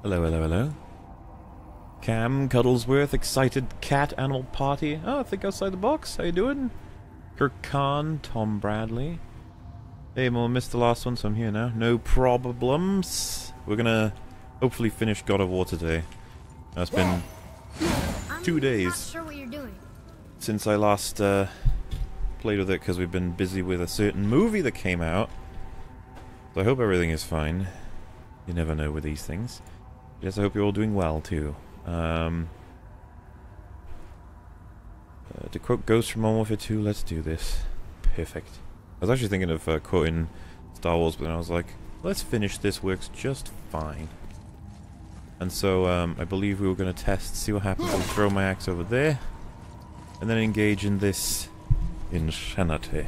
Hello, hello, hello. Cam Cuddlesworth, excited cat animal party. Oh, I think outside the box. How you doing? Kirk Khan, Tom Bradley. Hey, well, I missed the last one, so I'm here now. No problems. We're gonna hopefully finish God of War today. Now, it's been 2 days. I'm not sure what you're doing. Since I last played with it, because we've been busy with a certain movie that came out. So I hope everything is fine. You never know with these things. Yes, I hope you're all doing well too. To quote Ghost from Modern Warfare 2, let's do this. Perfect. I was actually thinking of quoting Star Wars, but then I was like, let's finish this, works just fine. And so I believe we were going to test, see what happens if we throw my axe over there, and then engage in this insanity.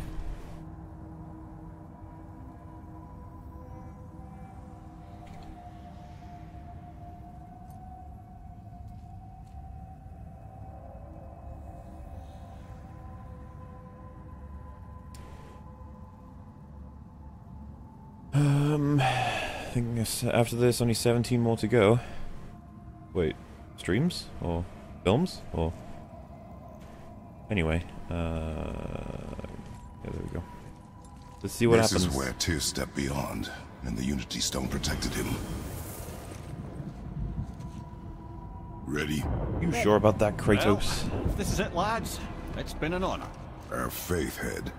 I think after this, only 17 more to go. Wait, streams? Or films? Or... Anyway, yeah, there we go. Let's see what happens. This is where Tyr stepped beyond, and the Unity Stone protected him. Ready? You sure about that, Kratos? Well, if this is it, lads. It's been an honor. Our faith head.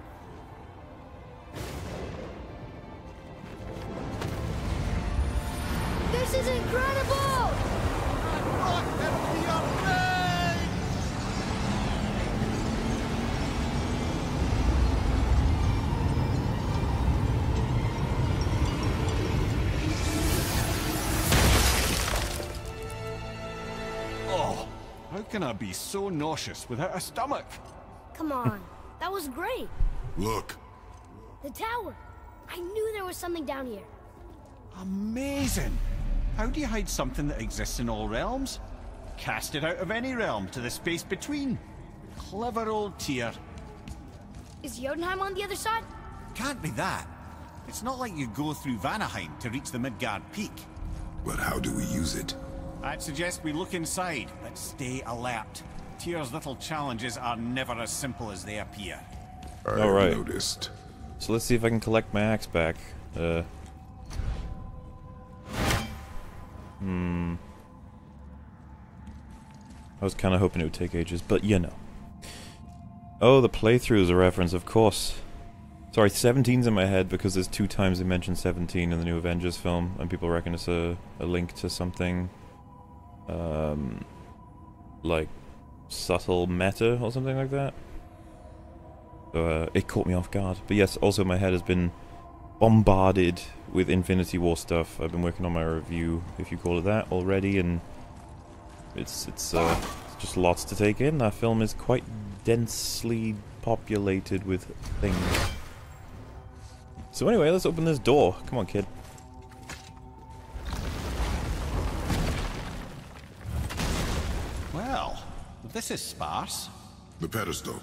This is incredible! Oh, how can I be so nauseous without a stomach? Come on, that was great. Look. The tower. I knew there was something down here. Amazing! How do you hide something that exists in all realms? Cast it out of any realm to the space between. Clever old Tyr. Is Jotunheim on the other side? Can't be that. It's not like you go through Vanaheim to reach the Midgard Peak. But how do we use it? I'd suggest we look inside, but stay alert. Tyr's little challenges are never as simple as they appear. Alright. Noticed. So let's see if I can collect my axe back. I was kind of hoping it would take ages, but you know. Oh, the playthrough is a reference, of course. Sorry, 17's in my head because there's 2 times they mentioned 17 in the new Avengers film, and people reckon it's a link to something, like subtle meta or something like that. So it caught me off guard. But yes, also my head has been bombarded with Infinity War stuff. I've been working on my review, if you call it that, already, and it's just lots to take in. That film is quite densely populated with things. So anyway, let's open this door. Come on, kid. Well, this is sparse. The pedestal.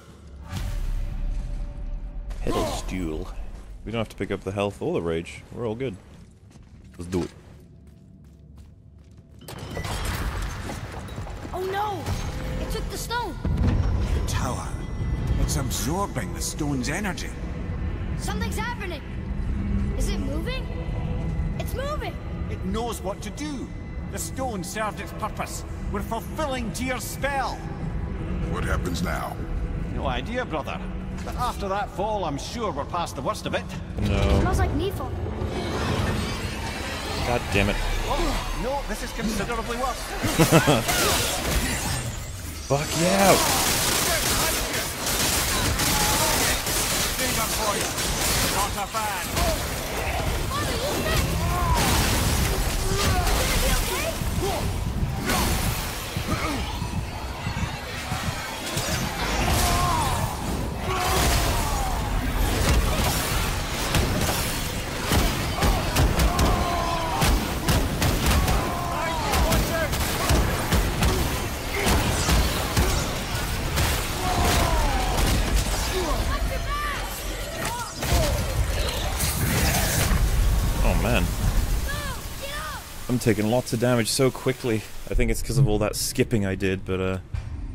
Pedestal. We don't have to pick up the health or the rage. We're all good. Let's do it. Oh no! It took the stone! The tower. It's absorbing the stone's energy. Something's happening! Is it moving? It's moving! It knows what to do. The stone served its purpose. We're fulfilling Tyr's spell. What happens now? No idea, brother. But after that fall, I'm sure we're past the worst of it. No. Smells like Nifl. God damn it. Oh, no, this is considerably worse. Fuck yeah! Finger for you. Not a fan. I'm taking lots of damage so quickly. I think it's because of all that skipping I did, but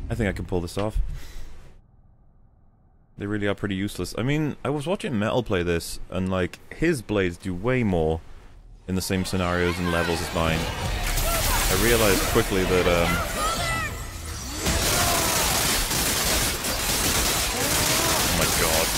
I think I can pull this off. They really are pretty useless. I mean, I was watching Metal play this, and like, his blades do way more in the same scenarios and levels as mine. I realized quickly that, oh my god.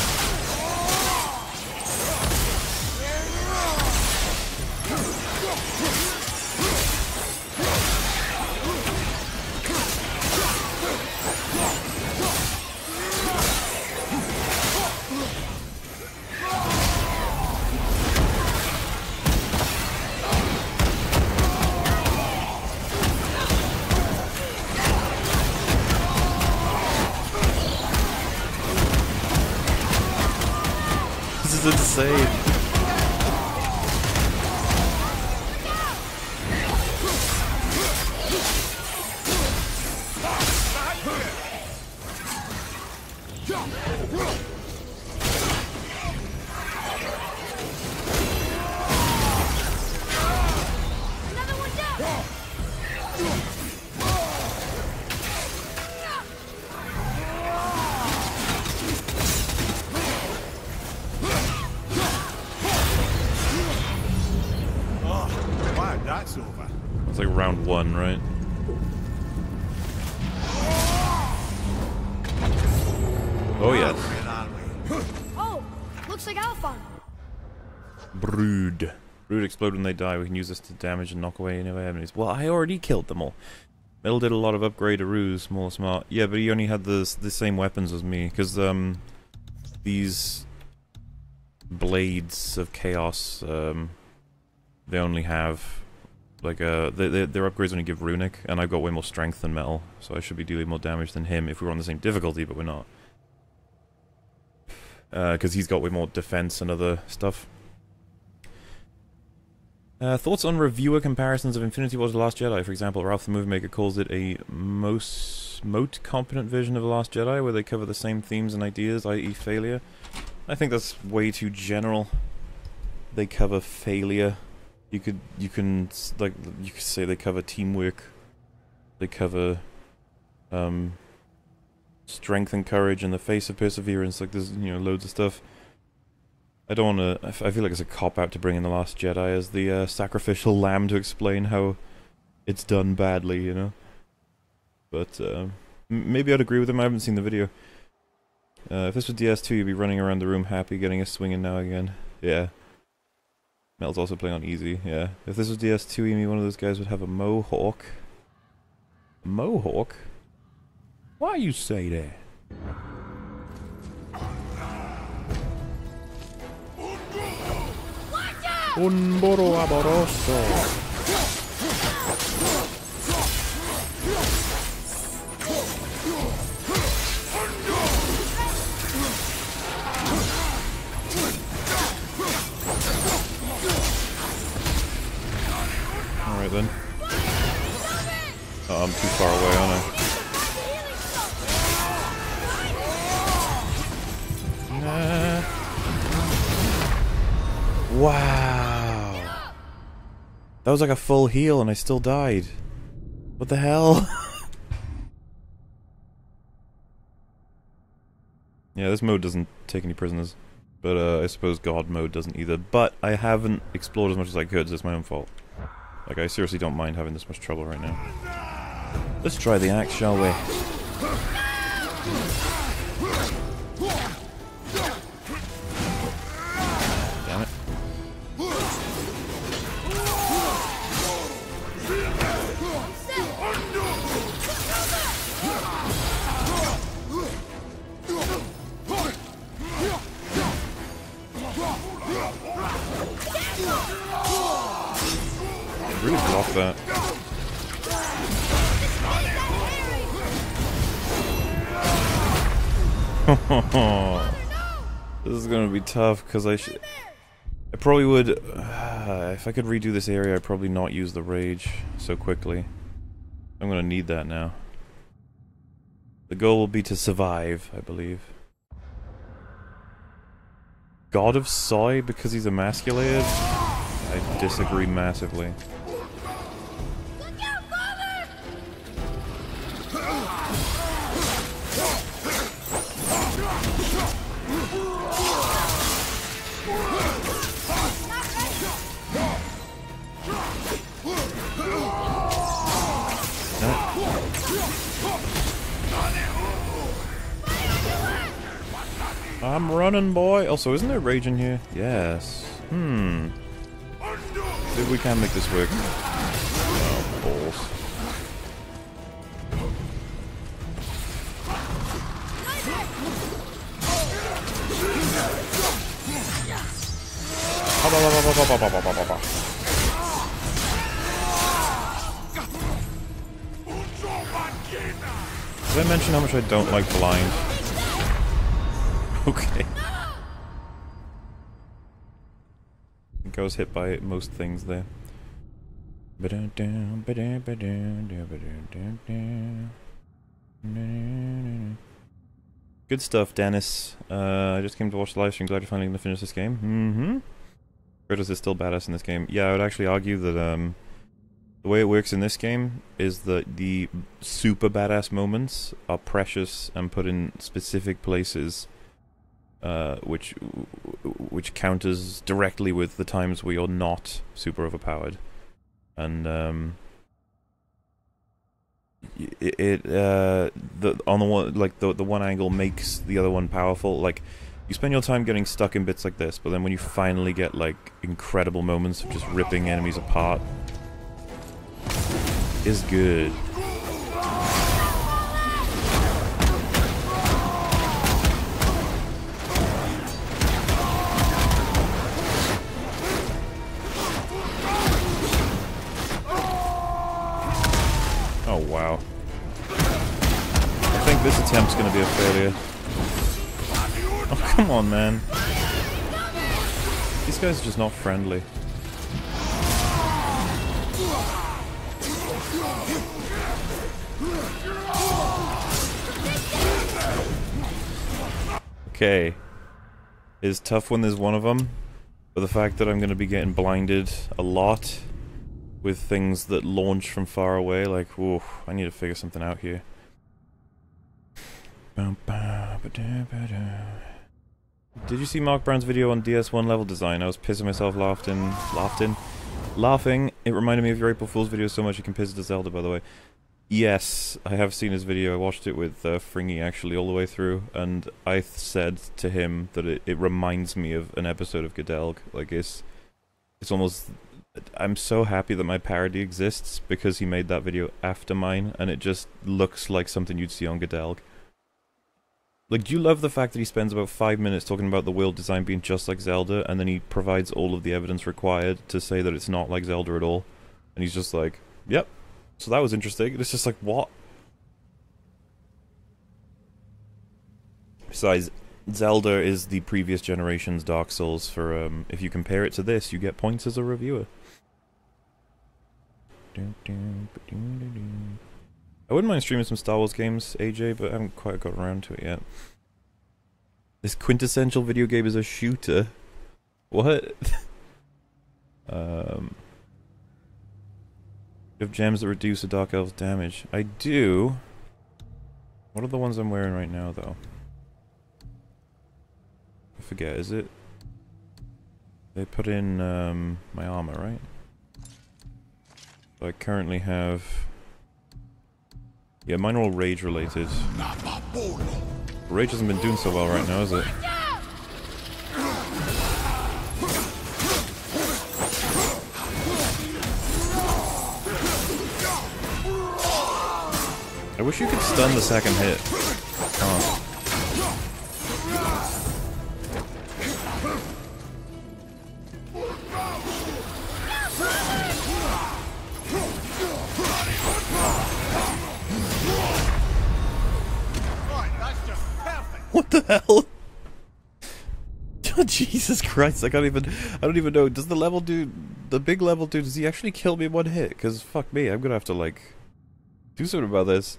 This is insane. Another one down. Wow, that's over. It's like round 1, right? Oh yes. Oh, looks like Alphon. Brood. Brood explode when they die. We can use this to damage and knock away any enemies. Well, I already killed them all. Metal did a lot of upgrade to Ruse, more smart. Yeah, but he only had the same weapons as me, because these blades of chaos, they only have like their upgrades only give runic, and I've got way more strength than Metal, so I should be dealing more damage than him if we were on the same difficulty, but we're not. Because he's got way more defense and other stuff. Thoughts on reviewer comparisons of Infinity War to The Last Jedi? For example, Ralph the Movie Maker calls it a moat competent version of The Last Jedi, where they cover the same themes and ideas, i.e. failure. I think that's way too general. They cover failure. You could say they cover teamwork. They cover strength and courage in the face of perseverance. Like, there's, you know, loads of stuff. I don't want to. I feel like it's a cop-out to bring in The Last Jedi as the sacrificial lamb to explain how it's done badly, you know. But maybe I'd agree with him. I haven't seen the video. If this was DS2, you'd be running around the room happy, getting a swing in now again. Yeah. Mel's also playing on easy. Yeah. If this was DS2, maybe one of those guys would have a mohawk. A mohawk? Why you say that? Un boro amoroso. Alright then. Oh, I'm too far away, aren't I? Nah. Wow. That was like a full heal and I still died. What the hell? Yeah, this mode doesn't take any prisoners. But I suppose God mode doesn't either. But I haven't explored as much as I could, so it's my own fault. Like, I seriously don't mind having this much trouble right now. Let's try the axe, shall we? Damn it. Really block that. This is gonna be tough because I probably would. If I could redo this area, I'd probably not use the rage so quickly. I'm gonna need that now. The goal will be to survive, I believe. God of Soy because he's emasculated? I disagree massively. I'm running, boy. Also, isn't there rage in here? Yes. Maybe we can make this work. Oh, balls. Did I mention how much I don't like blind? Okay. I think I was hit by most things there. Good stuff, Dennis. I just came to watch the live stream. Glad you're finally going to finish this game. Kratos is still badass in this game. Yeah, I would actually argue that the way it works in this game is that the super badass moments are precious and put in specific places, which counters directly with the times where you're not super overpowered, and on the one, like the one angle makes the other one powerful. Like, you spend your time getting stuck in bits like this, but then when you finally get like incredible moments of just ripping enemies apart, is good. Oh wow. I think this attempt's gonna be a failure. Oh come on, man. These guys are just not friendly. Okay. It's tough when there's one of them, but the fact that I'm going to be getting blinded a lot with things that launch from far away, like, whoa, I need to figure something out here. Did you see Mark Brown's video on DS1 level design? I was pissing myself laughing. It reminded me of your April Fool's video so much you can piss it to Zelda, by the way. Yes, I have seen his video. I watched it with Fringy actually all the way through, and I said to him that it reminds me of an episode of Gadelg. Like, it's almost... I'm so happy that my parody exists because he made that video after mine, and it just looks like something you'd see on Gadelg. Like, do you love the fact that he spends about 5 minutes talking about the world design being just like Zelda, and then he provides all of the evidence required to say that it's not like Zelda at all? And he's just like, yep. So that was interesting. And it's just like, what? Besides, Zelda is the previous generation's Dark Souls for, if you compare it to this, you get points as a reviewer. I wouldn't mind streaming some Star Wars games, AJ, but I haven't quite got around to it yet. This quintessential video game is a shooter. What? You have gems that reduce a Dark Elf's damage. I do. What are the ones I'm wearing right now, though? I forget, is it? They put in my armor, right? So I currently have... Yeah, mine are all rage related. Rage hasn't been doing so well right now, is it? I wish you could stun the second hit. Oh. What the hell? Oh, Jesus Christ, I don't even know. Does the level dude, the big level dude, does he actually kill me in one hit? Because fuck me, I'm gonna have to like do something about this.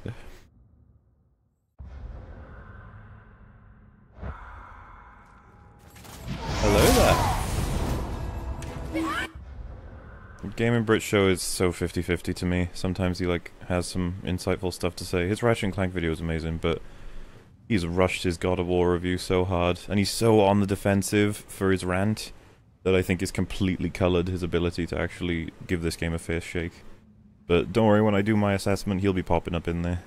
Hello there. Game and Brit Show is so 50-50 to me. Sometimes he like has some insightful stuff to say. His Ratchet and Clank video is amazing, but he's rushed his God of War review so hard, and he's so on the defensive for his rant that I think it's completely coloured his ability to actually give this game a fair shake. But don't worry, when I do my assessment, he'll be popping up in there.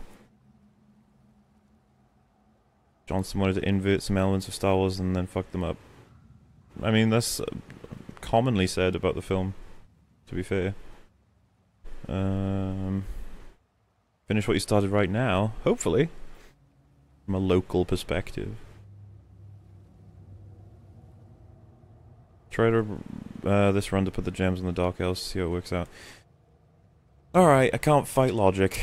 Johnson wanted to invert some elements of Star Wars and then fuck them up. I mean, that's commonly said about the film, to be fair. Finish what you started right now, hopefully. From a local perspective. Try to, this run to put the gems on the Dark Elves, see how it works out. Alright, I can't fight logic.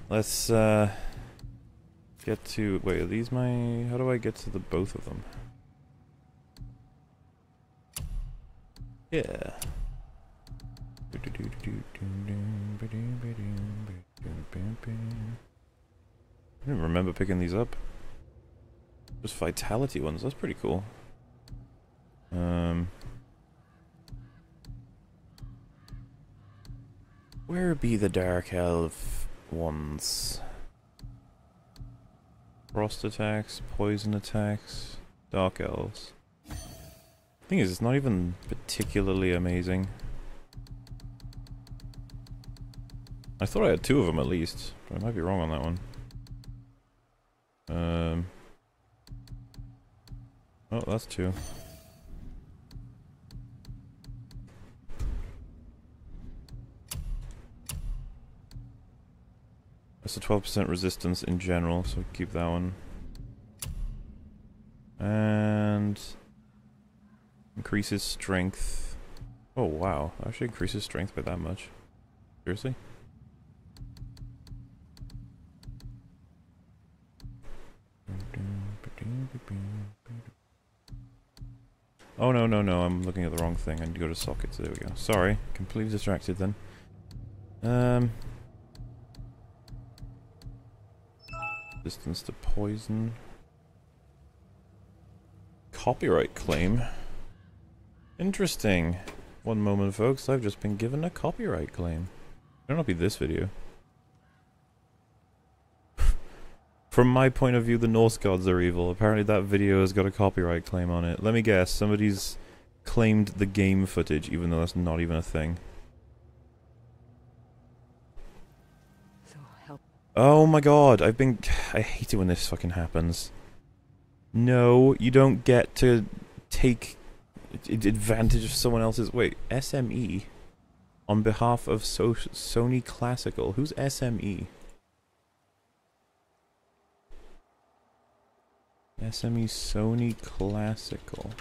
Let's, get to... Wait, are these my... How do I get to the both of them? Yeah. I didn't remember picking these up. Just vitality ones, that's pretty cool. Where be the Dark Elf ones? Frost attacks, poison attacks, Dark Elves. Thing is, it's not even particularly amazing. I thought I had 2 of them at least, but I might be wrong on that one. Oh, that's 2. That's a 12% resistance in general, so keep that one. And increases strength. Oh wow, actually increases strength by that much. Seriously? Oh no, no, no, I'm looking at the wrong thing. I need to go to sockets. There we go. Sorry, completely distracted then. Distance to poison. Copyright claim. Interesting. One moment, folks. I've just been given a copyright claim. It'll not be this video. From my point of view, the Norse gods are evil. Apparently that video has got a copyright claim on it. Let me guess, somebody's claimed the game footage, even though that's not even a thing. Oh my god, I hate it when this fucking happens. No, you don't get to take advantage of someone else's... Wait, SME? On behalf of Sony Classical. Who's SME? SME Sony Classical.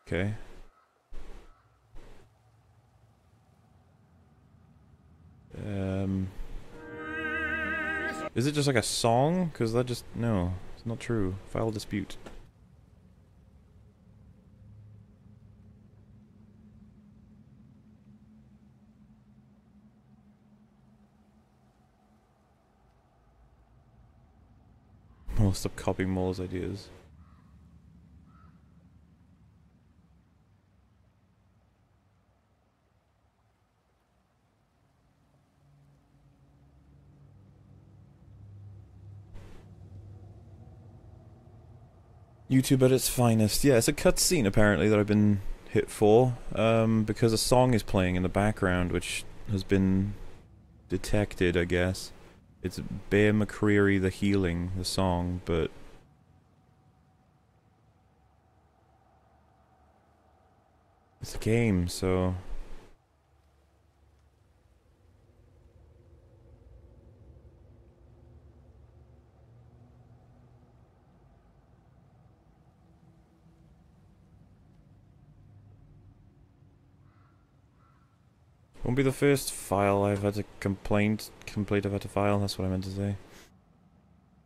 Okay. Is it just like a song? Because that just... No, it's not true. File dispute. I'll stop copying Mole's ideas. YouTube at its finest. Yeah, it's a cutscene apparently that I've been hit for, because a song is playing in the background which has been detected, I guess. It's Bear McCreary the Healing, the song, but... It's a game, so... Won't be the first file I've had to complete I've had to file, that's what I meant to say.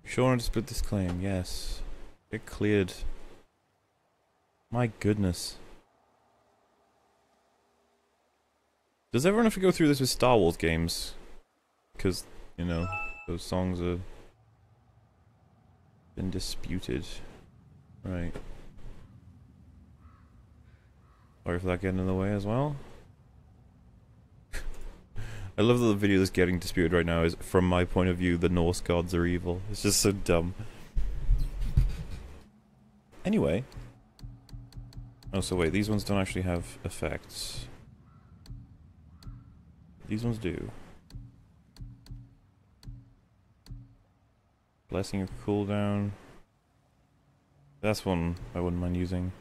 Sure want to split this claim, yes. Get cleared. My goodness. Does everyone have to go through this with Star Wars games? Because, you know, those songs have been disputed. Right. Sorry for that getting in the way as well. I love that the video that's getting disputed right now is, from my point of view, the Norse gods are evil. It's just so dumb. Anyway. Oh, so wait, these ones don't actually have effects. These ones do. Blessing of cooldown. That's one I wouldn't mind using.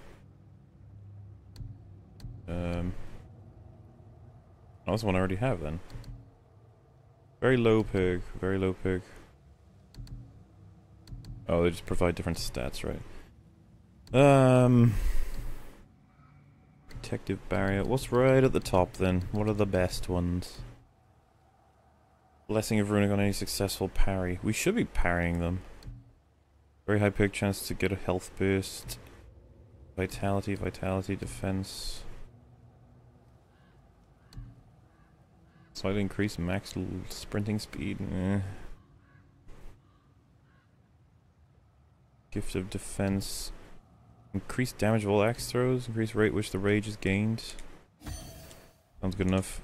Oh, that's one I already have then. Very low pig, very low pig. Oh, they just provide different stats, right? Protective barrier. What's right at the top then? What are the best ones? Blessing of Runic on any successful parry. We should be parrying them. Very high pig chance to get a health boost. Vitality, defense. Slightly increase max sprinting speed. Gift of defense. Increase damage of all axe throws. Increase rate which the rage is gained. Sounds good enough.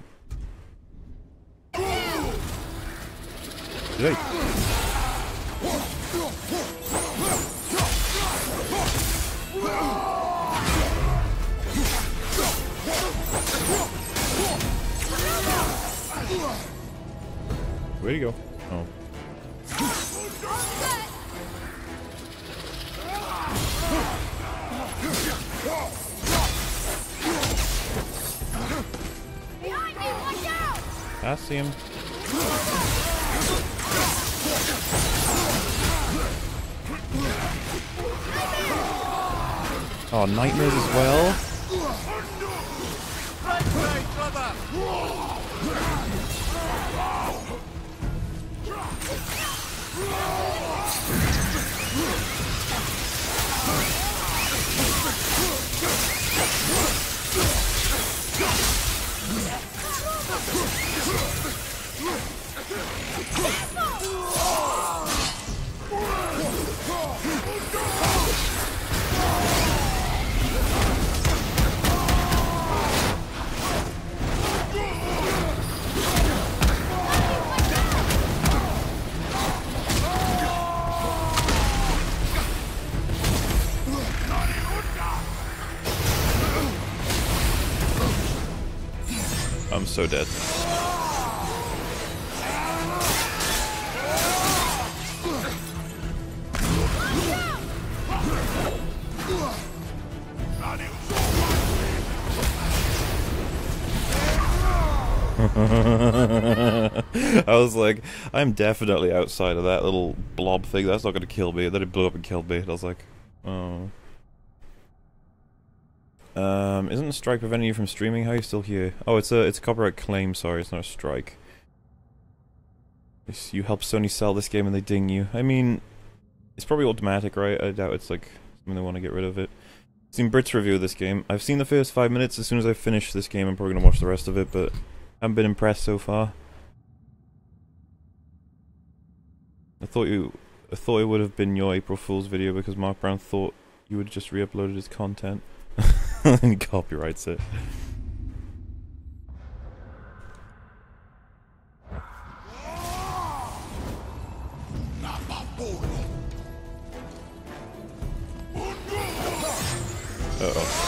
Hey. Where'd he go? Oh. Behind me, watch out! I see him. Oh, nightmares as well? I'm so dead. I was like, I'm definitely outside of that little blob thing. That's not going to kill me. And then it blew up and killed me. And I was like, oh. Isn't a strike preventing you from streaming? How are you still here? Oh, it's a copyright claim. Sorry, it's not a strike. You help Sony sell this game and they ding you. I mean, it's probably automatic, right? I doubt it's like something they want to get rid of it. I've seen Brit's review of this game. I've seen the first 5 minutes. As soon as I finish this game, I'm probably gonna watch the rest of it, but I haven't been impressed so far. I thought it would have been your April Fool's video because Mark Brown thought you would have just re-uploaded his content. And he copyrights it. Uh-oh.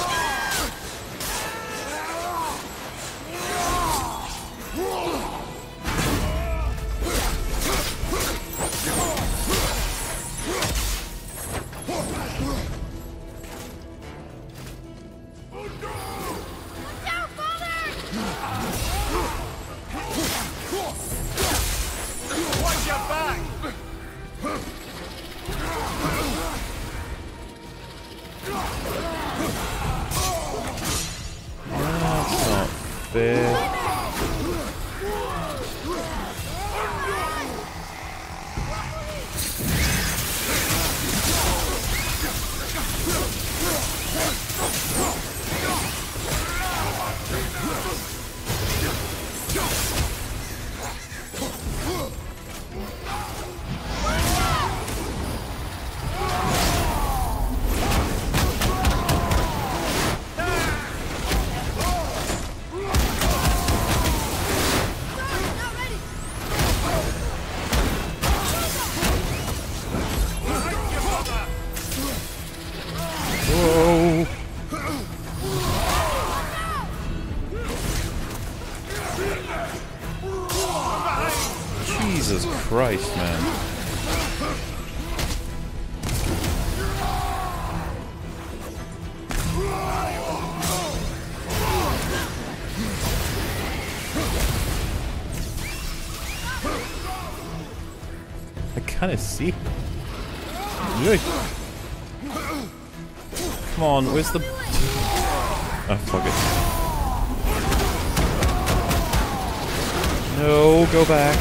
Christ, man. I kinda see. Really? Come on, where's the... Oh, fuck it. No, go back.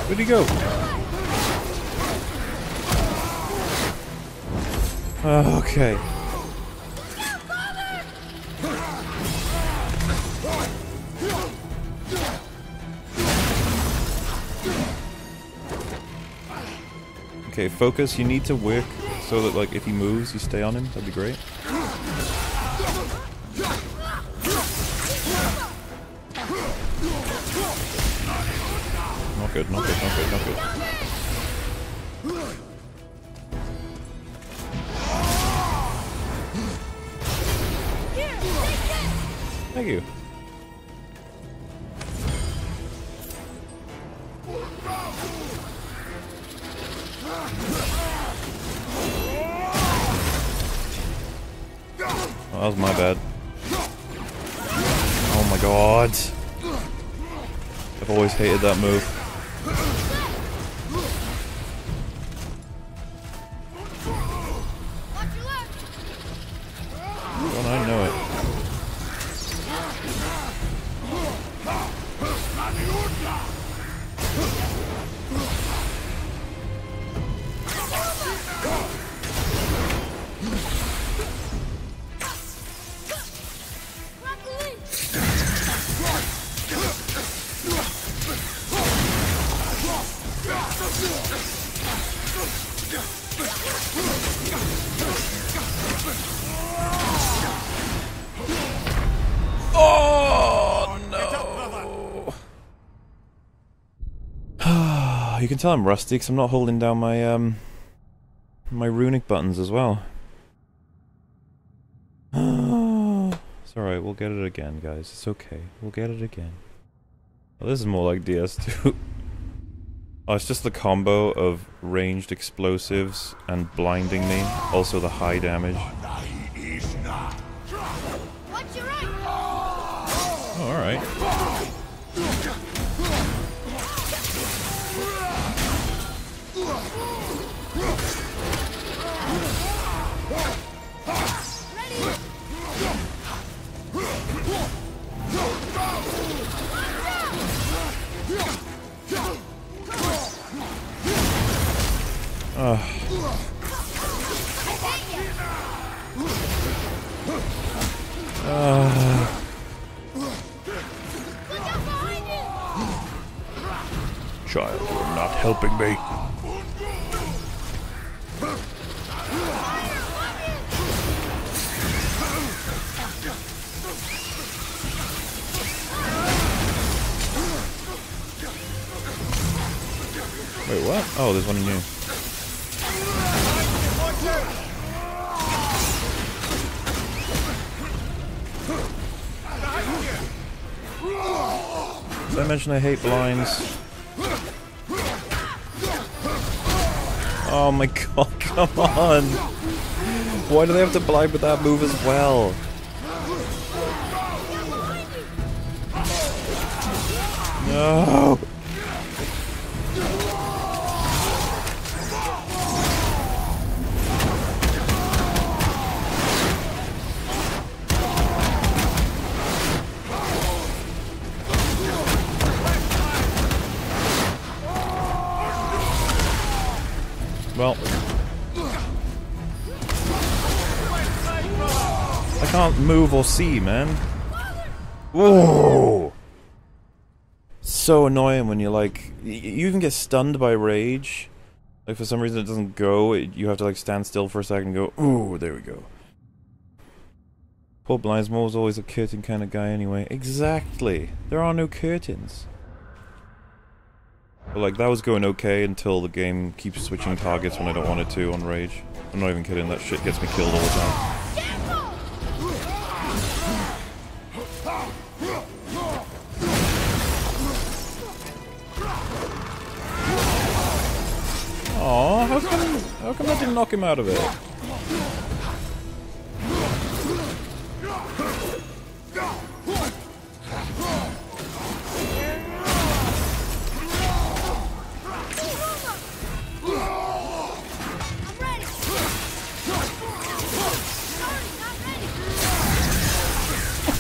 Where'd he go? Okay. Okay, focus. You need to work so that, like, if he moves, you stay on him. That'd be great. Not good, not good, not good, not good. Thank you. Oh, that was my bad. Oh my god. I've always hated that move. Don't I know it? Oh no! You can tell I'm rusty because I'm not holding down my my runic buttons as well. It's alright, we'll get it again, guys. It's okay. We'll get it again. Well, this is more like DS2. Oh, it's just the combo of ranged explosives and blinding me. Also the high damage. Oh, alright. Child, you're not helping me. Wait, what? Oh, there's one new. Did I mention I hate blinds? Oh my god, come on! Why do they have to blind with that move as well? No! Well, I can't move or see, man. Whoa! So annoying when you're like, you even get stunned by rage. Like for some reason it doesn't go. You have to like stand still for a second and go, ooh, there we go. Poor Blindsmore was always a curtain kind of guy anyway. Exactly. There are no curtains. But like, that was going okay until the game keeps switching targets when I don't want it to on Rage. I'm not even kidding, that shit gets me killed all the time. How come that didn't knock him out of it?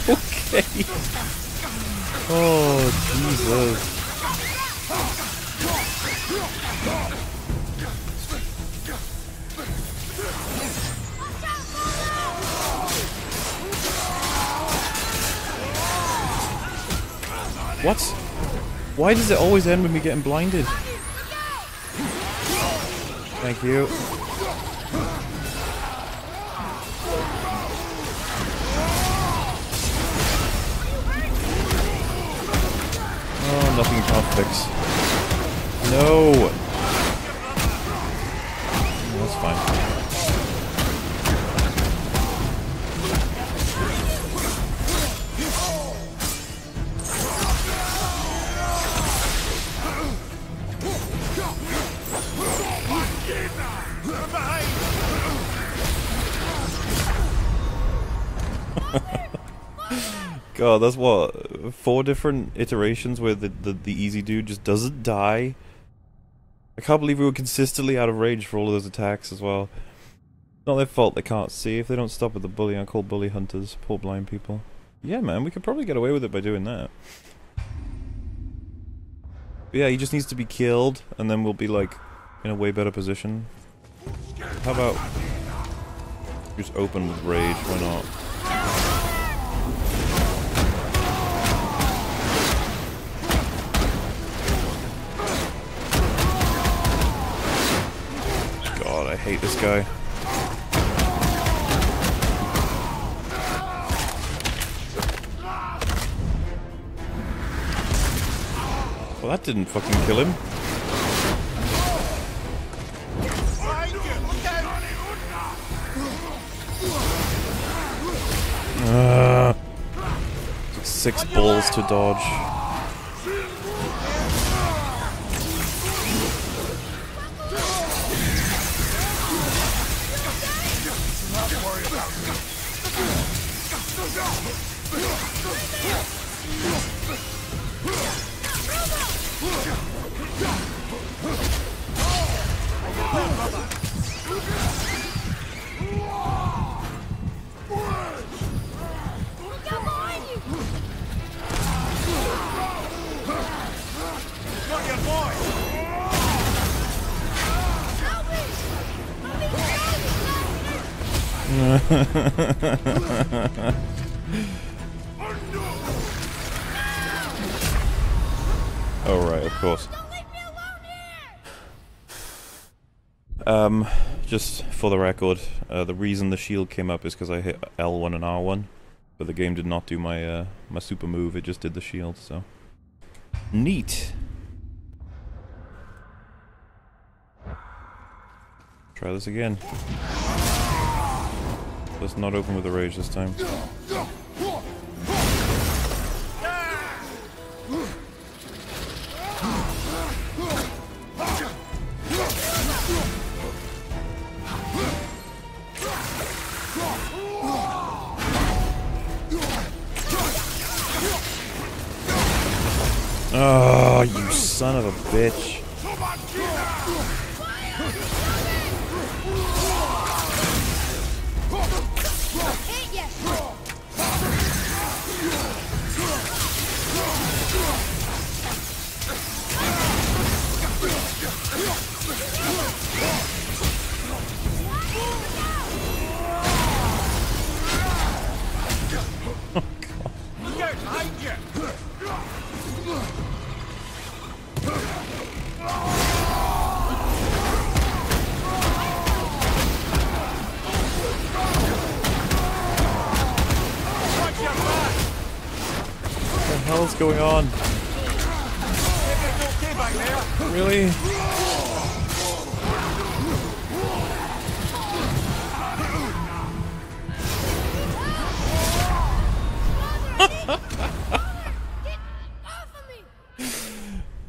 Okay. Oh, Jesus. What? Why does it always end with me getting blinded? Thank you. Oh, nothing you can't fix. No! Oh, that's fine. God, that's what, 4 different iterations where the easy dude just doesn't die. I can't believe we were consistently out of range for all of those attacks as well. Not their fault they can't see. If they don't stop at the bully, I call bully hunters. Poor blind people. Yeah, man, we could probably get away with it by doing that. But yeah, he just needs to be killed, and then we'll be, like, in a way better position. How about just open with rage, why not? God, I hate this guy. Well, that didn't fucking kill him. Took 6 balls to dodge. Oh right, of course. Just for the record, the reason the shield came up is because I hit L1 and R1, but the game did not do my my super move. It just did the shield. So neat. Try this again. Let's not open with a rage this time. Oh, you son of a bitch. What the hell's going on? Really?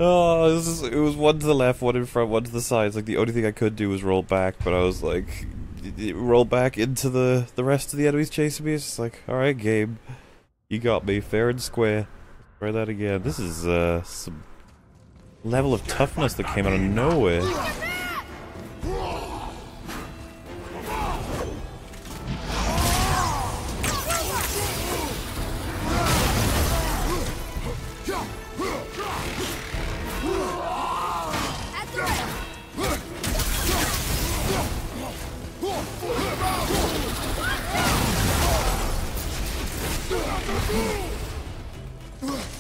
Oh, it was one to the left, one in front, one to the sides. Like, the only thing I could do was roll back, but I was like, roll back into the rest of the enemies chasing me. It's just like, alright, game. You got me, fair and square. Try that again. This is, some level of toughness that came out of nowhere.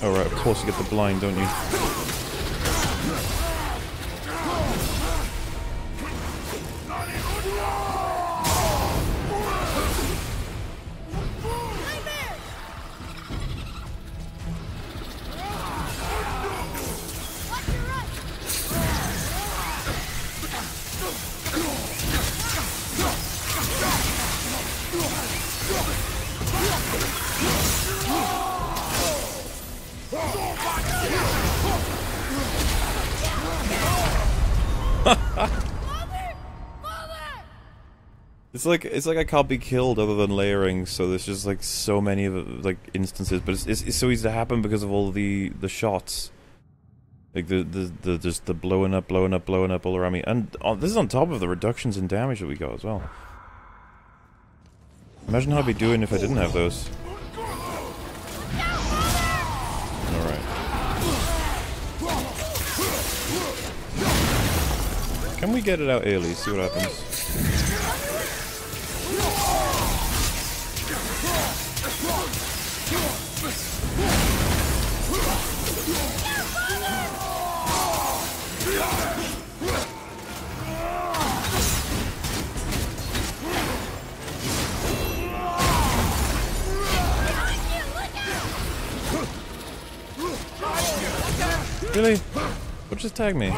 Alright, of course you get the blind, don't you? It's like I can't be killed other than layering, so there's just like so many of like instances, but it's so easy to happen because of all the shots, like the just the blowing up all around me, and this is on top of the reductions in damage that we got as well. Imagine how I'd be doing if I didn't have those. Alright. Can we get it out early? See what happens. Really? What just tagged me?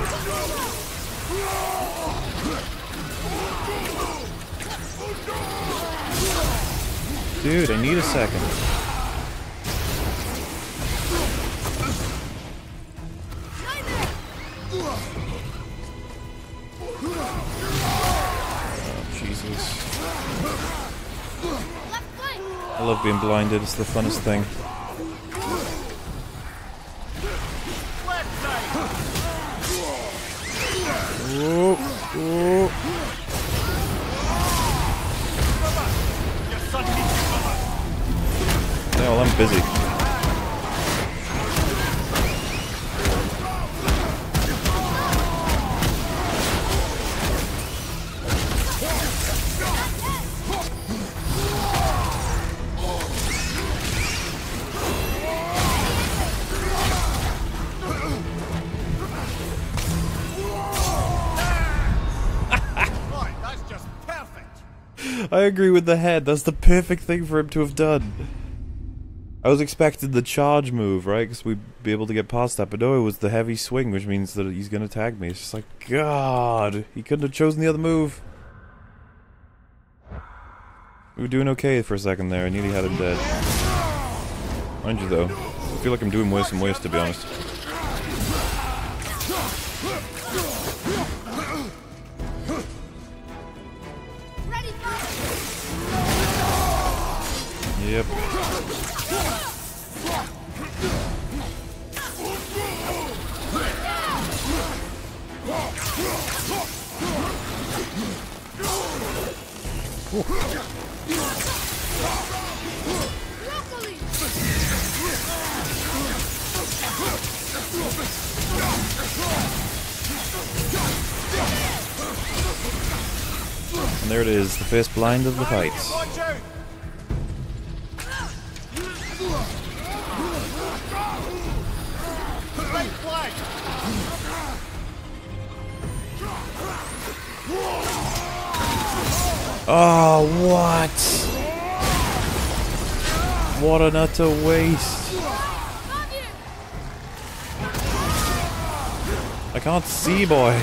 Dude, I need a second. Oh, Jesus. I love being blinded, it's the funnest thing. Whoa, whoa. Yeah, well, I'm busy. I agree with the head. That's the perfect thing for him to have done. I was expecting the charge move, right? Because we'd be able to get past that. But no, it was the heavy swing, which means that he's going to tag me. It's just like, God. He couldn't have chosen the other move. We were doing okay for a second there. I nearly had him dead. Mind you, though. I feel like I'm doing worse and worse, to be honest. Yep. And there it is, the first blind of the fight. Oh, what? What an utter waste. I can't see, boy.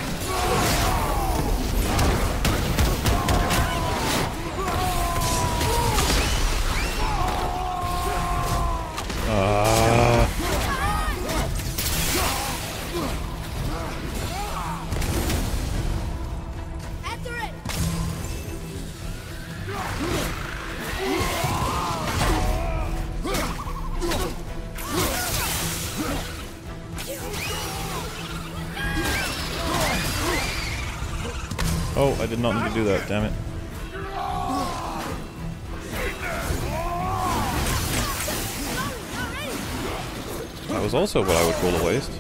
Oh, I did not need to do that, damn it. That was also what I would call a waste.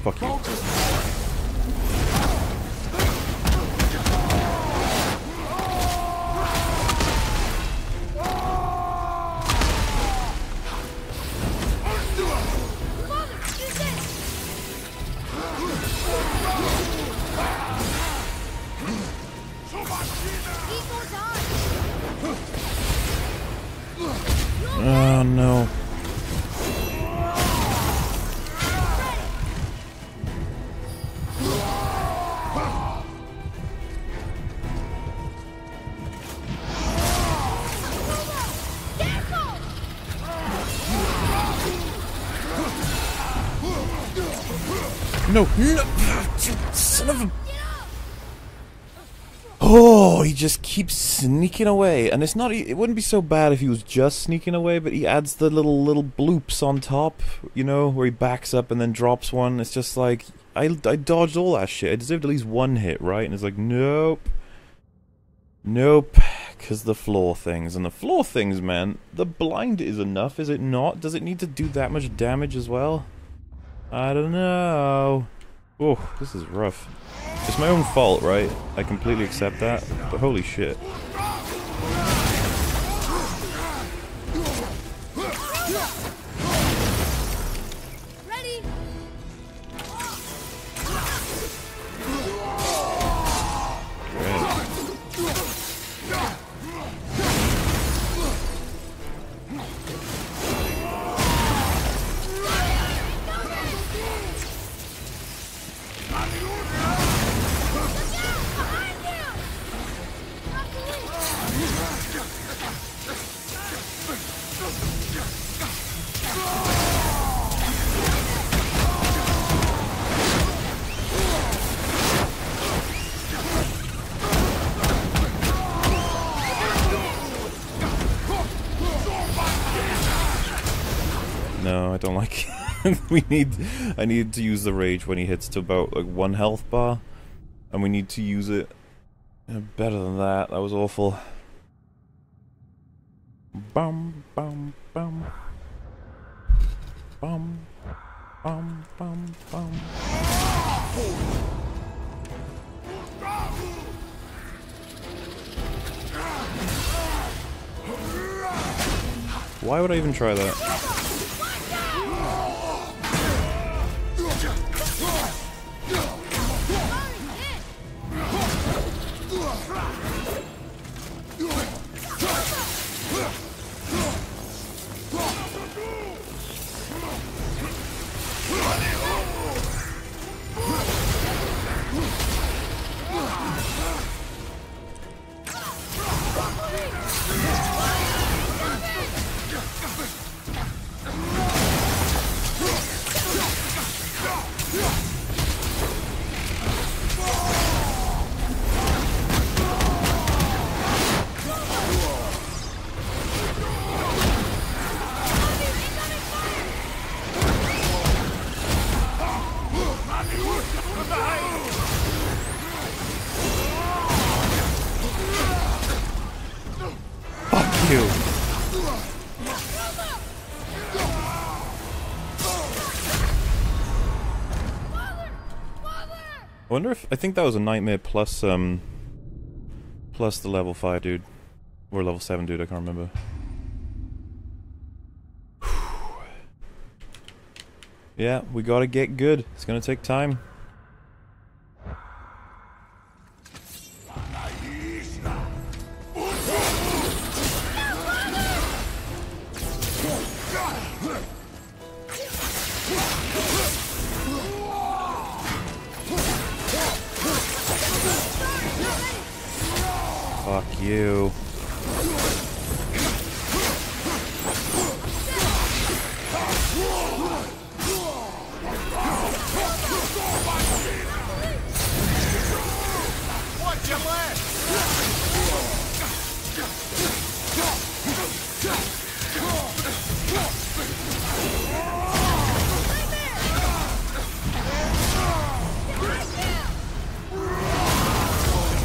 Fuck you. Oh no. No, no, son of a... Oh, he just keeps sneaking away, and it's not. It wouldn't be so bad if he was just sneaking away, but he adds the little bloops on top, you know, where he backs up and then drops one. It's just like I dodged all that shit. I deserved at least one hit, right? And it's like nope, nope, because the floor things and the floor things, man. The blind is enough, is it not? Does it need to do that much damage as well? I don't know. Oh, this is rough. It's my own fault, right? I completely accept that, but holy shit. Ready? No, I don't like it. I need to use the rage when he hits to about like 1 health bar. And we need to use it better than that. That was awful. Bum bum bum. Bum bum bum bum. Why would I even try that? I wonder if I think that was a nightmare plus plus the level 5 dude or level 7 dude, I can't remember. Yeah, we gotta get good. It's gonna take time. you. Watch your left!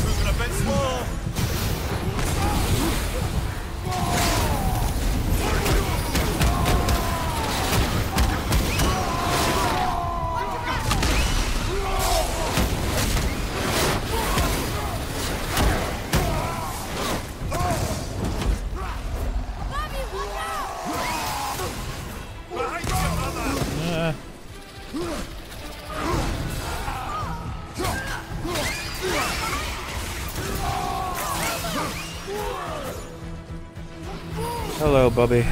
Moving a bit slow. Hello, Bubby.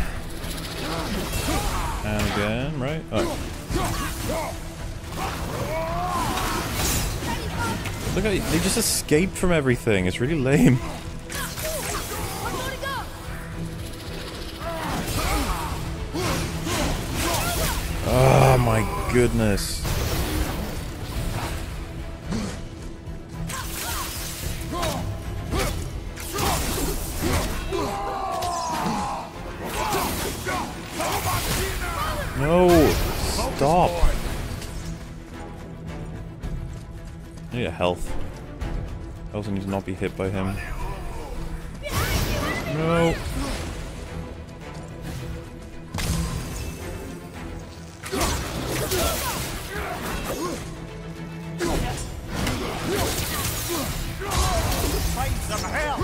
And again, right? Oh. Look at they just escaped from everything. It's really lame. Oh my goodness. No! Stop! I need a health. I also need to not be hit by him. No! Find some help!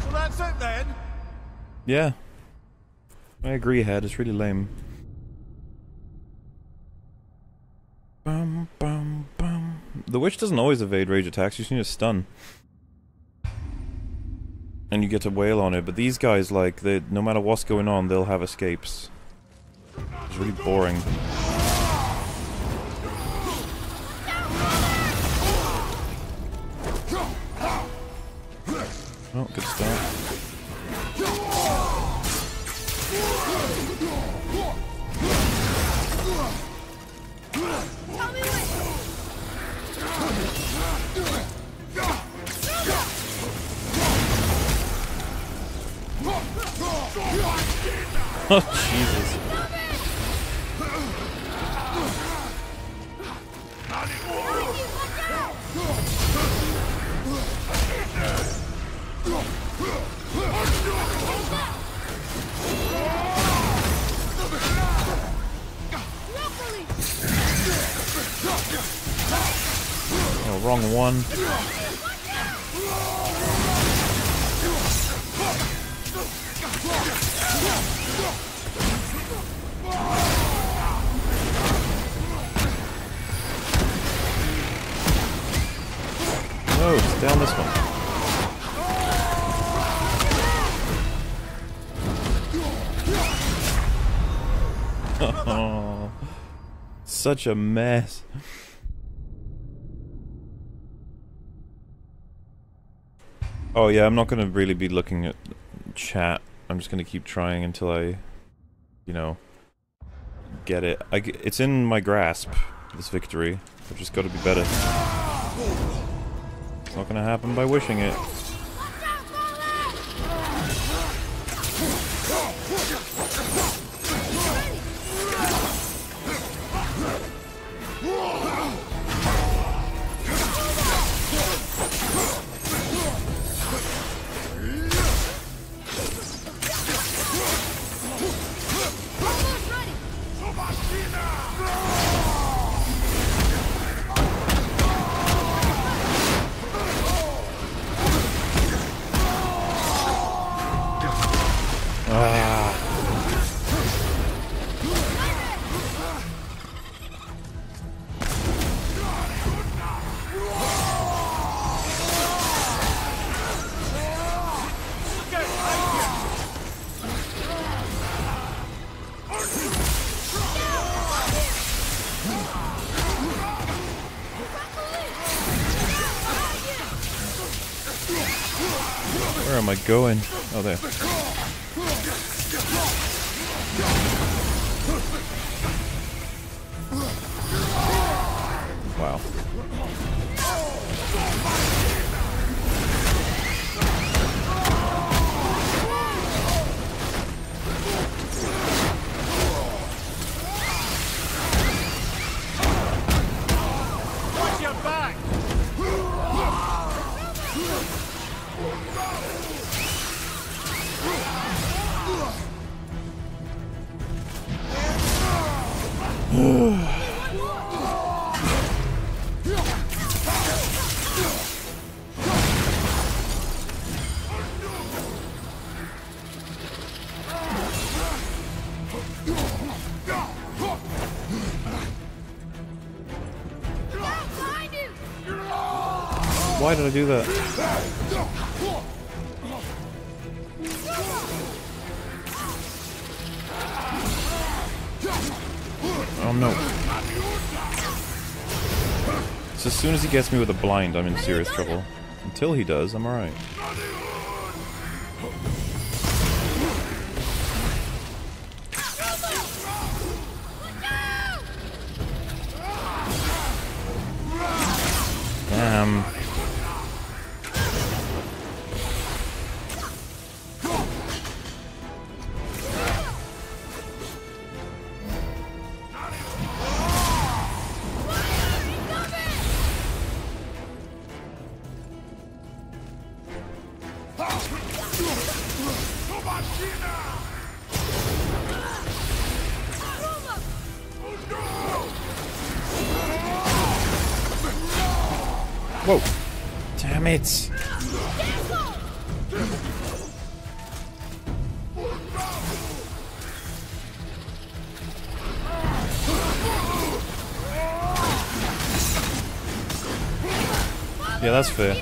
So that's it then? Yeah. I agree, Head. It's really lame. Bum, bum, bum. The witch doesn't always evade rage attacks, you just need to stun. And you get to wail on it, but these guys, like, they, no matter what's going on, they'll have escapes. It's really boring. Oh, good start. Oh, Jesus. Oh, wrong one. No, it's down this one. Oh, such a mess. Oh yeah, I'm not gonna really be looking at chat. I'm just gonna keep trying until I, you know, get it. It's in my grasp, this victory. I've just got to be better. It's not gonna happen by wishing it. Where am I going? Oh, there. Wow. Watch your back! Why did I do that? Oh no. So as soon as he gets me with a blind, I'm in serious trouble. Until he does, I'm alright. Damn. Whoa! Damn it! Yeah, that's fair.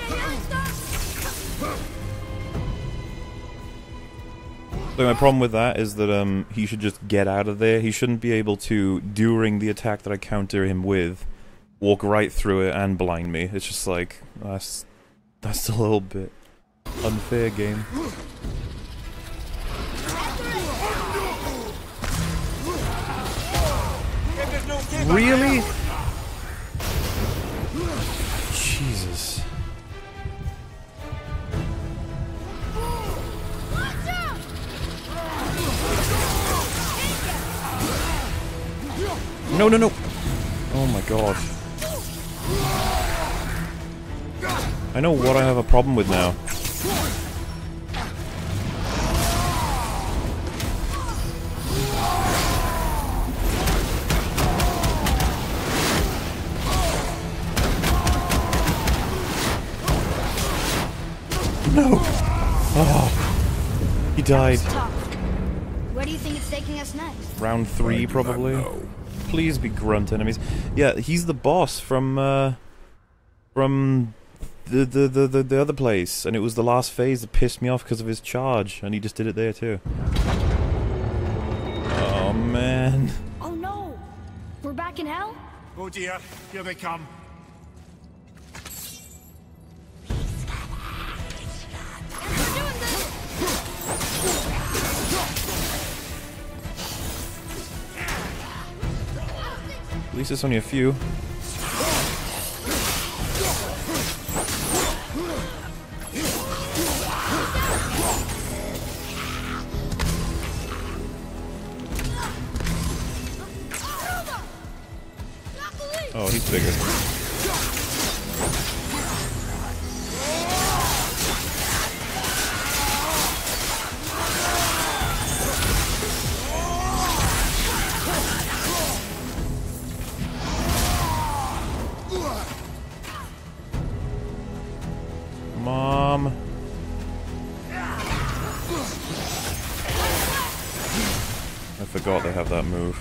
So my problem with that is that he should just get out of there. He shouldn't be able to, during the attack that I counter him with, walk right through it and blind me. It's just like, that's a little bit unfair game. Really? Jesus. No, no, no! Oh my god. I know what I have a problem with now. No! Oh, he died. Where do you think it's taking us next? Round 3, probably. Please be grunt enemies. Yeah, he's the boss from the other place, and it was the last phase that pissed me off because of his charge, and he just did it there too. Oh man. Oh no! We're back in hell? Oh dear, here they come. At least it's only a few. Oh, he's bigger. Mom. I forgot they have that move.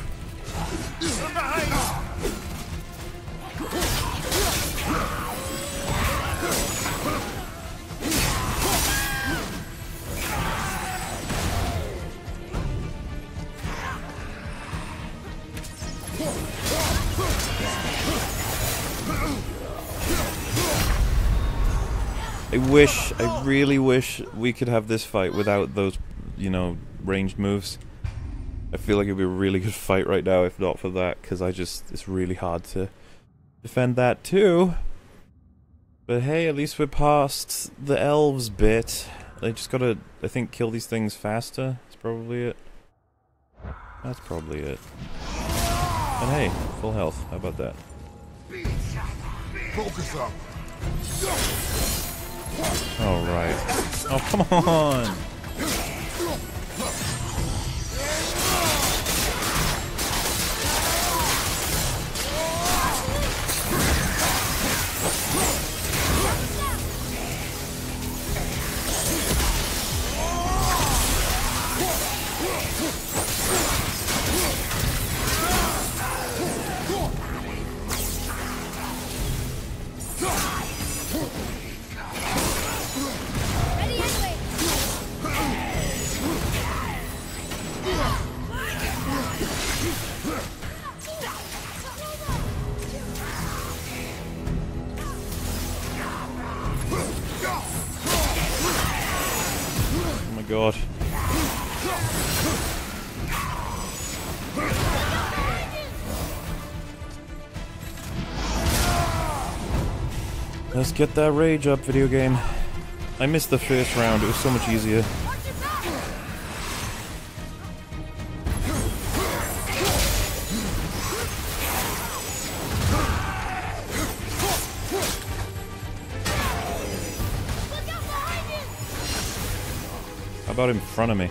I really wish we could have this fight without those, you know, ranged moves. I feel like it'd be a really good fight right now if not for that, because it's really hard to defend that too. But hey, at least we're past the elves bit. I just gotta, I think, kill these things faster. That's probably it. That's probably it. And hey, full health. How about that? Focus up. Alright. Oh, come on! Ready anyway. Oh my god. Let's get that rage up, video game. I missed the first round, it was so much easier. How about in front of me?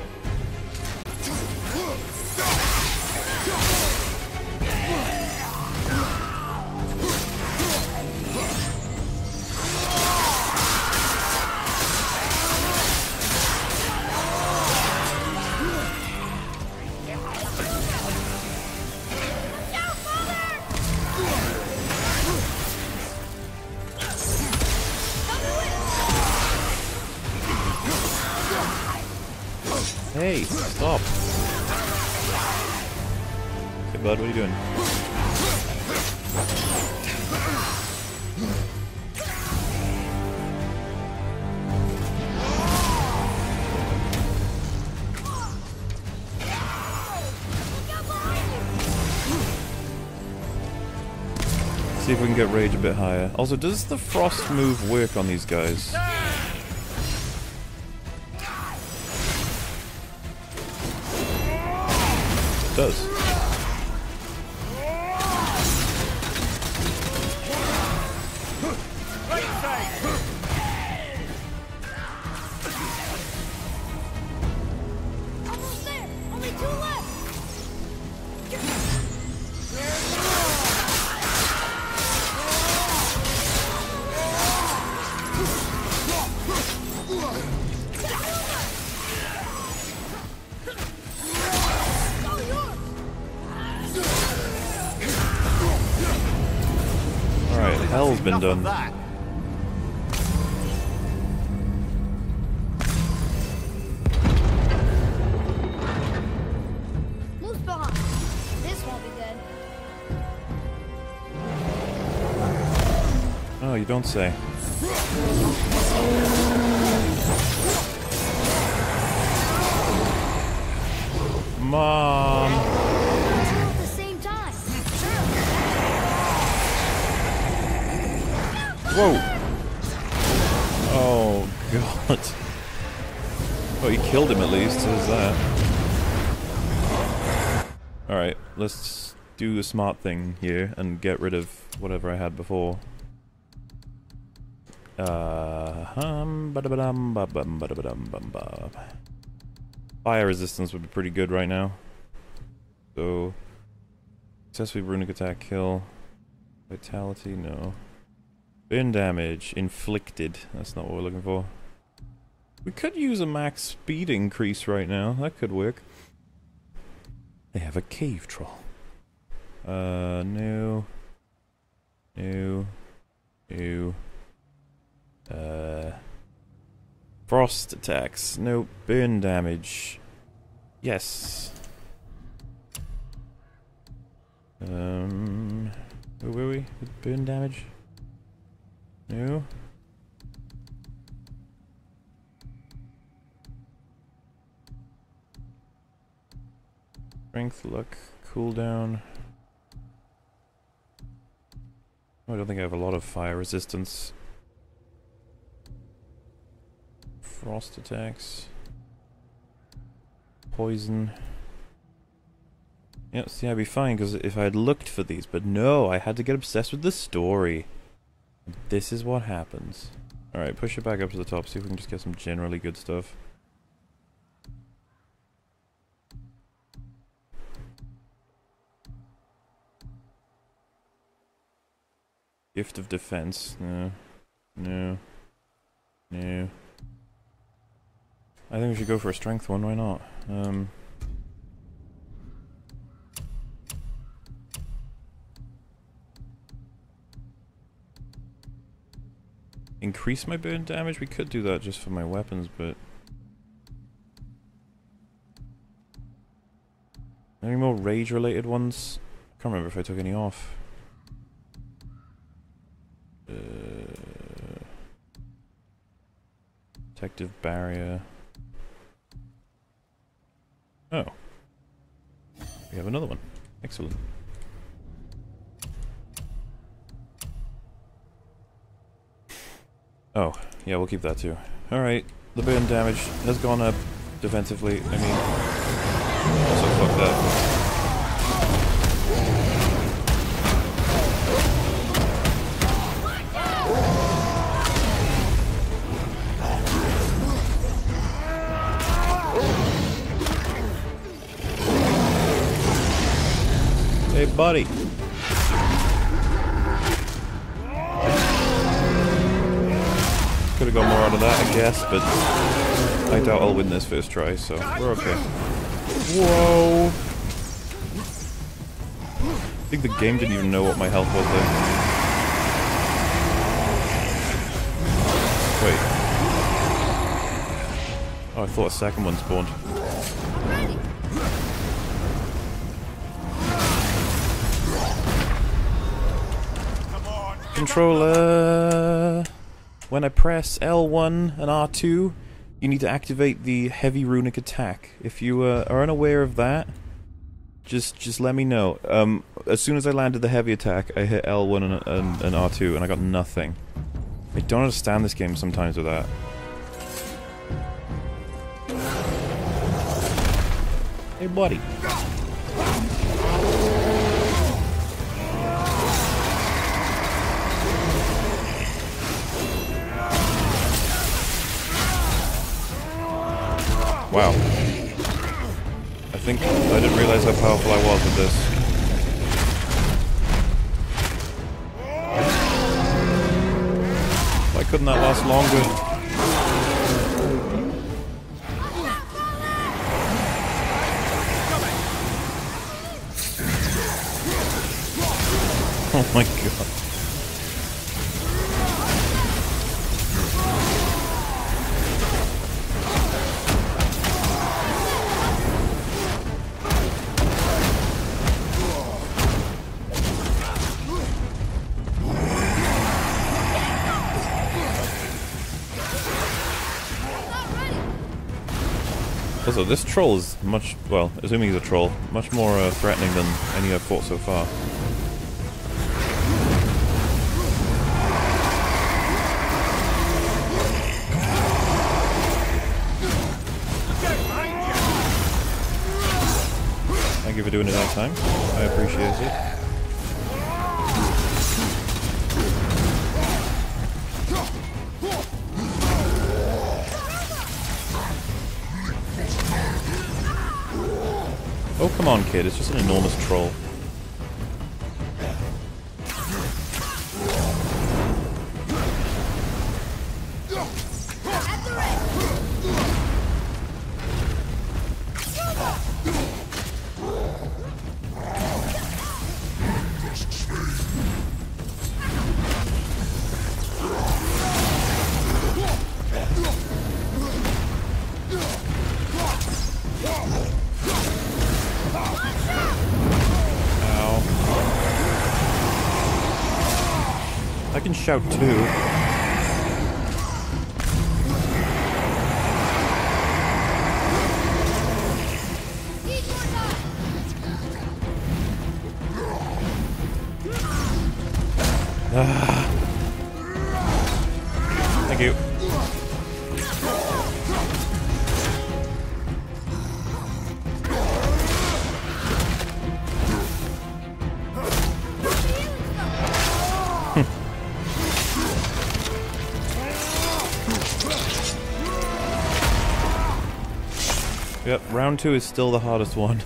Hey, stop. Hey bud, what are you doing? See if we can get rage a bit higher. Also, does the frost move work on these guys? It does. Almost there. Only 2 left. Alright, hell's been done. Moose behind. This won't be good. Oh, you don't say. Mom! At the same time. Whoa! Oh, God. Oh, you killed him at least, there's that. Alright, let's do the smart thing here and get rid of whatever I had before. Fire resistance would be pretty good right now. So, successfully runic attack, kill. Vitality, no. Burn damage, inflicted. That's not what we're looking for. We could use a max speed increase right now. That could work. They have a cave troll. No. No. No. Frost attacks. No. Burn damage. Yes. Where were we? With burn damage? No. Strength, luck, cooldown. I don't think I have a lot of fire resistance. Frost attacks. Poison. Yeah, see, I'd be fine because if I had looked for these, but no, I had to get obsessed with the story. This is what happens. Alright, push it back up to the top, see if we can just get some generally good stuff. Gift of Defense. No. No. No. I think we should go for a strength one, why not? Increase my burn damage? We could do that just for my weapons, but... Any more rage-related ones? I can't remember if I took any off. Protective barrier. Oh. We have another one. Excellent. Oh, yeah, we'll keep that too. Alright, the burn damage has gone up defensively. I mean, also fuck that. Hey, buddy. Could have got more out of that, I guess, but I doubt I'll win this first try, so we're okay. Whoa! I think the game didn't even know what my health was there. Wait. Oh, I thought a second one spawned. Controller! When I press L1 and R2, you need to activate the heavy runic attack. If you are unaware of that, just let me know. As soon as I landed the heavy attack, I hit L1 and R2 and I got nothing. I don't understand this game sometimes with that. Hey buddy. Wow. I think I didn't realize how powerful I was with this. Why couldn't that last longer? Oh my god. Also, this troll is much, well, assuming he's a troll, much more threatening than any I've fought so far. Thank you for doing it that time. I appreciate it. Oh, come on, kid. It's just an enormous troll. I can shout too. Thank you. Yep, round 2 is still the hardest one.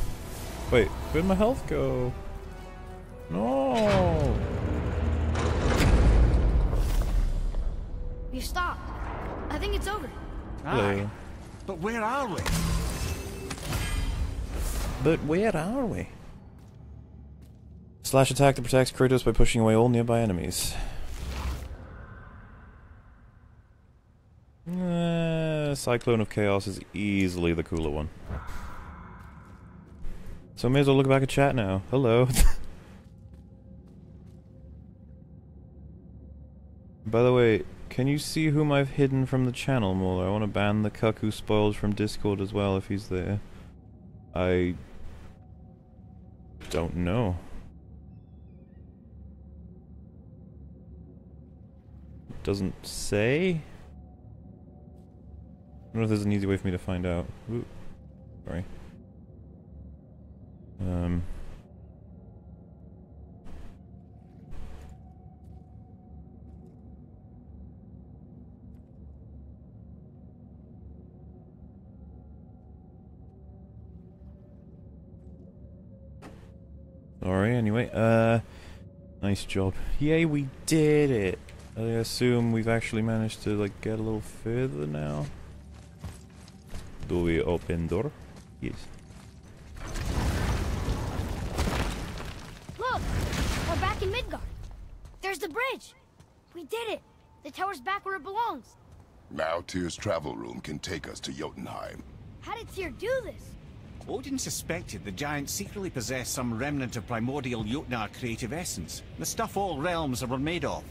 Wait, where'd my health go? No! You stopped. I think it's over. Hello. But where are we? But where are we? Slash attack that protects Kratos by pushing away all nearby enemies. Cyclone of Chaos is easily the cooler one. So I may as well look back at chat now. Hello. By the way, can you see whom I've hidden from the channel, Molar? I want to ban the cuck who spoils from Discord as well if he's there. I don't know. Doesn't say? I don't know if there's an easy way for me to find out. Ooh. Sorry. Sorry, anyway, nice job. Yay, we did it! I assume we've actually managed to, like, get a little further now. Do we open door? Yes. Look! We're back in Midgard. There's the bridge. We did it. The tower's back where it belongs. Now Tyr's travel room can take us to Jotunheim. How did Tyr do this? Odin suspected the giant secretly possessed some remnant of primordial Jotnar creative essence, the stuff all realms were made of.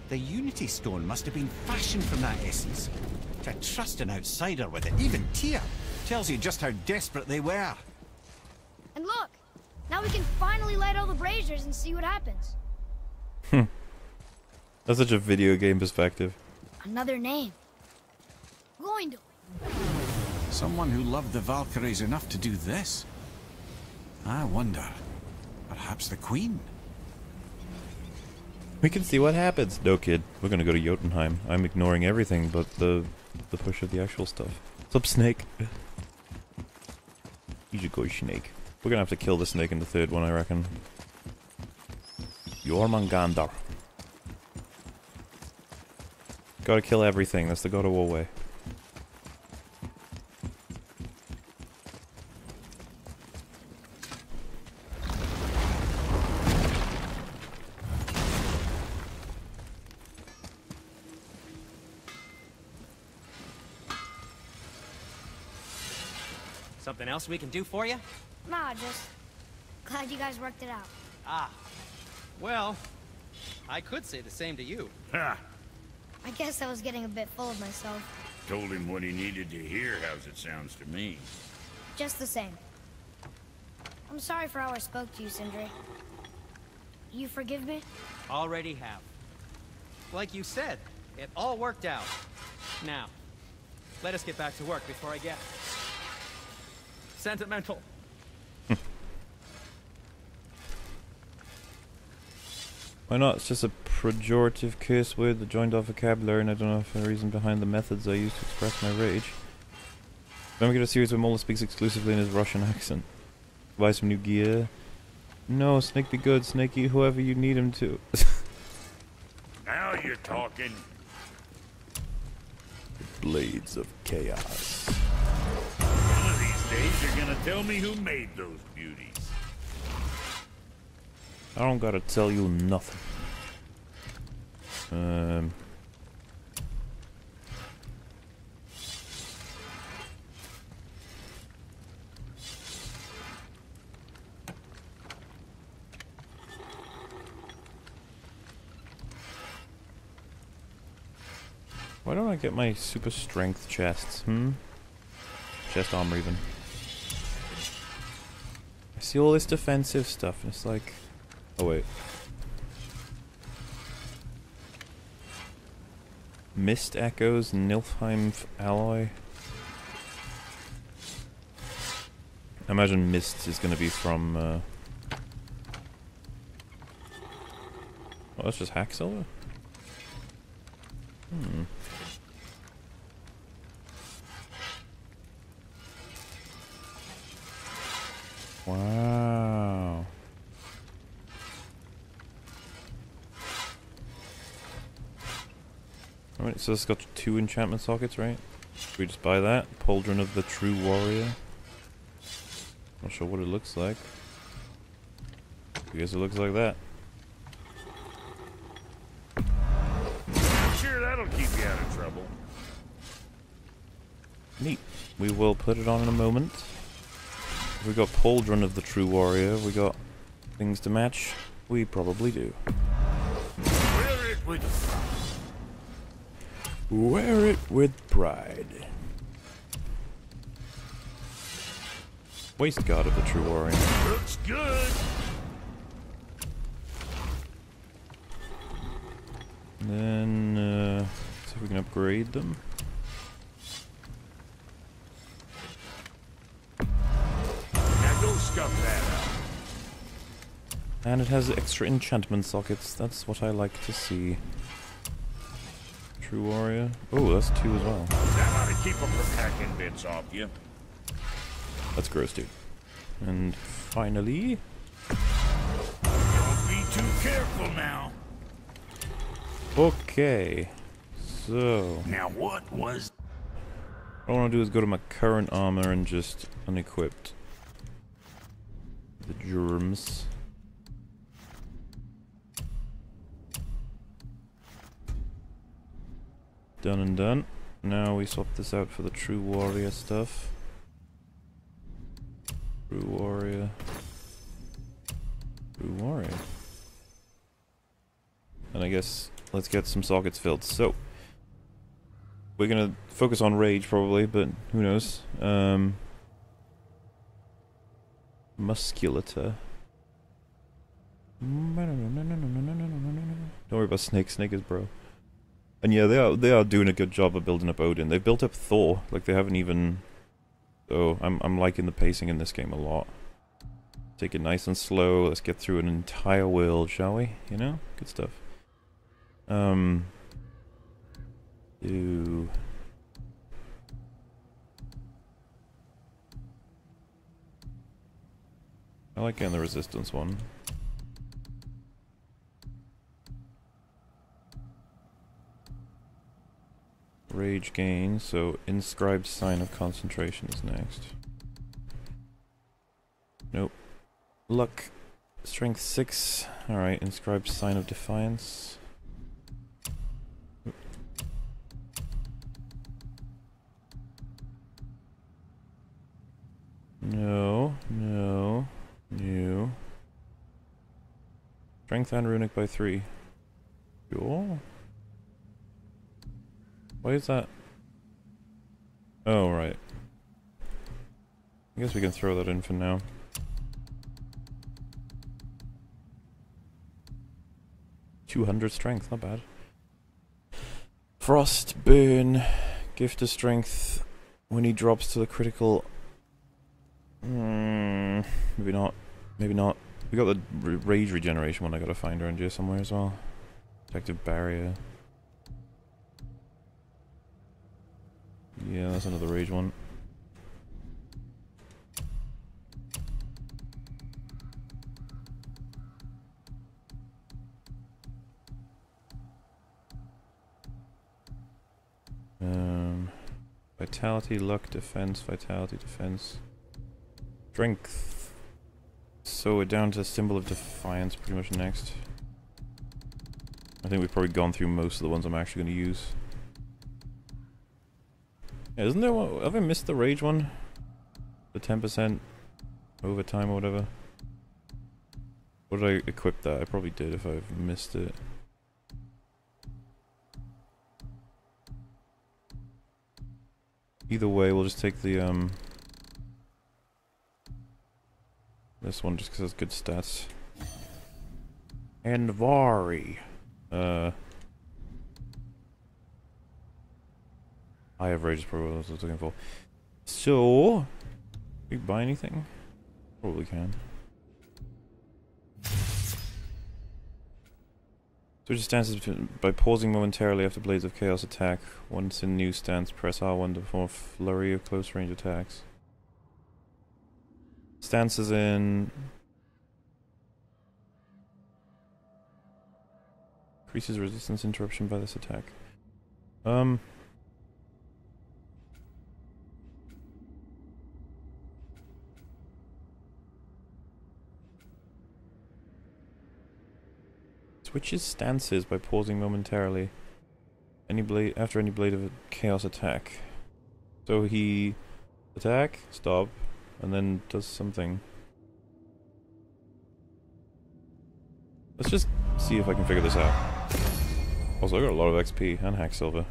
The Unity Stone must have been fashioned from that essence. To trust an outsider with it, even Tyr, tells you just how desperate they were. And look! Now we can finally light all the braziers and see what happens. That's such a video game perspective. Another name. Gloindor. Someone who loved the Valkyries enough to do this. I wonder, perhaps the Queen? We can see what happens. No, kid. We're gonna go to Jotunheim. I'm ignoring everything but the push of the actual stuff. What's up, Snake? You should go, Snake. We're gonna have to kill the snake in the third one, I reckon. Jormungandr. Gotta kill everything. That's the God of War way. Something else we can do for you? Nah, just glad you guys worked it out. Ah. Well, I could say the same to you. Ha! I guess I was getting a bit full of myself. Told him what he needed to hear, how's it sounds to me. Just the same. I'm sorry for how I spoke to you, Sindri. You forgive me? Already have. Like you said, it all worked out. Now, let us get back to work before I get sentimental. Why not? It's just a pejorative curse word that joined our vocabulary, and I don't know if there's a reason behind the methods I use to express my rage. Then we get a series where Mola speaks exclusively in his Russian accent. Buy some new gear. No, Snake be good. Snake eat whoever you need him to. Now you're talking. Blades of Chaos. One of these days you're gonna tell me who made those beauties. I don't gotta tell you nothing. Why don't I get my super strength chests, Chest armor even. I see all this defensive stuff and it's like... Oh wait. Mist Echoes, Nilfheim alloy. I imagine Mist is going to be from... Oh, that's just Hacksilver? Hmm. Wow. Alright, so it's got 2 enchantment sockets, right? Should we just buy that? Pauldron of the True Warrior. Not sure what it looks like. I guess it looks like that. Sure, that'll keep you out of trouble. Neat. We will put it on in a moment. We got Pauldron of the True Warrior. We got things to match. We probably do. Wear it with Wear it with pride. Waist Guard of the True Warrior. looks good. And then, see if we can upgrade them. Now go scuff that up. And it has extra enchantment sockets. That's what I like to see. True Warrior. Oh, that's 2 as well. That ought to keep them from hacking bits off you. That's gross, dude. And finally... Don't be too careful now. Okay. So... Now what was... what I want to do is go to my current armor and just unequip the germs. Done and done. Now we swap this out for the True Warrior stuff. True Warrior. True Warrior. And I guess let's get some sockets filled. So, we're gonna focus on Rage probably, but who knows. Musculator. Don't worry about Snake. Snake is bro. And yeah, they are doing a good job of building up Odin. They've built up Thor, like they haven't even... So I'm liking the pacing in this game a lot. Take it nice and slow. Let's get through an entire world, shall we? You know, good stuff. Do... I like getting the resistance one. Rage gain, so inscribed sign of concentration is next. Nope. Luck, strength 6. Alright, inscribed sign of defiance. No, no, no. Strength and runic by 3. Cool. Why is that? Oh, right. I guess we can throw that in for now. .200 strength, not bad. Frost, burn, gift of strength when he drops to the critical. Maybe not. Maybe not. We got the rage regeneration one I gotta find around here somewhere as well. Protective barrier. Yeah, that's another rage one. Vitality, luck, defense, vitality, defense. Strength. So we're down to symbol of defiance pretty much next. I think we've probably gone through most of the ones I'm actually going to use. Yeah, isn't there one? Have I missed the rage one? The 10% overtime or whatever? Or did I equip that? I probably did if I've missed it. Either way, we'll just take the, this one just because it's good stats. And Vari. Eye of Rage is probably what I was looking for. So, can we buy anything? Probably can. Switch stances by pausing momentarily after Blades of Chaos attack. Once in new stance, press R1 to perform a flurry of close range attacks. Stances in... Increases resistance interruption by this attack. Switches stances by pausing momentarily. After any Blade of Chaos attack. So he attack, stop, and then does something. Let's just see if I can figure this out. Also, I got a lot of XP and Hack Silver.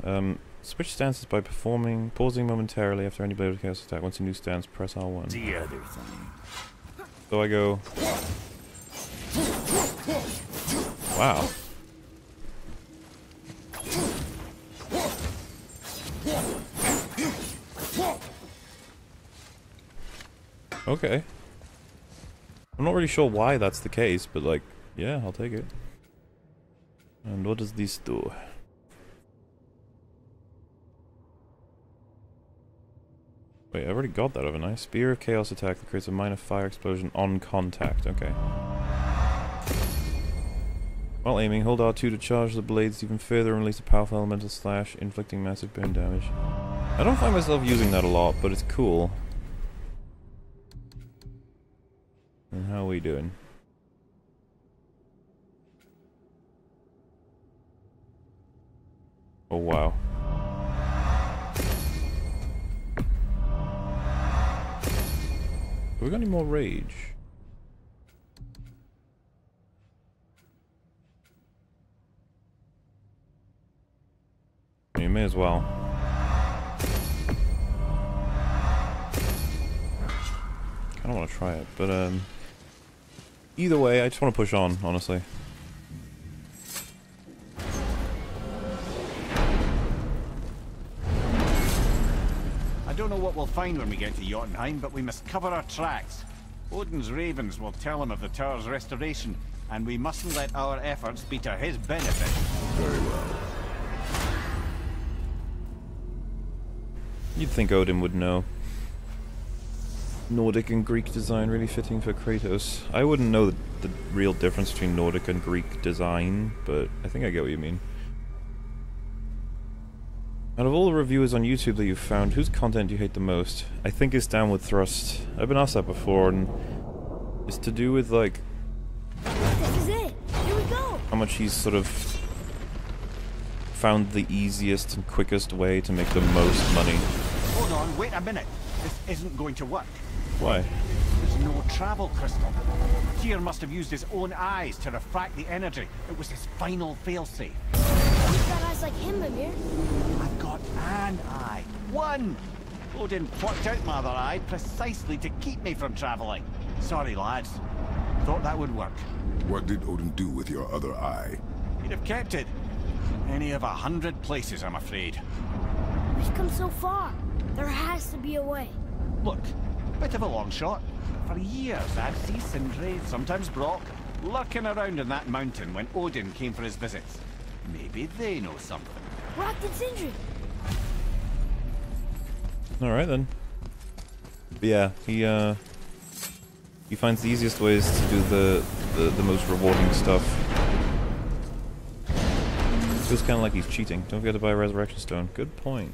Switch stances by pausing momentarily after any Blade of Chaos attack. Once a new stance, press R1. The other thing. So I go... Wow. Okay. I'm not really sure why that's the case, but like, yeah, I'll take it. And what does this do? Wait, I already got that, haven't I? Spear of Chaos attack that creates a minor fire explosion on contact. Okay. While aiming, hold R2 to charge the blades even further and release a powerful elemental slash, inflicting massive burn damage. I don't find myself using that a lot, but it's cool. And how are we doing? Oh wow. Have we got any more rage? You may as well. Kinda wanna try it, but either way, I just wanna push on, honestly. I don't know what we'll find when we get to Jotunheim, but we must cover our tracks. Odin's ravens will tell him of the tower's restoration, and we mustn't let our efforts be to his benefit. Very well. You'd think Odin would know. Nordic and Greek design really fitting for Kratos. I wouldn't know the real difference between Nordic and Greek design, but I think I get what you mean. Out of all the reviewers on YouTube that you've found, whose content do you hate the most? I think it's Downward Thrust. I've been asked that before, and it's to do with, like... This is it! Here we go! How much he's sort of found the easiest and quickest way to make the most money. Hold on, wait a minute. This isn't going to work. Why? There's no travel crystal. Tyr must have used his own eyes to refract the energy. It was his final failsafe. You've got eyes like him, Mimir. I've got an eye. One! Odin plucked out my other eye precisely to keep me from traveling. Sorry, lads. Thought that would work. What did Odin do with your other eye? He'd have kept it. Any of 100 places, I'm afraid. We've come so far. There has to be a way. Look, bit of a long shot. For years, I'd see Sindri, sometimes Brock, lurking around in that mountain when Odin came for his visits. Maybe they know something. Brock and Sindri. Alright then. But yeah, he finds the easiest ways to do the most rewarding stuff. Feels kind of like he's cheating. Don't forget to buy a Resurrection Stone. Good point.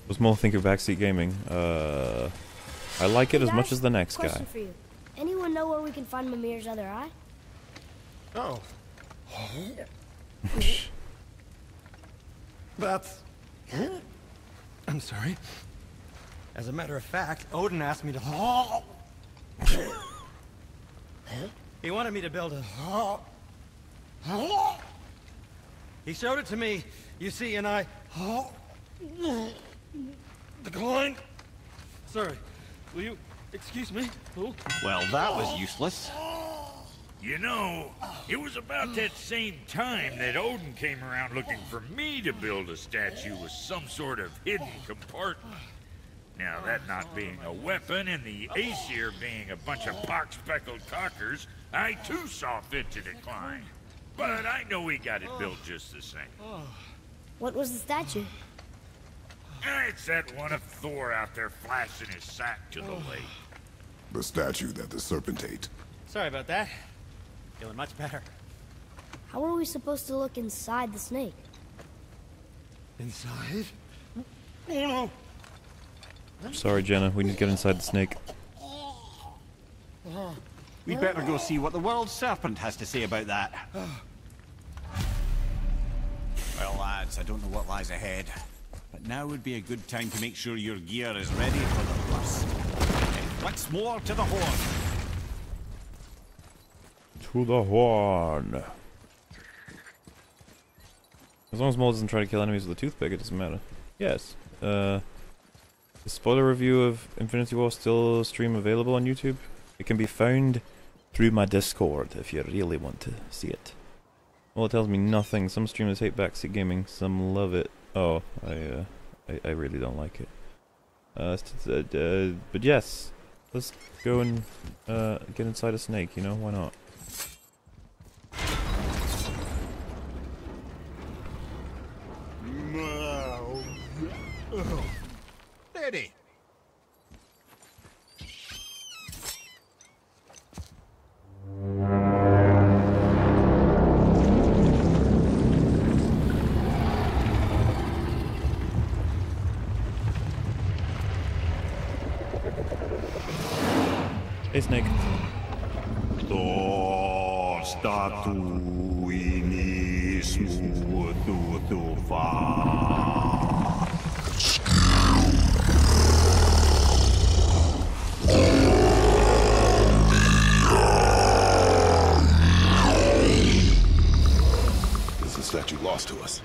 Was more think of Backseat Gaming. I like it as much as the next guy. Question for you. Anyone know where we can find Mimir's other eye? Oh. That's... I'm sorry. As a matter of fact, Odin asked me to... He wanted me to build a... He showed it to me, you see, and I... Declined. Sorry. Will you excuse me? Oh. Well, that was useless. You know, it was about that same time that Odin came around looking for me to build a statue with some sort of hidden compartment. Now, that not being a weapon and the Aesir being a bunch of pock-speckled cockers, I too saw fit to decline. But I know he got it built just the same. What was the statue? It's that one of Thor out there flashing his sack to the lake. The statue that the serpent ate. Sorry about that. Feeling much better. How are we supposed to look inside the snake? Inside? Oh no! Sorry, Jenna. We need to get inside the snake. We'd better go see what the world serpent has to say about that. Well, lads, I don't know what lies ahead, but now would be a good time to make sure your gear is ready for the worst. And once more to the horn. To the horn. As long as Mole doesn't try to kill enemies with a toothpick, it doesn't matter. Yes. The spoiler review of Infinity War still stream available on YouTube. It can be found through my Discord if you really want to see it. Well, it tells me nothing. Some streamers hate backseat gaming, some love it. Oh, I really don't like it. But yes, let's go and get inside a snake. You know, why not? Ready. Hey, snake. Thor statuinismu tutufa. Is the statue lost to us?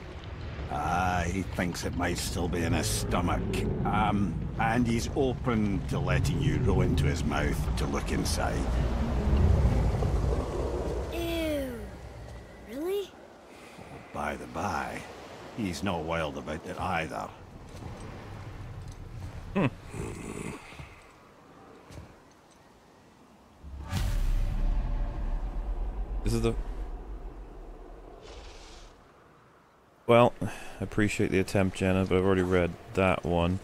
He thinks it might still be in his stomach. And he's open to letting you row into his mouth to look inside. Ew. Really? By the by, he's not wild about it either. This is the... Well, I appreciate the attempt, Jenna, but I've already read that one.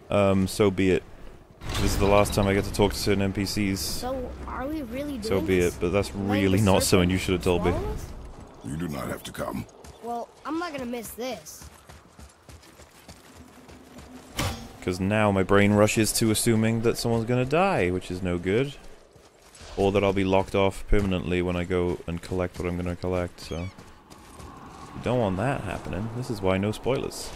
So be it. This is the last time I get to talk to certain NPCs. So, are we really doing So be this? it, but that's Letting really the not something serpent you should have told me. swallow us? You do not have to come. Well, I'm not gonna miss this. Because now my brain rushes to assuming that someone's gonna die, which is no good. Or that I'll be locked off permanently when I go and collect what I'm gonna collect, so... Don't want that happening. This is why no spoilers.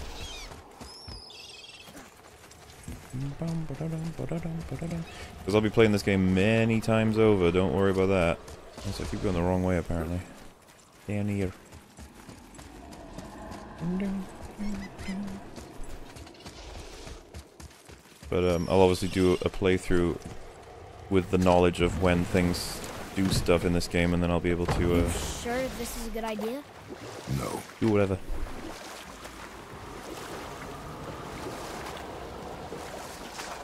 Because I'll be playing this game many times over, don't worry about that. Unless I keep going the wrong way, apparently. Down here. But I'll obviously do a playthrough with the knowledge of when things do stuff in this game, and then I'll be able to Sure this is a good idea? No. do whatever.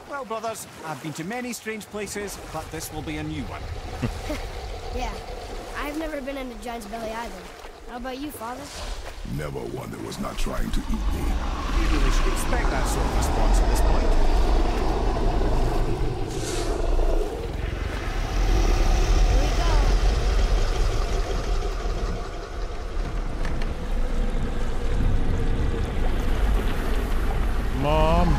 Well, brothers, I've been to many strange places, but this will be a new one. Yeah. I've never been in a giant's belly either. How about you, Father? Never one that was not trying to eat me. You really should expect that sort of response at this point. Here we go. Mom!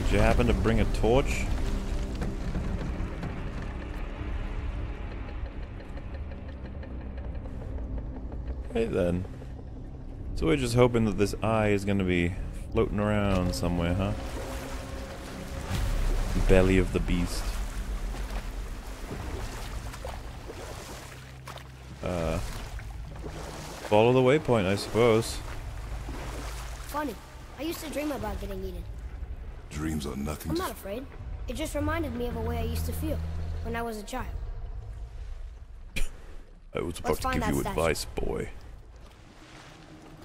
Did you happen to bring a torch? Right then. So we're just hoping that this eye is gonna be floating around somewhere, huh? Belly of the beast. Follow the waypoint, I suppose. Funny. I used to dream about getting eaten. Dreams are nothing I'm to... not afraid. It just reminded me of a way I used to feel when I was a child. I was about Let's to find give you that statue. advice, boy.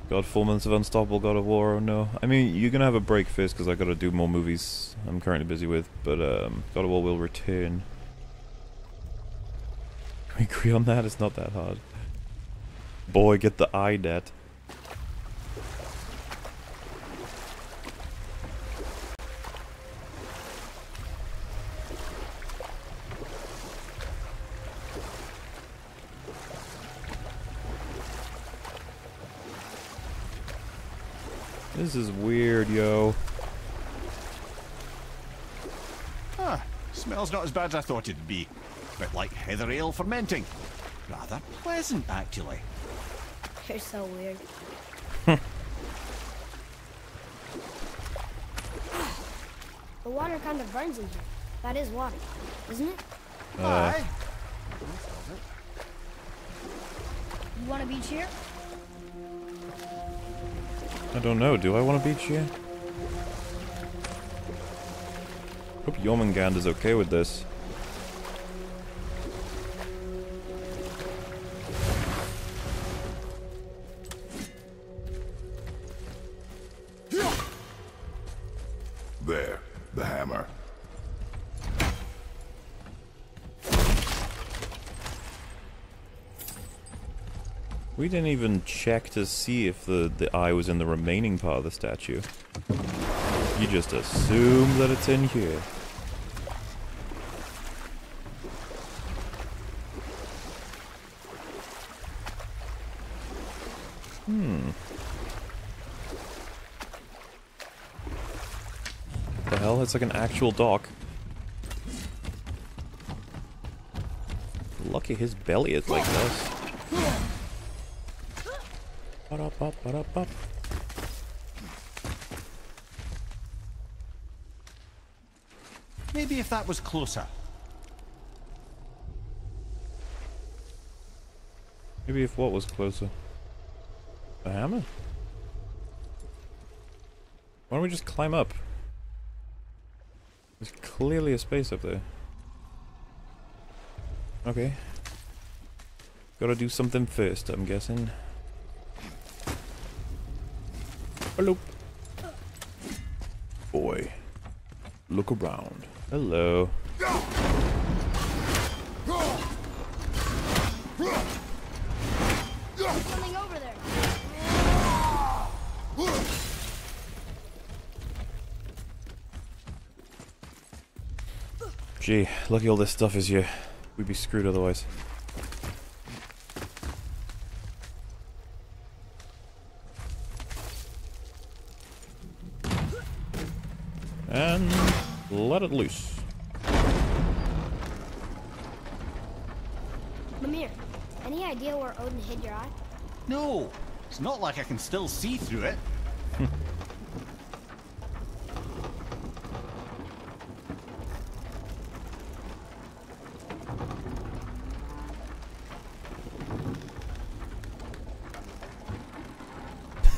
God, 4 months of Unstoppable God of War, oh no. I mean, you're gonna have a break first because I gotta do more movies I'm currently busy with, but God of War will return. Can we agree on that? It's not that hard. Boy, get the eye net. This is weird, yo. Ah, smells not as bad as I thought it'd be. Bit like heather ale fermenting. Rather pleasant, actually. You're so weird. The water kind of burns in here. That is water, isn't it? Aye. You want a beach here? I don't know, do I want a beach here? Hope Jormungand is okay with this. There, the hammer. We didn't even check to see if the eye was in the remaining part of the statue. You just assume that it's in here. What the hell? It's like an actual dock. Lucky his belly is like this. Ba-da-ba-ba-da-ba. Maybe if that was closer. Maybe if what was closer? The hammer? Why don't we just climb up? There's clearly a space up there. Okay. Gotta do something first, I'm guessing. Hello. Boy. Look around. Hello. Something over there. Gee, lucky all this stuff is here. We'd be screwed otherwise. And let it loose. Mimir, any idea where Odin hid your eye? No, it's not like I can still see through it.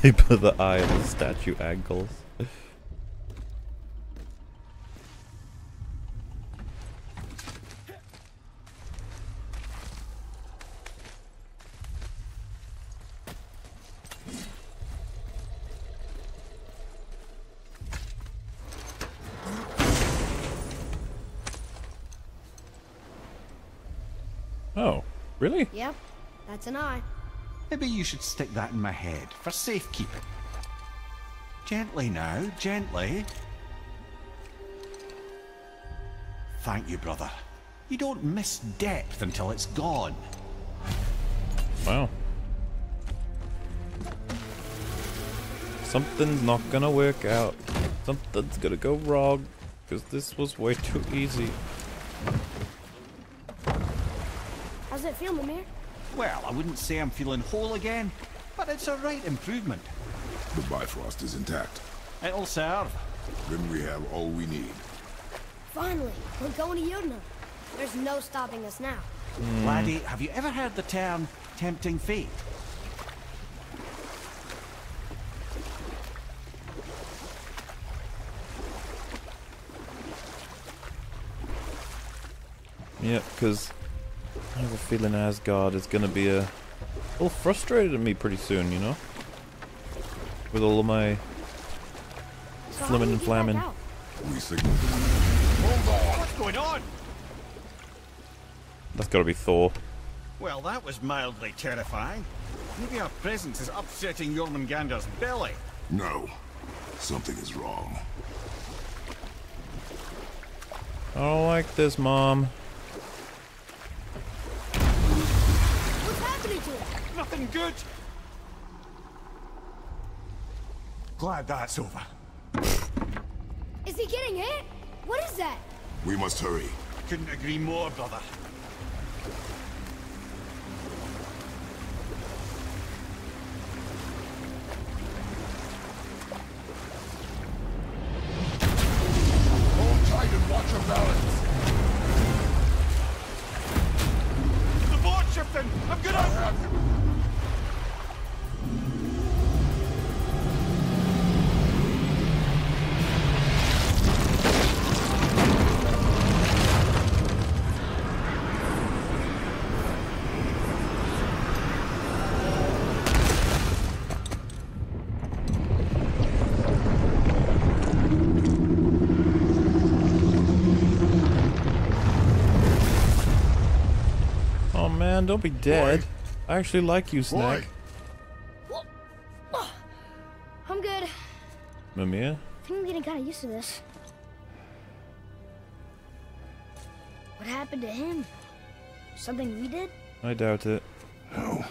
They put the eye in the statue ankles. Oh, really? Yep, that's an eye. Maybe you should stick that in my head for safekeeping. Gently now, gently. Thank you, brother. You don't miss depth until it's gone. Wow. Something's not gonna work out. Something's gonna go wrong. Because this was way too easy. How's it feel, Mimir? Well, I wouldn't say I'm feeling whole again, but it's a right improvement. The Bifrost is intact. It'll serve. Then we have all we need. Finally, we're going to Jotunheim. There's no stopping us now. Laddie, have you ever heard the term tempting fate? Yeah, because I have a feeling Asgard is going to be a little frustrated at me pretty soon, you know? With all of my So flimming and flamming. We signaled them. Hold on! What's going on? That's got to be Thor. Well, that was mildly terrifying. Maybe our presence is upsetting Jormungandr's belly. No. Something is wrong. I don't like this, Mom. What's happening to him? Nothing good. Glad that's over. Is he getting hit? What is that? We must hurry. Couldn't agree more, brother. Hold tight and watch your balance. The board shifting! I'm gonna... Oh man, don't be dead. I actually like you, Snack. I'm good. Mimir? I think I'm getting kind of used to this. What happened to him? Something we did? I doubt it. No.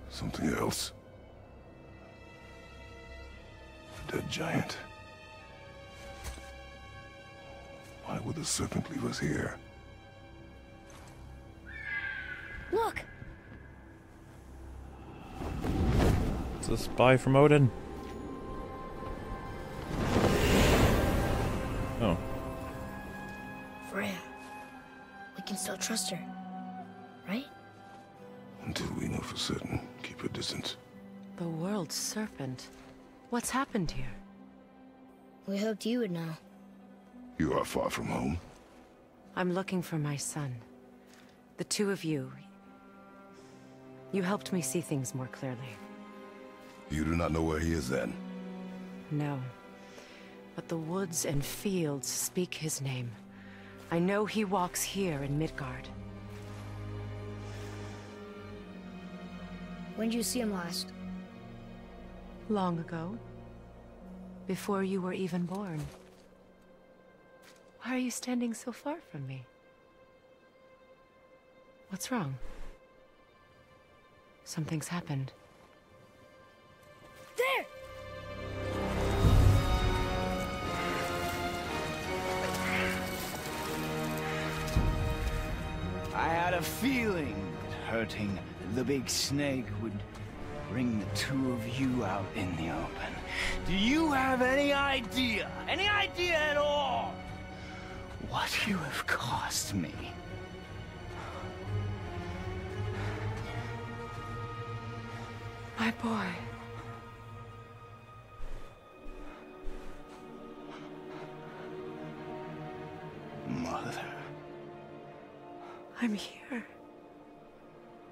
Something else. A dead giant. Why would the serpent leave us here? Look! It's a spy from Odin. Oh. Freya. We can still trust her. Right? Until we know for certain, keep a distance. The world's serpent. What's happened here? We hoped you would know. You are far from home. I'm looking for my son. The two of you. You helped me see things more clearly. You do not know where he is then? No. But the woods and fields speak his name. I know he walks here in Midgard. When did you see him last? Long ago. Before you were even born. Why are you standing so far from me? What's wrong? Something's happened. There! I had a feeling that hurting the big snake would bring the two of you out in the open. Do you have any idea at all, what you have cost me? My boy. Mother. I'm here.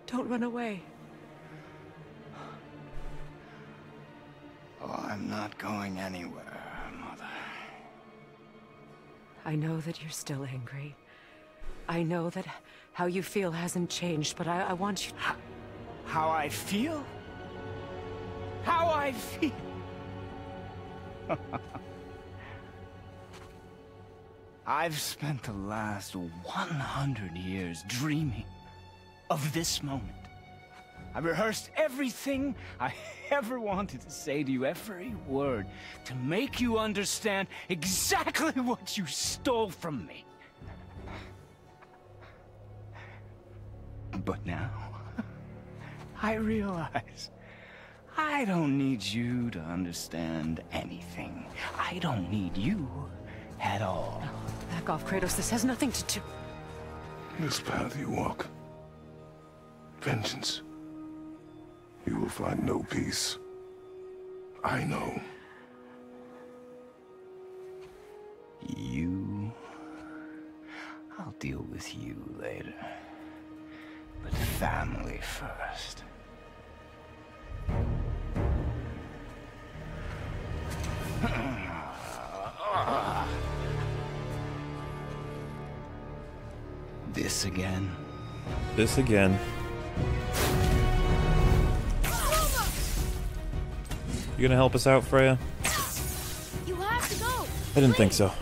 Don't run away. Oh, I'm not going anywhere, Mother. I know that you're still angry. I know that how you feel hasn't changed, but I want you... How I feel? How I feel? I've spent the last 100 years dreaming of this moment. I rehearsed everything I ever wanted to say to you, every word, to make you understand exactly what you stole from me. But now, I realize I don't need you to understand anything. I don't need you at all. No, back off, Kratos. This has nothing to do... This path you walk. Vengeance. You will find no peace. I know. You... I'll deal with you later. But family first. This again? This again. You gonna help us out, Freya? You have to go. I didn't think so.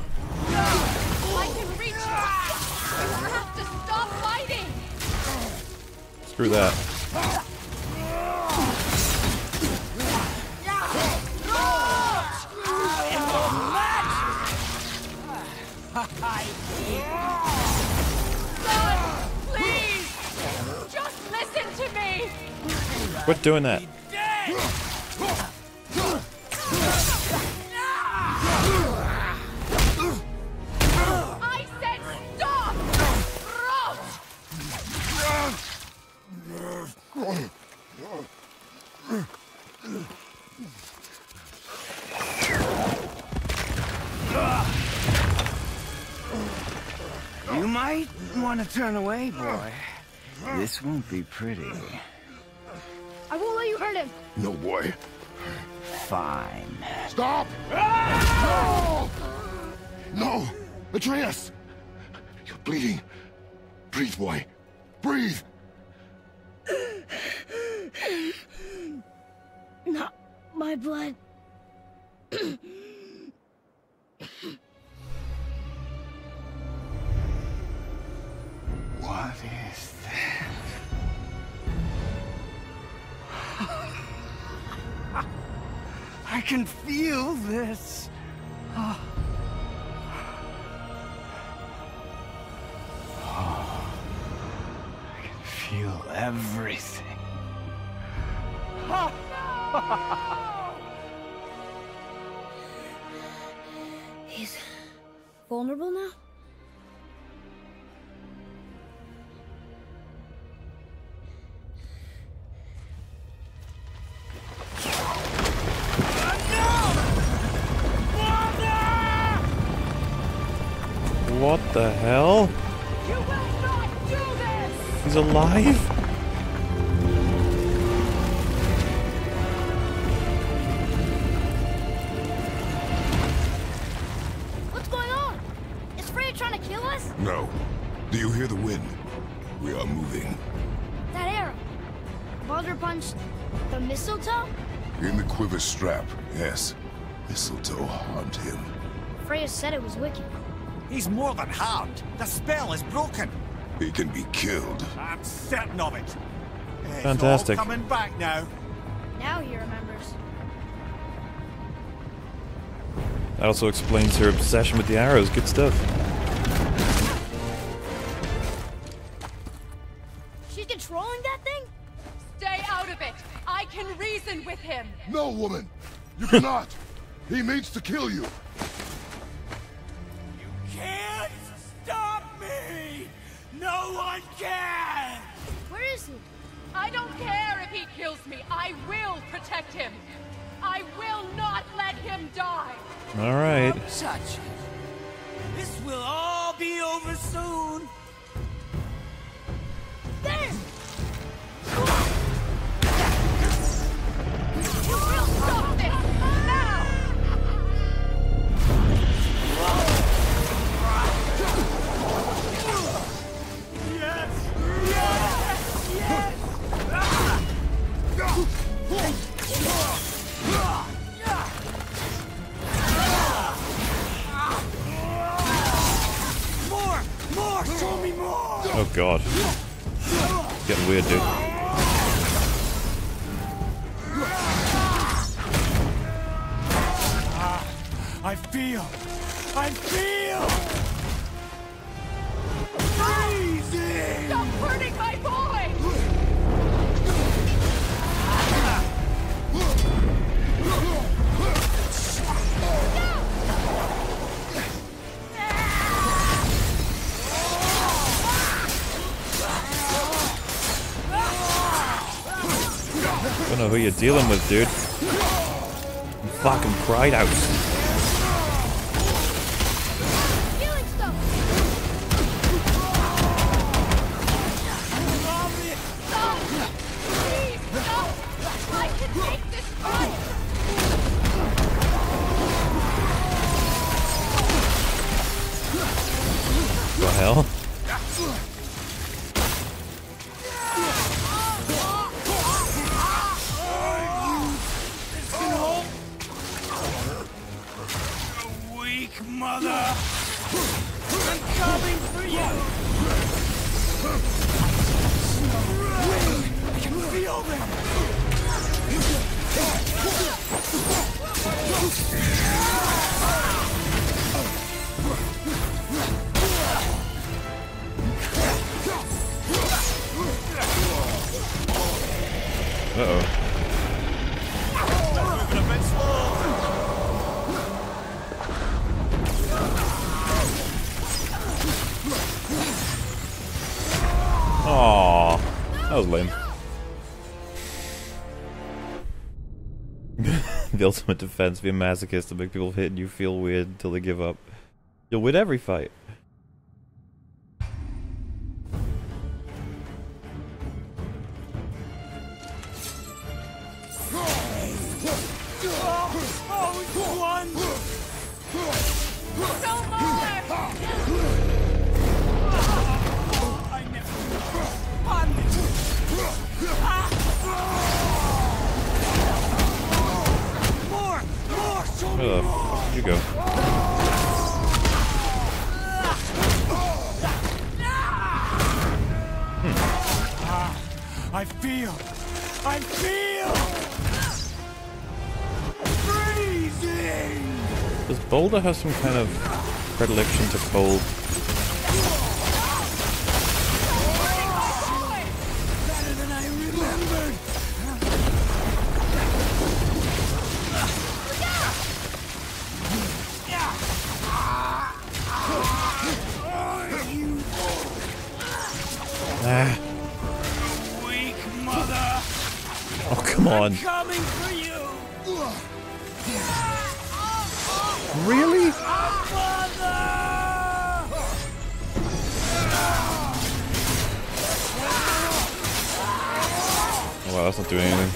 I can reach you. You have to stop fighting. Screw that. God, please, just listen to me. Quit doing that. I said stop. You might want to turn away, boy. This won't be pretty. I won't let you hurt him. No, boy. Fine. Stop! No! No! Atreus! You're bleeding. Breathe, boy. Breathe! Not my blood. What is that? I can feel this. Oh. I can feel everything. He's vulnerable now? What the hell? You will not do this. He's alive? What's going on? Is Freya trying to kill us? No. Do you hear the wind? We are moving. That arrow. Baldur punched the mistletoe? In the quiver strap, yes. Mistletoe harmed him. Freya said it was wicked. He's more than harmed. The spell is broken. He can be killed. I'm certain of it. It's Fantastic. all coming back now. Now he remembers. That also explains her obsession with the arrows. Good stuff. She's controlling that thing? Stay out of it. I can reason with him. No, woman! You cannot! He means to kill you! Can't stop me! No one can! Where is he? I don't care if he kills me. I will protect him. I will not let him die. All right. Touch it. This will all be over soon. There! You will stop this now. Yes! Yes! Yes! More! More! Show me more! Oh god. It's getting weird, dude. I feel! Freezing! Stop hurting my boy! I don't know who you're dealing with, dude. You fucking cried out. Healing stuff! Uh-oh. Aww, that was lame. The ultimate defense, be a masochist to make people hit and you feel weird until they give up. You'll win every fight. Where the fuck did you go? I feel freezing. Does Boulder have some kind of predilection to cold? Better than I remembered. Ah. Weak mother. Oh, come on. Coming for you. Really? Oh, wow, that's not doing anything.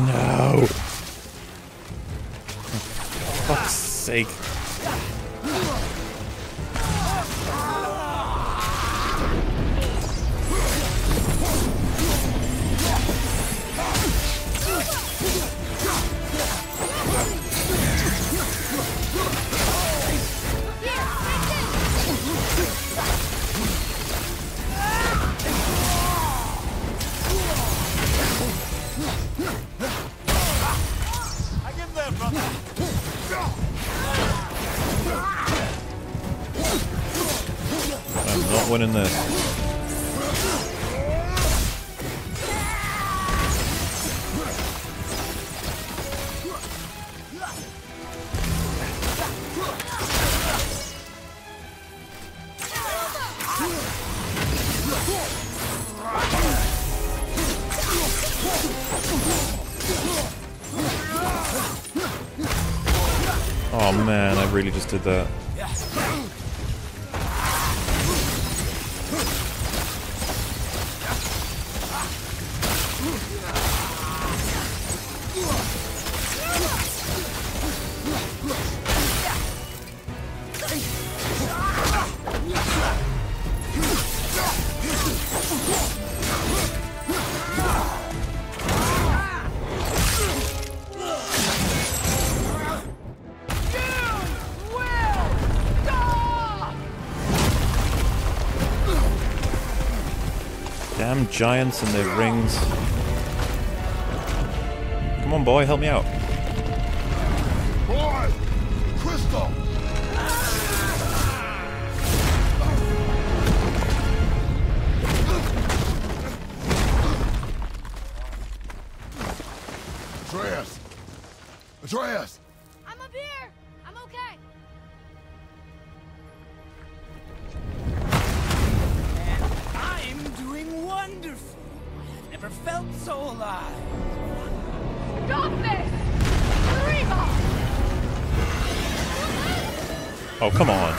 No. For fuck's sake. I'm not winning this. Oh man, I really just did that. Damn giants and their rings. Come on, boy, help me out. Boy! Crystal! Atreus! Atreus! I'm up here! I'm okay! I'm doing wonderful. I've never felt so alive. Stop this! Reba! Oh, come on.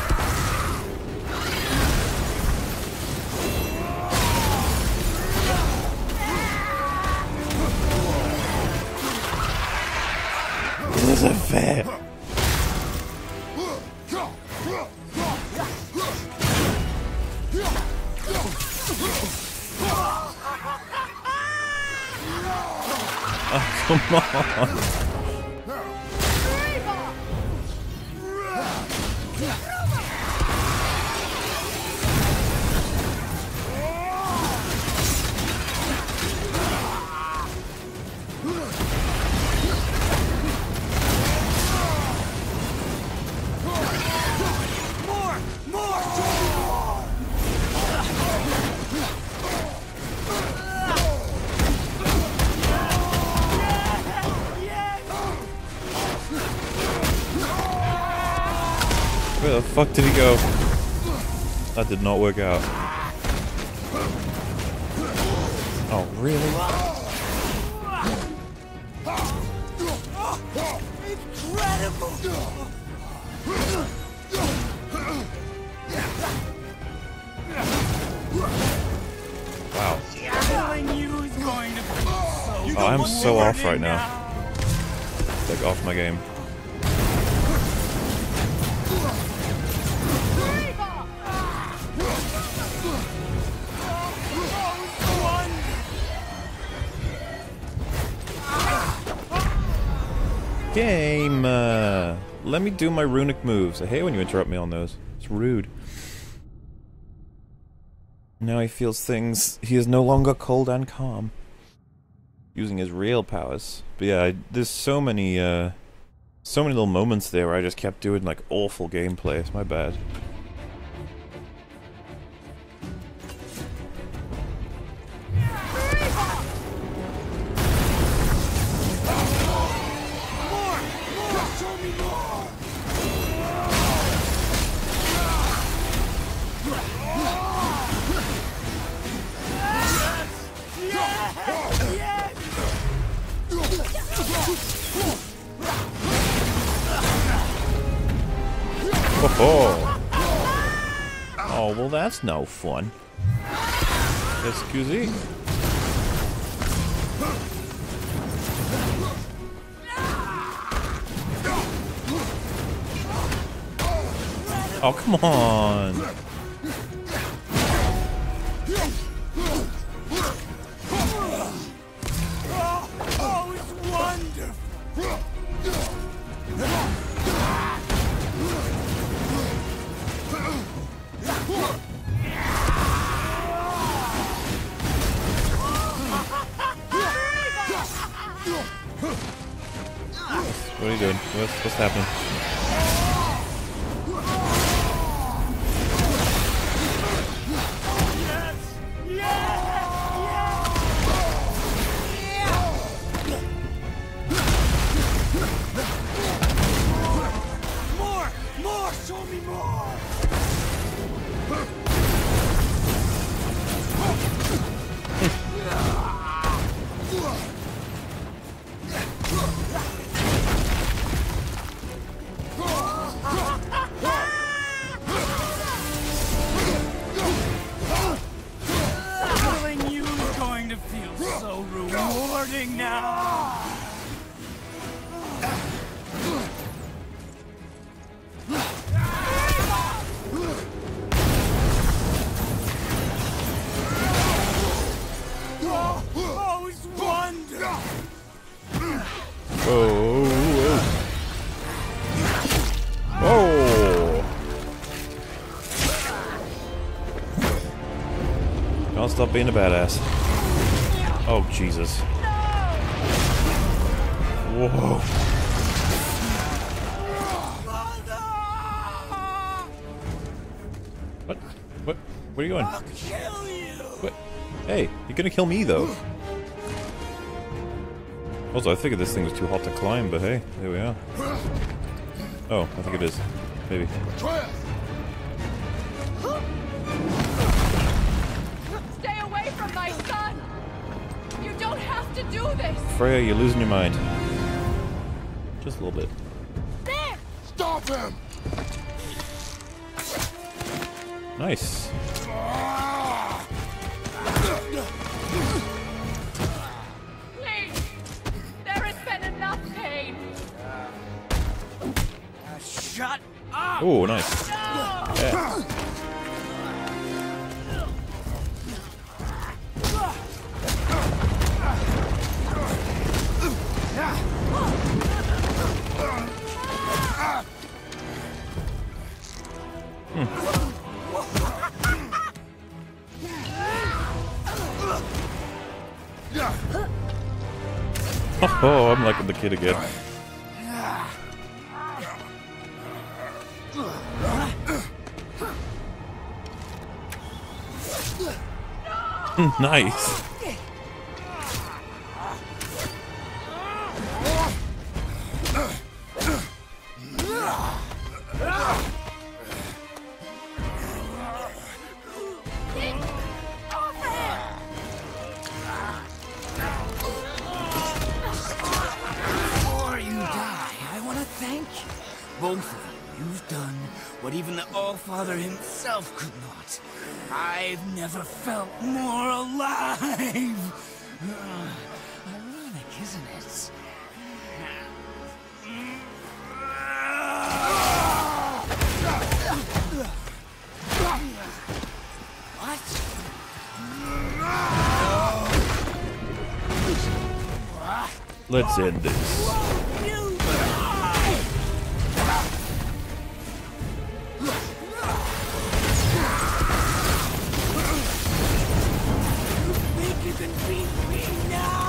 This isn't fair. Oh, come on. Where the fuck did he go? That did not work out. Oh, really? Incredible! Wow. I knew it was going to be so. Oh, I'm so off right now. Like, off my game. Game! Let me do my runic moves. I hate when you interrupt me on those. It's rude. Now he feels things. He is no longer cold and calm. Using his real powers. But yeah, there's so many little moments there where I just kept doing like awful gameplay. It's my bad. Oh, oh, well that's no fun. Excuse me. Oh, come on. Oh, it's wonderful. What are you doing? What's happening? More! Show me more! Killing you is going to feel so rewarding now! Oh, it's wonderful! Oh! Oh! Don't stop being a badass. Oh, Jesus. Whoa. What? What? Where are you going? I'll kill you! What? Hey, you're gonna kill me, though. Also, I figured this thing was too hot to climb, but hey, here we are. Oh, I think it is. Maybe. Stay away from my son! You don't have to do this! Freya, you're losing your mind. Just a little bit. There! Stop him! Nice. Please! There has been enough pain! Shut up! Oh, nice. Yeah. Oh, I'm liking the kid again. Nice. Before you die, I want to thank you. Both of you. You've done what even the Allfather himself could not. I've never felt more alive. Ironic, isn't it? What? Let's end this. Think you can beat me now?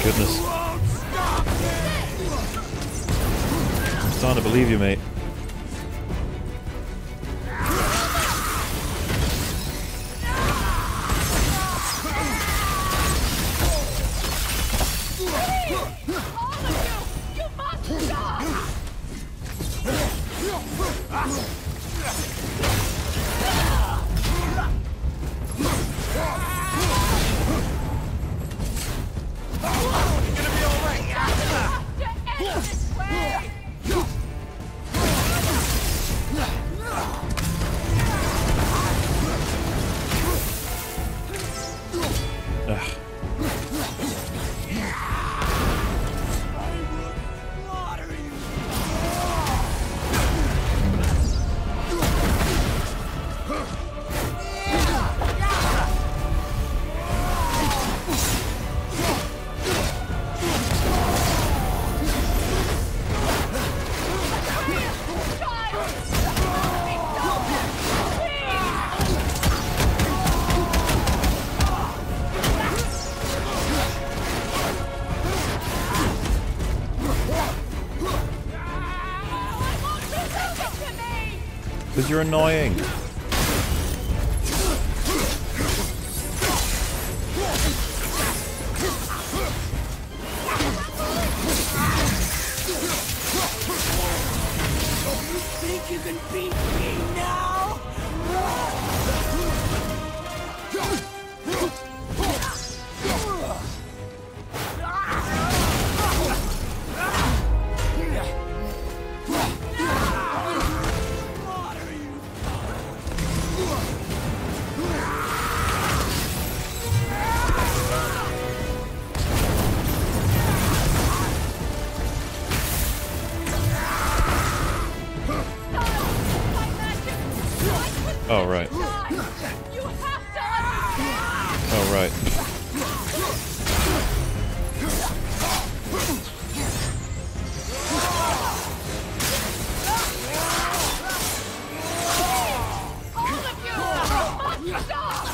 Goodness. I'm starting to believe you, mate. Because you're annoying. Think you can beat me now? Oh, right. You have to understand. Oh, right. All of you must stop.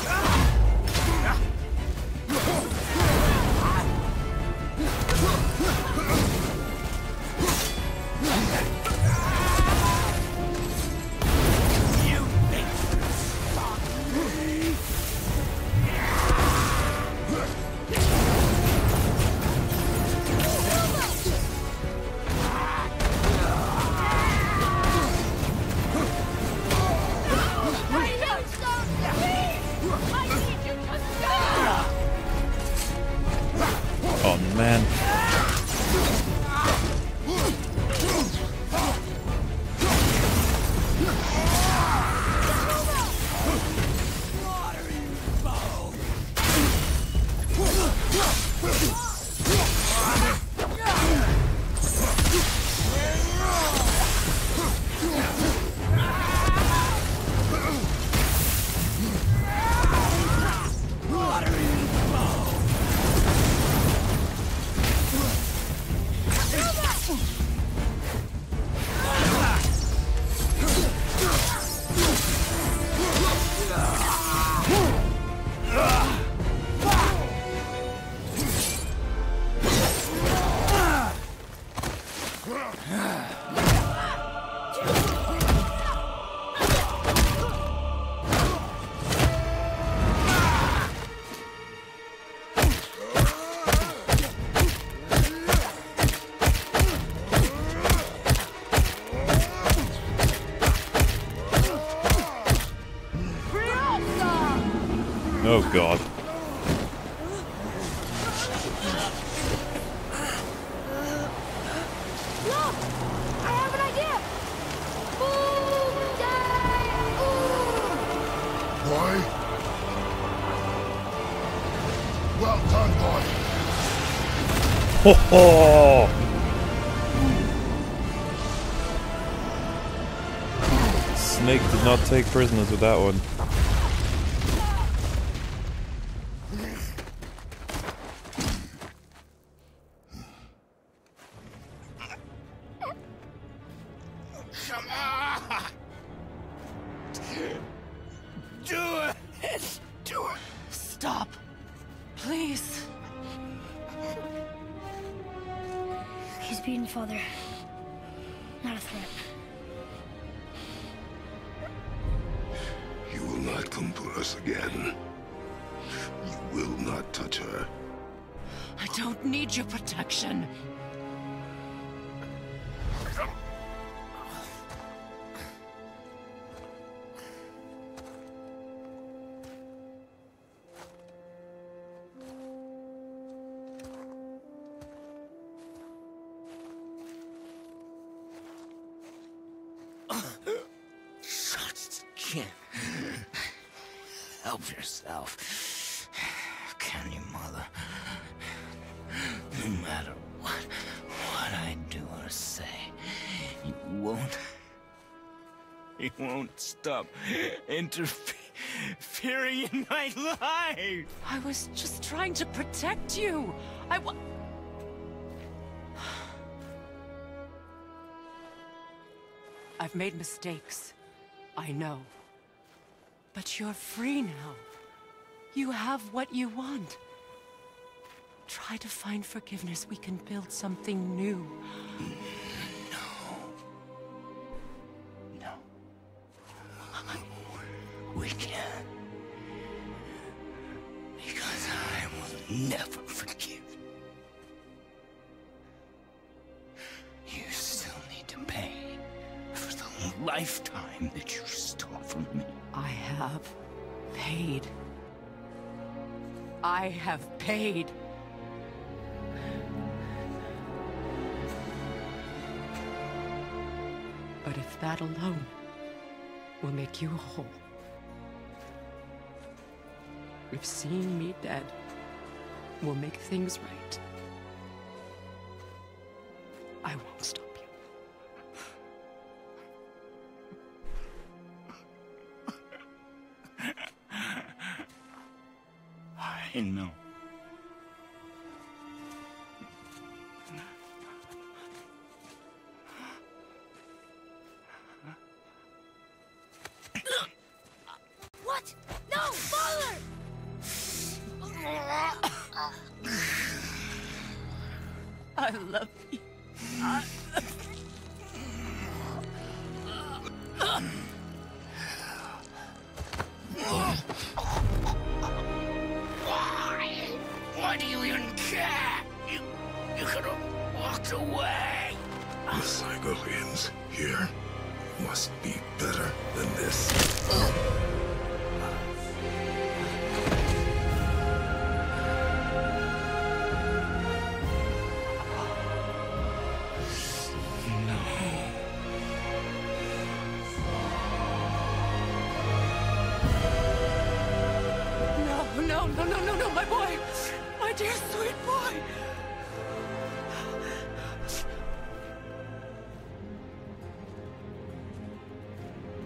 Oh, man. Oh, God. Look! I have an idea! Boy? Well done, boy. Ho ho! Snake did not take prisoners with that one. Come on! Do it! Do it! Stop. Please. He's beaten Father. Not a threat. You will not come for us again. You will not touch her. I don't need your protection. Can't help yourself, can you, Mother? No matter what I do or say, you won't stop interfering in my life. I was just trying to protect you. I've made mistakes. I know. But you're free now. You have what you want. Try to find forgiveness. We can build something new. No. We can't. Because I will never forgive. You still need to pay for the lifetime that you stole from me. I have paid. I have paid. But if that alone will make you whole, if seeing me dead will make things right, I won't stop you. No. What? No, father! I love you. Why do you even care? You could have walked away. The Cygolians here must be better than this. No, my boy! My dear sweet boy!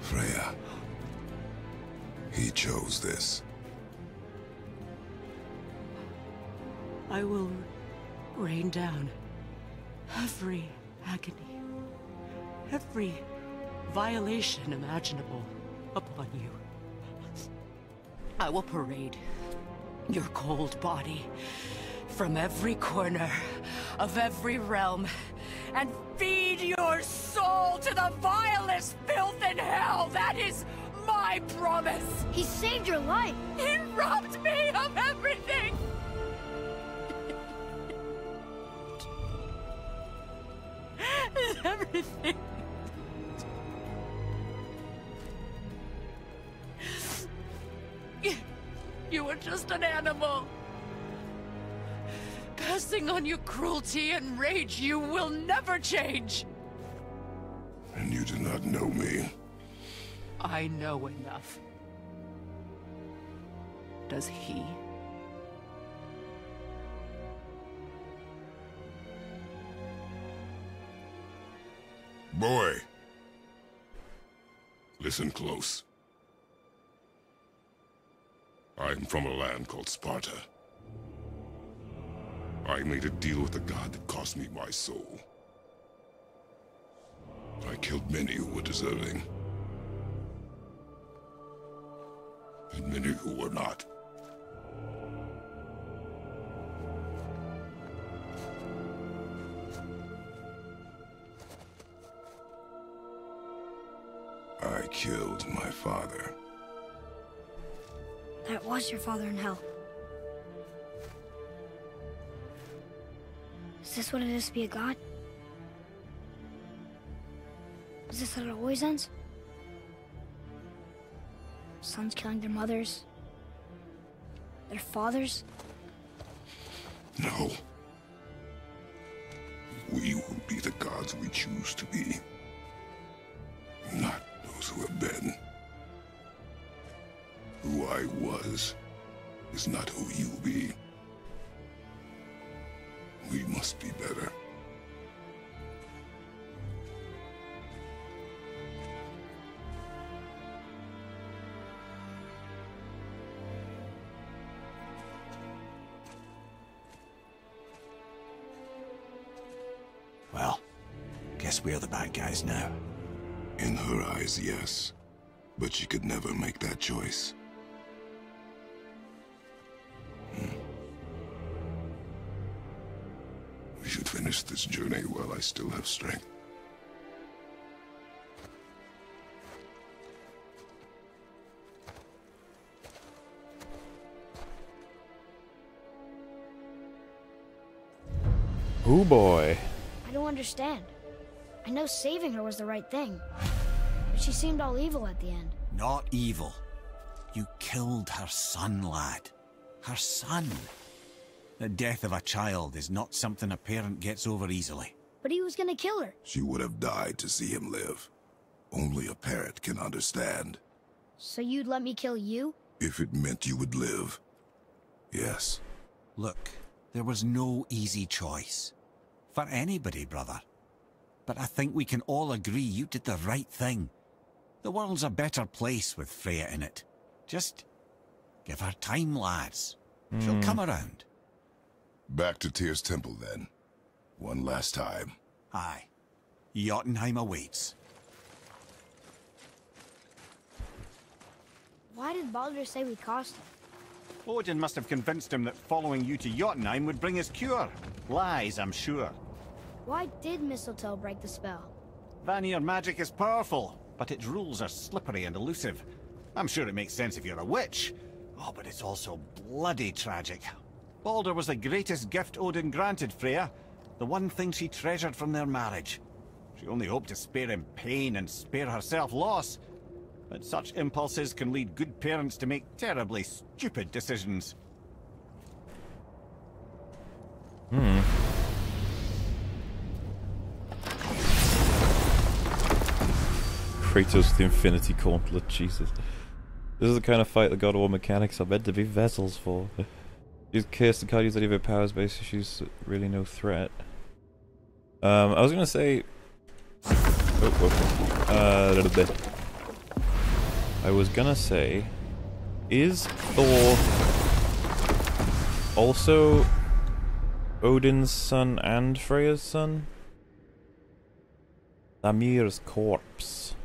Freya. He chose this. I will rain down every agony, every violation imaginable upon you. I will parade your cold body from every corner of every realm and feed your soul to the vilest filth in hell. That is my promise. He saved your life. He robbed me of everything. Everything. You were just an animal. Passing on your cruelty and rage, you will never change. And you do not know me. I know enough. Does he? Boy. Listen close. I'm from a land called Sparta. I made a deal with the god that cost me my soul. I killed many who were deserving. And many who were not. I killed my father. That was your father in hell. Is this what it is to be a god? Is this how it always ends? Sons killing their mothers? Their fathers? No. We will be the gods we choose to be. Not those who have been. Who I was is not who you will be. We must be better. Well, guess we're the bad guys now. In her eyes, yes. But she could never make that choice. We should finish this journey while I still have strength. Oh boy. I don't understand. I know saving her was the right thing. But she seemed all evil at the end. Not evil. You killed her son, lad. Her son. The death of a child is not something a parent gets over easily. But he was gonna kill her. She would have died to see him live. Only a parent can understand. So you'd let me kill you? If it meant you would live. Yes. Look, there was no easy choice. For anybody, brother. But I think we can all agree you did the right thing. The world's a better place with Freya in it. Just give her time, lads. She'll come around. Back to Tyr's temple, then. One last time. Aye. Jotunheim awaits. Why did Baldur say we cost him? Odin must have convinced him that following you to Jotunheim would bring us cure. Lies, I'm sure. Why did Mistletoe break the spell? Vanir magic is powerful, but its rules are slippery and elusive. I'm sure it makes sense if you're a witch. Oh, but it's also bloody tragic. Baldur was the greatest gift Odin granted Freya, the one thing she treasured from their marriage. She only hoped to spare him pain and spare herself loss. But such impulses can lead good parents to make terribly stupid decisions. Kratos the Infinity Gauntlet, Jesus. This is the kind of fight the God of War mechanics are meant to be vessels for. Use Kirsten can't use any of her powers, basically she's really no threat. I was gonna say... a little bit. I was gonna say... Is Thor... also... Odin's son and Freya's son? Damir's corpse.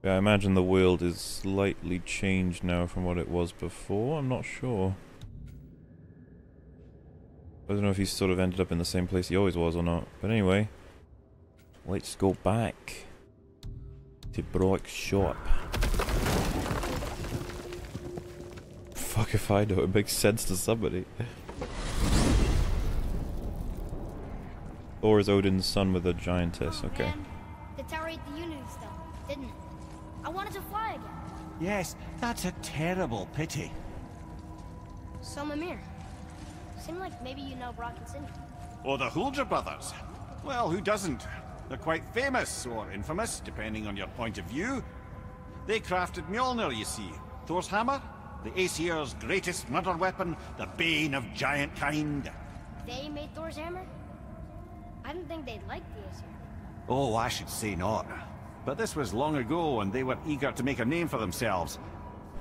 Yeah, I imagine the world is slightly changed now from what it was before. I'm not sure. I don't know if he's sort of ended up in the same place he always was or not. But anyway, let's go back to Brock's shop. Fuck if I know, it makes sense to somebody. Thor is Odin's son with a giantess, okay. Man, the tower ate the Unity Stone, didn't it? I wanted to fly again. Yes, that's a terrible pity. So, Mimir, seemed like maybe you know Brock and Sindri. Oh, the Huldra brothers. Well, who doesn't? They're quite famous, or infamous, depending on your point of view. They crafted Mjolnir, you see. Thor's hammer, the Aesir's greatest murder weapon, the bane of giant kind. They made Thor's hammer? I didn't think they'd like the Aesir. Oh, I should say not. But this was long ago, and they were eager to make a name for themselves.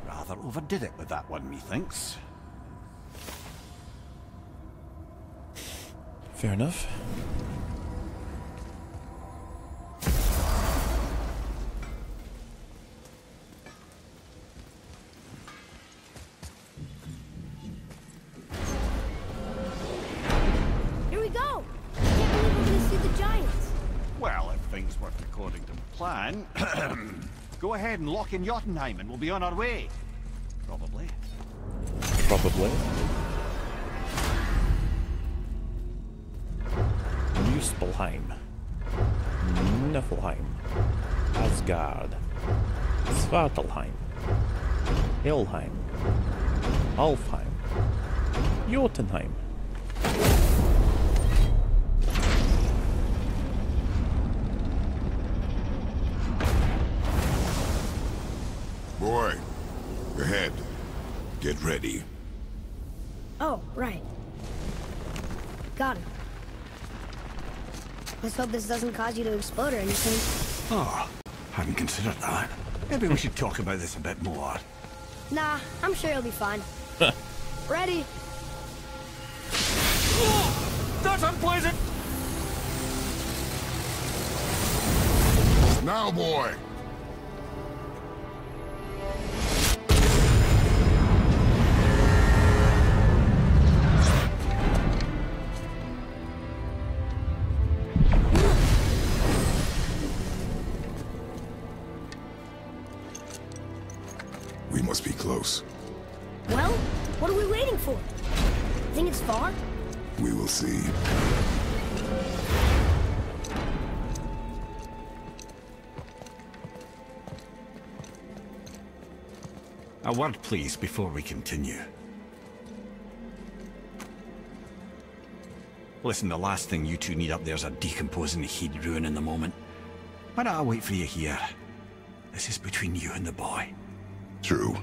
Rather overdid it with that one, methinks. Fair enough. Here we go! I can't believe we're gonna see the giants. Well, if things work according to plan, go ahead and lock in Jotunheim and we'll be on our way. Probably. Probably. Muspelheim. Niflheim. Asgard. Svartalheim. Helheim. Alfheim. Jotunheim. Boy, ahead. Get ready. Oh, right. Got it. Let's hope this doesn't cause you to explode or anything. Oh, hadn't considered that. Maybe we should talk about this a bit more. Nah, I'm sure you'll be fine. Ready? Oh, that's unpleasant! Now, boy! We must be close. Well, what are we waiting for? Think it's far? We will see. A word, please, before we continue. Listen, the last thing you two need up there is a decomposing heat ruin in the moment. Why don't I wait for you here? This is between you and the boy. True.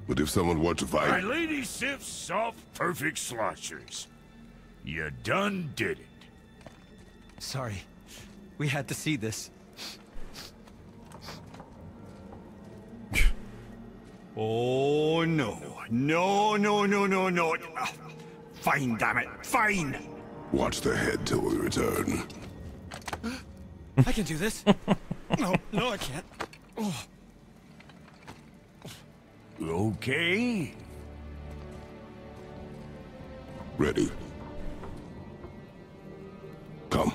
But if someone were to My fight... lady Sif's soft, perfect sloshers. You done did it. Sorry. We had to see this. Oh, no. No, no, no, no, no. Fine, damn it. Fine. Watch the head till we return. I can do this. No, I can't. Oh. Okay. Ready. Come.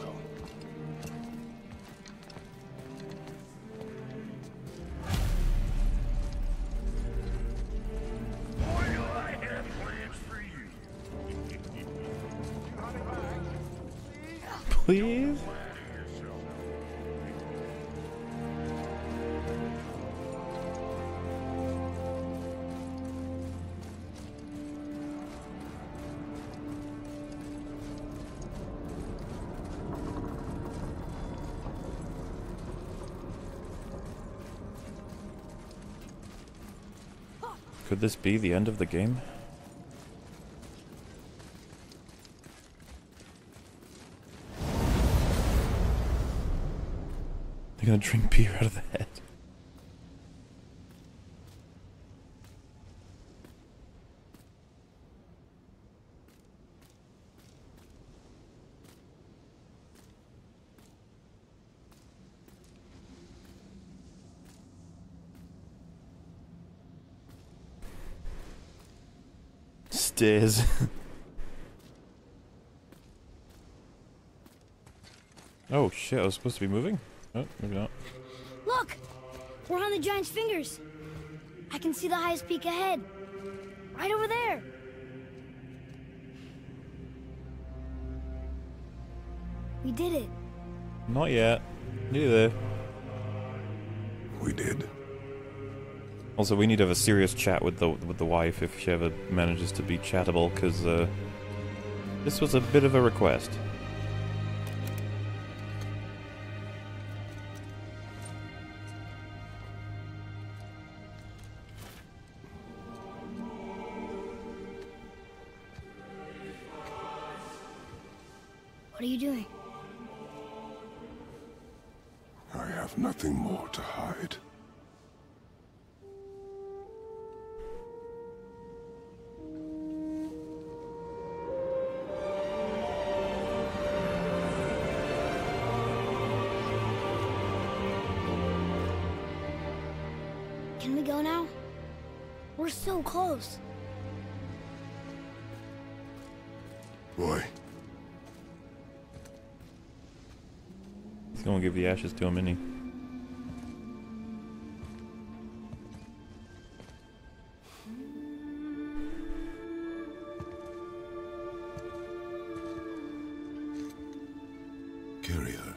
Please? Could this be the end of the game? They're gonna drink beer out of the head. Stairs. Oh shit, I was supposed to be moving? Oh, maybe not. Look! We're on the giant's fingers. I can see the highest peak ahead. Right over there. We did it. Not yet. Neither. We did. Also, we need to have a serious chat with the wife if she ever manages to be chattable, because this was a bit of a request. What are you doing? I have nothing more to hide. Can we go now? We're so close. Boy. He's gonna give the ashes to him, isn't he? Carry her.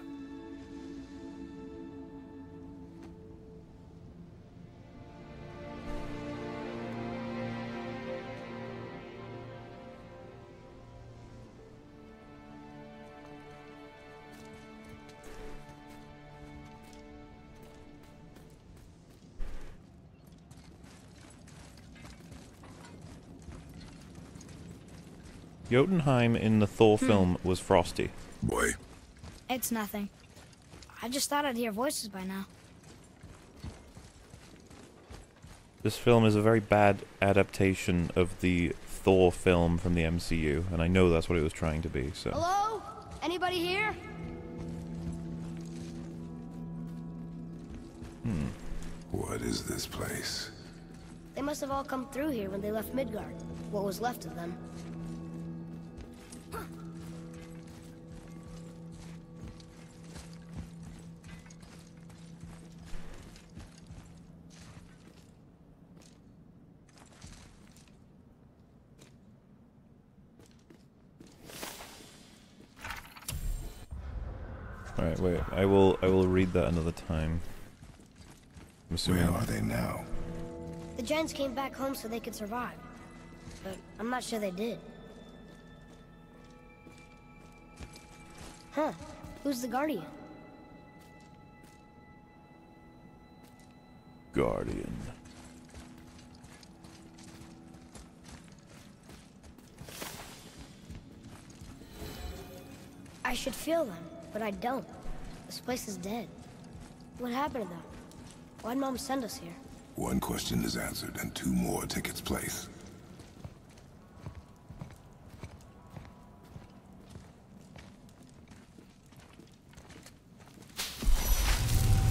Jotunheim in the Thor film was frosty. Boy. It's nothing. I just thought I'd hear voices by now. This film is a very bad adaptation of the Thor film from the MCU, and I know that's what it was trying to be, so... Hello? Anybody here? What is this place? They must have all come through here when they left Midgard. What was left of them. Alright, wait. I will read that another time. I'm assuming... Where are they now? The giants came back home so they could survive. But I'm not sure they did. Huh. Who's the Guardian? Guardian. I should feel them, but I don't. This place is dead. What happened to them? Why'd Mom send us here? One question is answered, and two more take its place.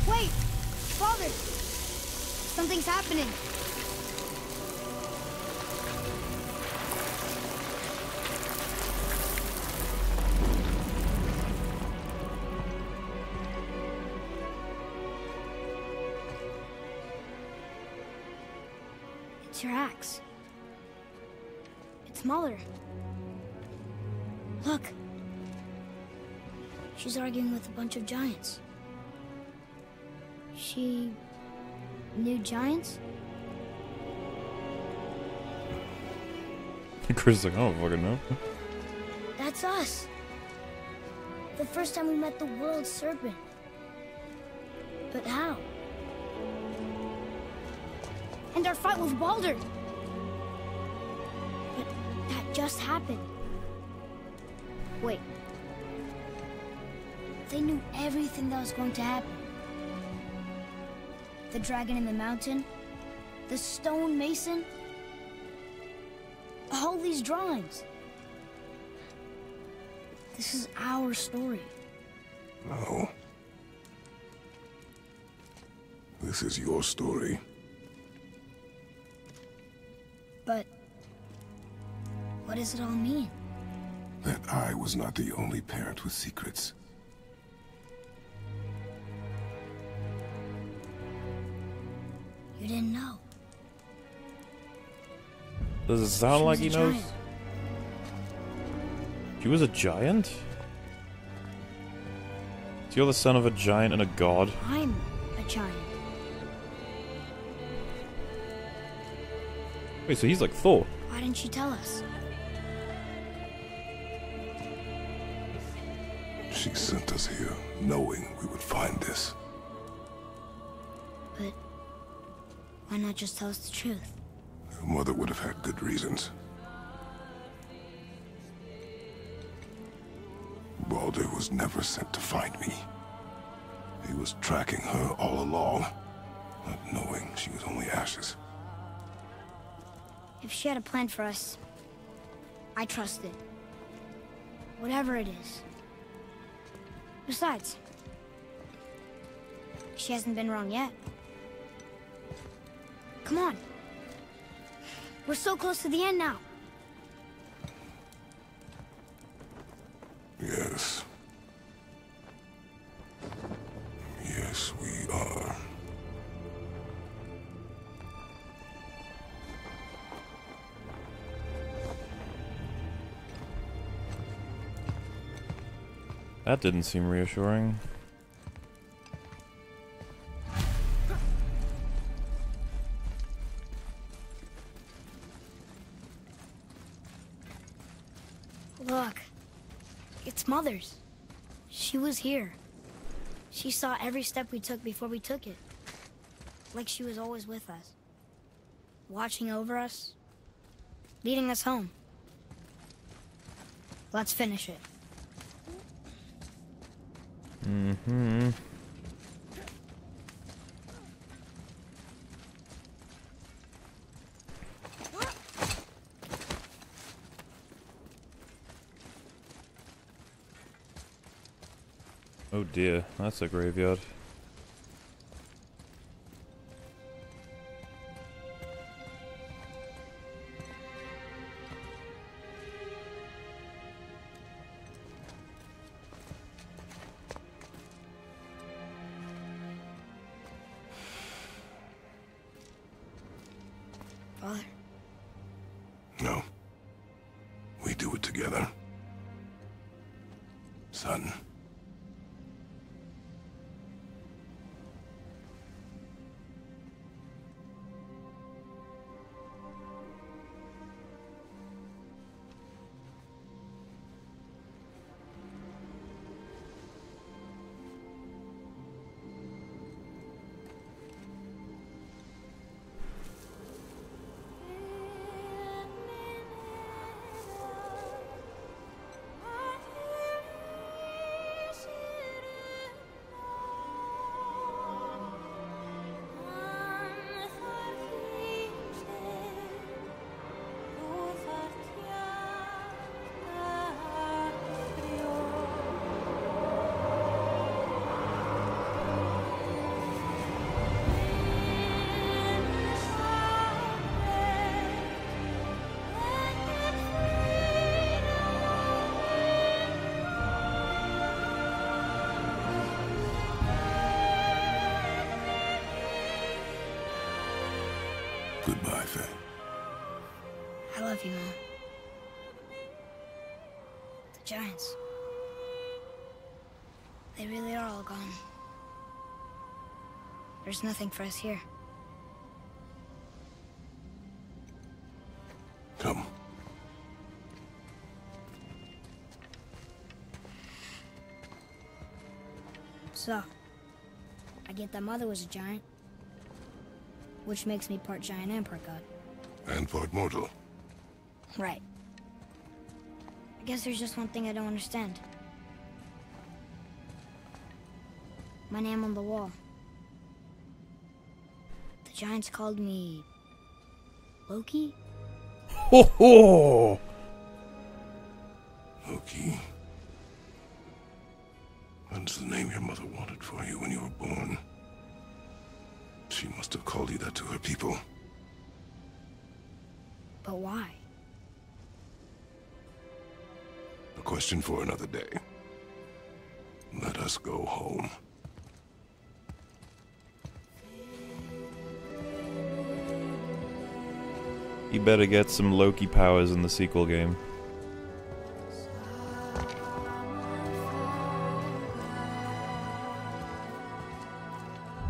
Wait! Father! Something's happening. It's your axe. It's Muller. Look. She's arguing with a bunch of giants. She knew giants? Chris is like, I don't fucking know. That's us. The first time we met the world serpent. But how? And our fight with Baldur. But that just happened. Wait. They knew everything that was going to happen. The dragon in the mountain, the stone mason, all these drawings. This is our story. No. This is your story. But what does it all mean? That I was not the only parent with secrets. You didn't know. Does it sound She like was he a knows? giant. She was a giant? So you're the son of a giant and a god? I'm a giant. Wait, so he's like Thor? Why didn't she tell us? She sent us here, knowing we would find this. But why not just tell us the truth? Your mother would have had good reasons. Baldur was never sent to find me. He was tracking her all along, not knowing she was only ashes. If she had a plan for us, I trust it. Whatever it is. Besides, she hasn't been wrong yet. Come on. We're so close to the end now. Yes. Yes, we are. That didn't seem reassuring. Look. It's Mother's. She was here. She saw every step we took before we took it. Like she was always with us. Watching over us. Leading us home. Let's finish it. Mm-hmm. Oh dear, that's a graveyard. Father. No. We do it together. Son. Goodbye, Faye. I love you, Mom. The Giants. They really are all gone. There's nothing for us here. Come. So, I get that Mother was a giant, which makes me part giant and part god. And part mortal. Right. I guess there's just one thing I don't understand. My name on the wall. The Giants called me... Loki? Ho ho! Loki. That's the name your mother wanted for you when you were born. She must have called you that to her people. But why? A question for another day. Let us go home. You better get some Loki powers in the sequel game.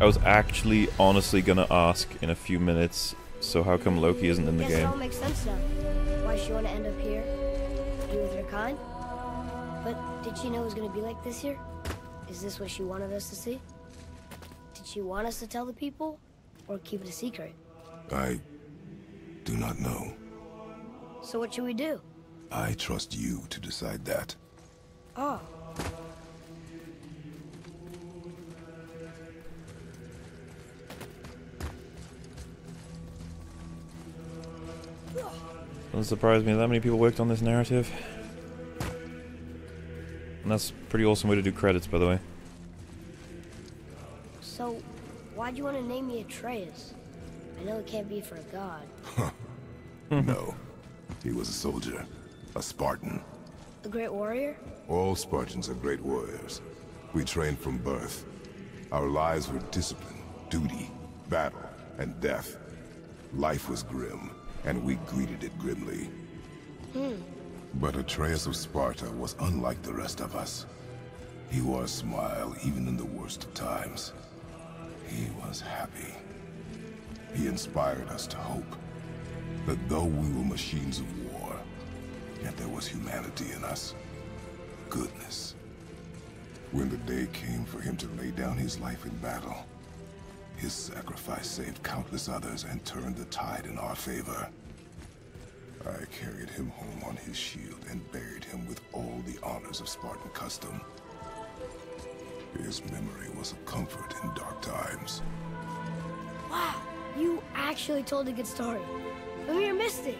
I was actually honestly gonna ask in a few minutes, so how come Loki isn't in the Guess it game? all makes sense now. Why she want to end up here? Be with her kind? But did she know it was going to be like this here? Is this what she wanted us to see? Did she want us to tell the people? Or keep it a secret? I do not know. So what should we do? I trust you to decide that. Oh. Doesn't surprise me that many people worked on this narrative. And that's a pretty awesome way to do credits, by the way. So, why'd you want to name me Atreus? I know it can't be for a god. No. He was a soldier. A Spartan. A great warrior? All Spartans are great warriors. We trained from birth. Our lives were discipline, duty, battle, and death. Life was grim, and we greeted it grimly. But Atreus of Sparta was unlike the rest of us. He wore a smile even in the worst of times. He was happy. He inspired us to hope that though we were machines of war, yet there was humanity in us. Goodness. When the day came for him to lay down his life in battle, his sacrifice saved countless others and turned the tide in our favor. I carried him home on his shield and buried him with all the honors of Spartan custom. His memory was a comfort in dark times. Wow, you actually told a good story. Amir missed it.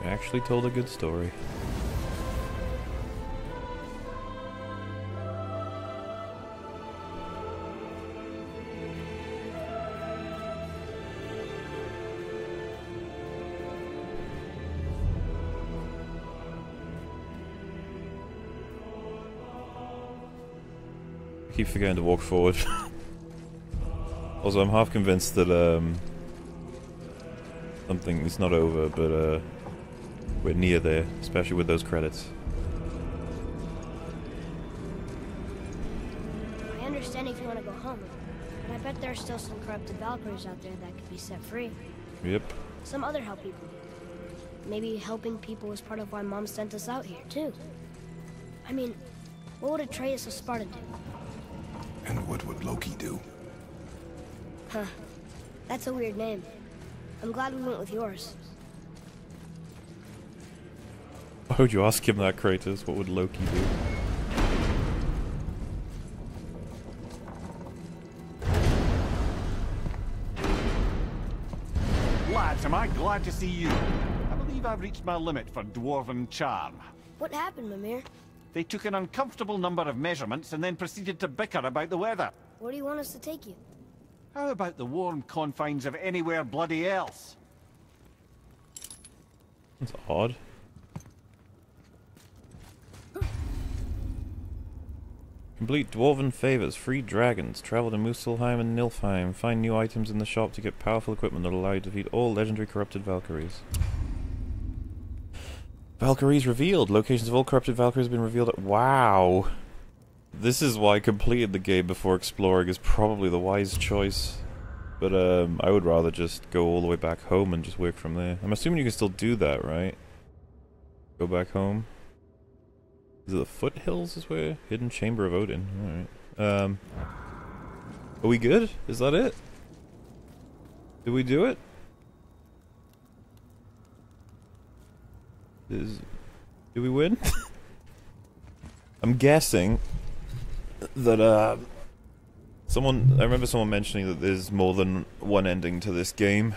I actually told a good story. I keep forgetting to walk forward. Also, I'm half convinced that something is not over, but we're near there, especially with those credits. I understand if you want to go home, but I bet there are still some corrupted Valkyries out there that could be set free. Yep. Some other help people. Maybe helping people was part of why Mom sent us out here, too. I mean, what would Atreus of Sparta do? And what would Loki do? Huh. That's a weird name. I'm glad we went with yours. Why would you ask him that, Kratos? What would Loki do? Lads, am I glad to see you. I believe I've reached my limit for dwarven charm. What happened, Mimir? They took an uncomfortable number of measurements and then proceeded to bicker about the weather. Where do you want us to take you? How about the warm confines of anywhere bloody else? That's odd. Complete Dwarven favors, free dragons, travel to Muspelheim and Nilfheim, find new items in the shop to get powerful equipment that allow you to defeat all legendary corrupted Valkyries. Valkyries revealed. Locations of all corrupted Valkyries have been revealed. Wow. This is why completing the game before exploring is probably the wise choice. But I would rather just go all the way back home and just work from there. I'm assuming you can still do that, right? Go back home. Is it the foothills is where? Hidden Chamber of Odin. Alright. Are we good? Is that it? Did we do it? Did we win? I'm guessing that I remember someone mentioning that there's more than one ending to this game.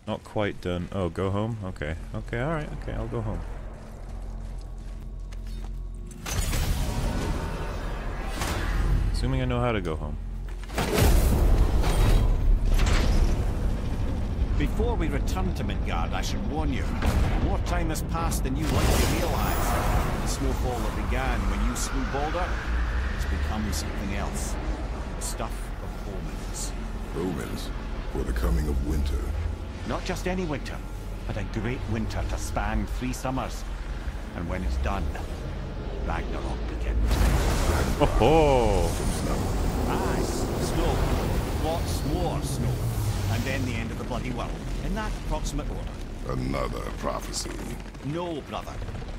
Not quite done. Oh, go home? Okay. Okay, alright, okay, I'll go home. Assuming I know how to go home. Before we return to Midgard, I should warn you, more time has passed than you likely realize. The snowfall that began when you slew Baldur has become something else. The stuff of omens. Omens? For the coming of winter. Not just any winter, but a great winter to span 3 summers. And when it's done, Ragnarok begins. Oh-ho! Aye, snow. Lots more snow. And then the end of the bloody world, in that approximate order. Another prophecy. No, brother.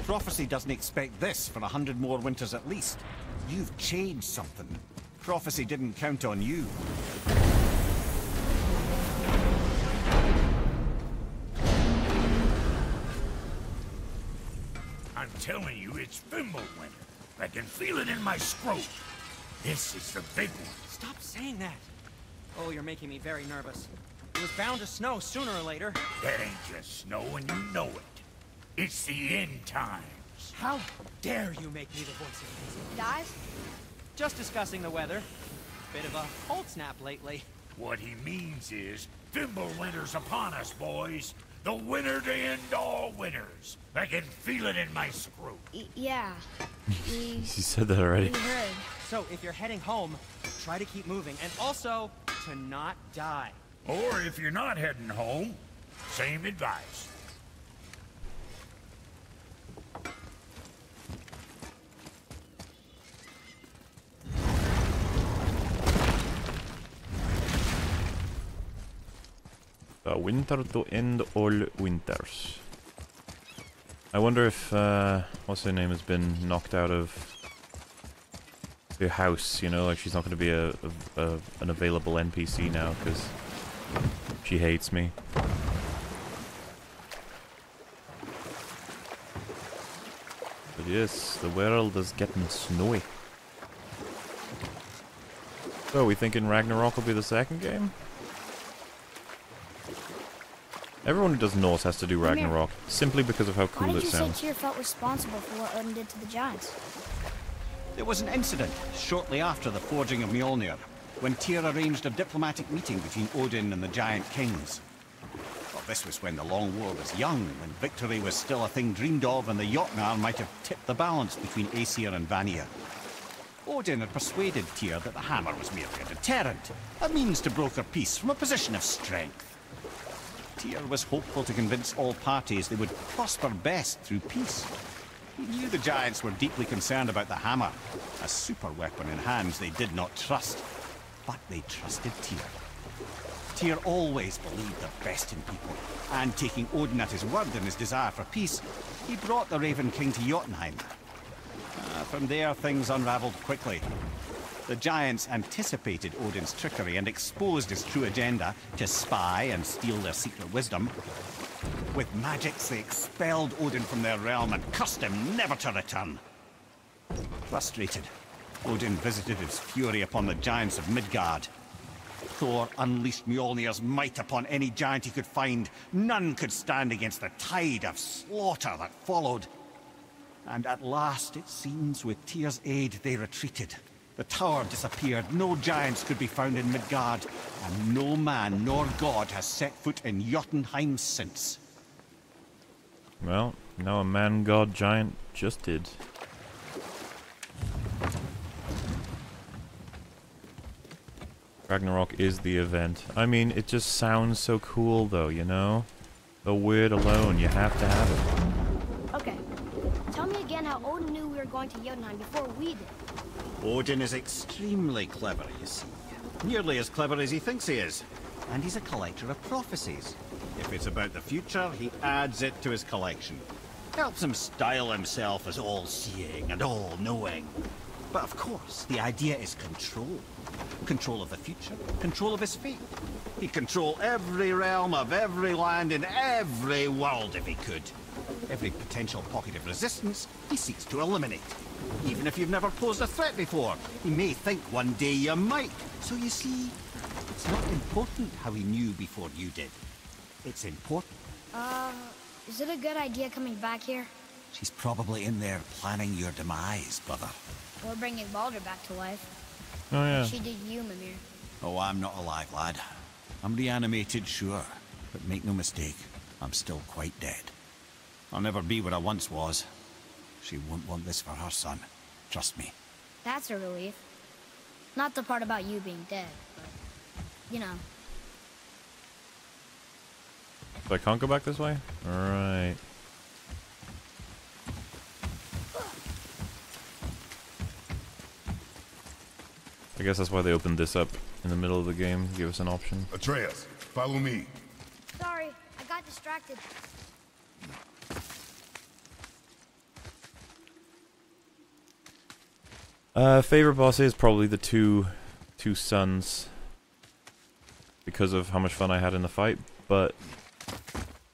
Prophecy doesn't expect this for 100 more winters at least. You've changed something. Prophecy didn't count on you. I'm telling you, it's Fimbulwinter. I can feel it in my scrotum. This is the big one. Stop saying that. Oh, you're making me very nervous. It was bound to snow sooner or later. That ain't just snow, and you know it. It's the end times. How dare you make me the voice of reason? Guys? Just discussing the weather. Bit of a cold snap lately. What he means is, Fimbulwinter's upon us, boys. The winter to end all winters. I can feel it in my scrotum. Yeah. She said that already. We heard. So, if you're heading home, try to keep moving. And also, to not die. Or if you're not heading home, same advice. Winter to end all winters. I wonder if, what's her name has been knocked out of the house, you know, like she's not going to be an available NPC now, because she hates me. But yes, the world is getting snowy. So, are we thinking Ragnarok will be the second game? Everyone who does Norse has to do Ragnarok, simply because of how cool it sounds. Why did you say Tyr felt responsible for what Odin did to the giants? There was an incident shortly after the forging of Mjolnir, when Tyr arranged a diplomatic meeting between Odin and the giant kings. Well, this was when the Long War was young, when victory was still a thing dreamed of, and the Jotnar might have tipped the balance between Aesir and Vanir. Odin had persuaded Tyr that the hammer was merely a deterrent, a means to broker peace from a position of strength. Tyr was hopeful to convince all parties they would prosper best through peace. He knew the giants were deeply concerned about the hammer, a super weapon in hands they did not trust. But they trusted Tyr. Tyr always believed the best in people, and taking Odin at his word in his desire for peace, he brought the Raven King to Jotunheim. From there, things unraveled quickly. The giants anticipated Odin's trickery and exposed his true agenda to spy and steal their secret wisdom. With magics, they expelled Odin from their realm and cursed him never to return. Frustrated, Odin visited his fury upon the giants of Midgard. Thor unleashed Mjolnir's might upon any giant he could find. None could stand against the tide of slaughter that followed. And at last, it seems, with Tyr's aid, they retreated. The tower disappeared, no giants could be found in Midgard, and no man nor god has set foot in Jotunheim since. Well, now a man-god giant just did. Ragnarok is the event. I mean, it just sounds so cool though, you know? The word alone, you have to have it. Okay. Tell me again how Odin knew we were going to Jotunheim before we did. Odin is extremely clever, you see. Nearly as clever as he thinks he is. And he's a collector of prophecies. If it's about the future, he adds it to his collection. Helps him style himself as all-seeing and all-knowing. But of course, the idea is control. Control of the future, control of his fate. He'd control every realm of every land in every world if he could. Every potential pocket of resistance, he seeks to eliminate. Even if you've never posed a threat before, he may think one day you might. So you see, it's not important how he knew before you did. It's important. Is it a good idea coming back here? She's probably in there planning your demise, brother. Or bringing Baldur back to life. Oh yeah. Like she did you, Mimir. Oh, I'm not alive, lad. I'm reanimated, sure. But make no mistake, I'm still quite dead. I'll never be what I once was. She won't want this for her son. Trust me. That's a relief. Not the part about you being dead, but, you know. So I can't go back this way? Alright. I guess that's why they opened this up in the middle of the game, to give us an option. Atreus, follow me. Sorry, I got distracted. Favorite boss is probably the two sons, because of how much fun I had in the fight, but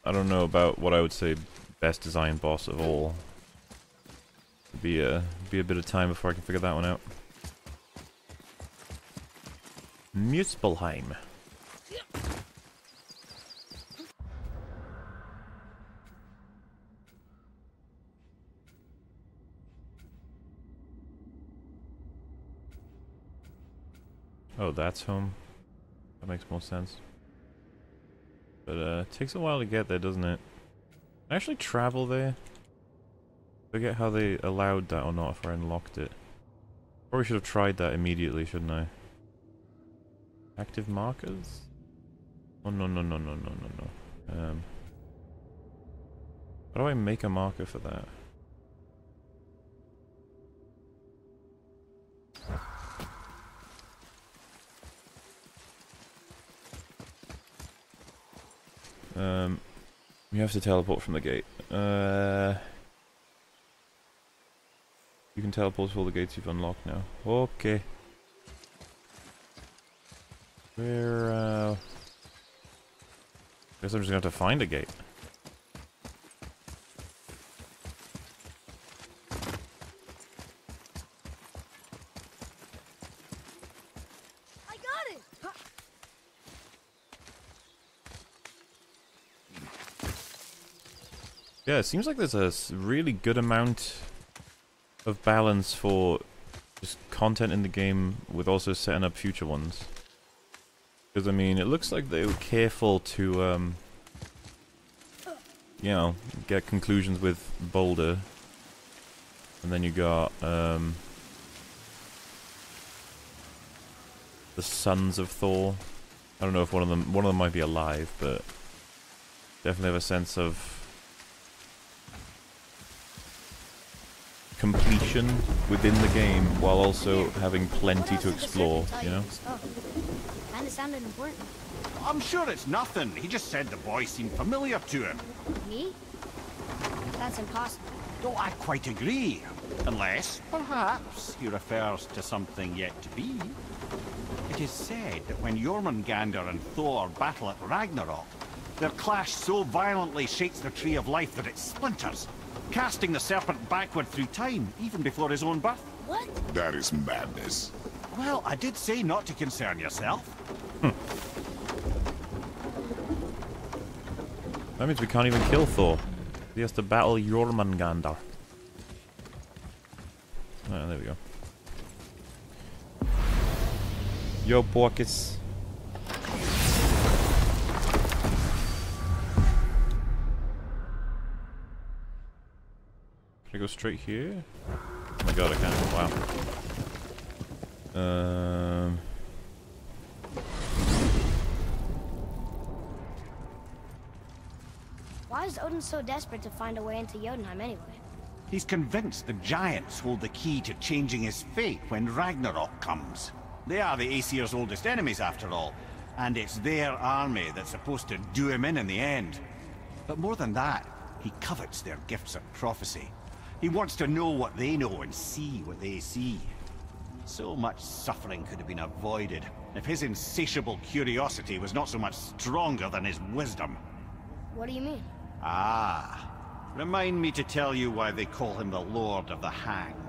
I don't know about what I would say best design boss of all. It'd be a bit of time before I can figure that one out. Muspelheim. Oh, that's home. That makes more sense. But it takes a while to get there, doesn't it? Can I actually travel there? Forget how they allowed that or not if I unlocked it. Probably should have tried that immediately, shouldn't I? Active markers? Oh no. How do I make a marker for that? You have to teleport from the gate. You can teleport to all the gates you've unlocked now. Okay. Where, guess I'm just gonna have to find a gate. I got it! Yeah, it seems like there's a really good amount of balance for just content in the game with also setting up future ones. Because, I mean, it looks like they were careful to, you know, get conclusions with Baldur. And then you got, the sons of Thor. I don't know if one of them might be alive, but definitely have a sense of completion within the game while also having plenty to explore, you know? Oh, kinda sounded important. I'm sure it's nothing. He just said the boy seemed familiar to him. Me? That's impossible. Oh, I quite agree. Unless, perhaps, he refers to something yet to be. It is said that when Jormungandr and Thor battle at Ragnarok, their clash so violently shakes the Tree of Life that it splinters, casting the serpent backward through time, even before his own birth. What? That is madness. Well, I did say not to concern yourself. That means we can't even kill Thor. He has to battle Jormungandr. Ah, there we go. Yo, Porkis. Can I go straight here? Oh my god, I can. Wow. Why is Odin so desperate to find a way into Jotunheim anyway? He's convinced the giants hold the key to changing his fate when Ragnarok comes. They are the Aesir's oldest enemies, after all, and it's their army that's supposed to do him in the end. But more than that, he covets their gifts of prophecy. He wants to know what they know and see what they see. So much suffering could have been avoided if his insatiable curiosity was not so much stronger than his wisdom. What do you mean? Ah, remind me to tell you why they call him the Lord of the Hanged.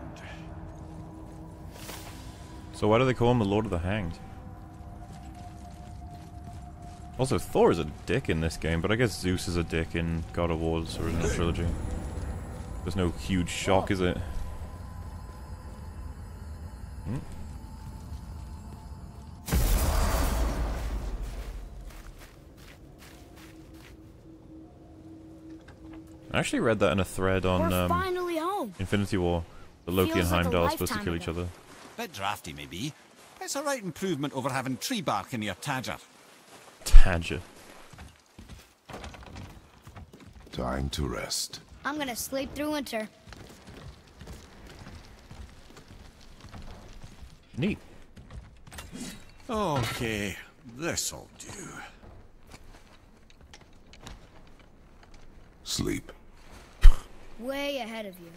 So why do they call him the Lord of the Hanged? Also, Thor is a dick in this game, but I guess Zeus is a dick in God of War's original trilogy. There's no huge shock, is it? Hmm? I actually read that in a thread on finally home. Infinity War. The Loki Feels and like a Heimdall are supposed to lifetime kill each ago. other. Bit drafty, maybe. It's a right improvement over having tree bark in your Tadger. Tadger. Time to rest. I'm gonna sleep through winter. Neat. Okay, this'll do. Sleep. Way ahead of you.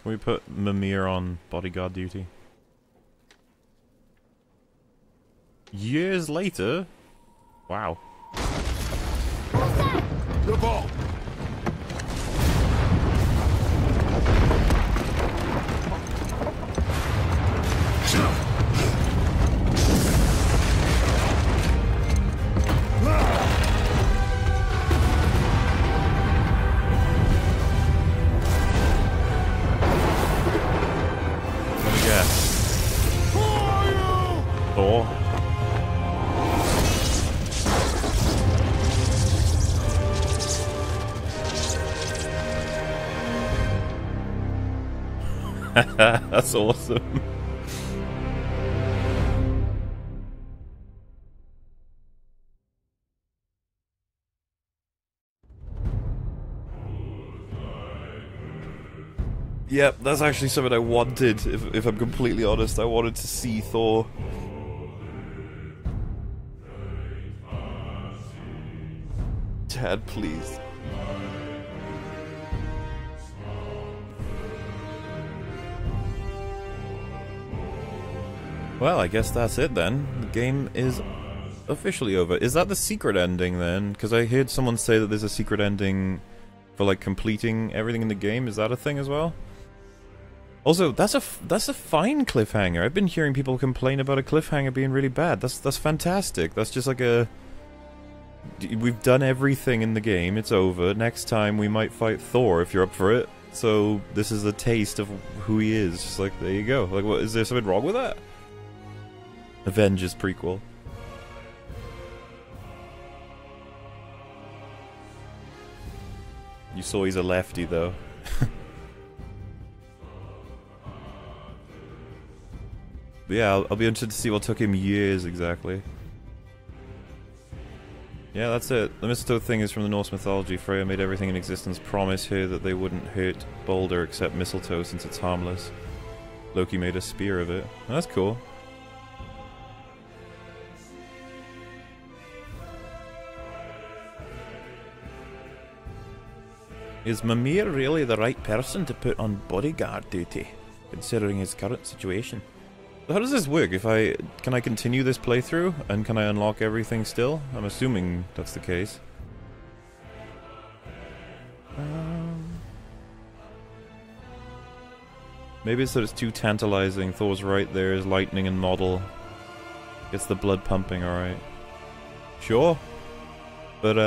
Can we put Mimir on bodyguard duty? Years later? Wow. The ball! Let me guess. Thor? That's awesome. Yep, that's actually something I wanted, if I'm completely honest. I wanted to see Thor. Dad, please. Well, I guess that's it then. The game is officially over. Is that the secret ending then? Because I heard someone say that there's a secret ending for like completing everything in the game. Is that a thing as well? Also, that's a fine cliffhanger. I've been hearing people complain about a cliffhanger being really bad. That's fantastic. That's just like a... We've done everything in the game. It's over. Next time we might fight Thor if you're up for it. So this is a taste of who he is. Just like, there you go. Like, what, is there something wrong with that? Avengers prequel. You saw he's a lefty though. But yeah, I'll be interested to see what took him years exactly. Yeah, that's it. The mistletoe thing is from the Norse mythology. Freya made everything in existence promise her that they wouldn't hurt Balder except mistletoe since it's harmless. Loki made a spear of it. That's cool. Is Mimir really the right person to put on bodyguard duty, considering his current situation? How does this work? Can I continue this playthrough, and can I unlock everything still? I'm assuming that's the case. Maybe it's that it's too tantalizing. Thor's right there, his lightning and model. Gets the blood pumping, alright. Sure. But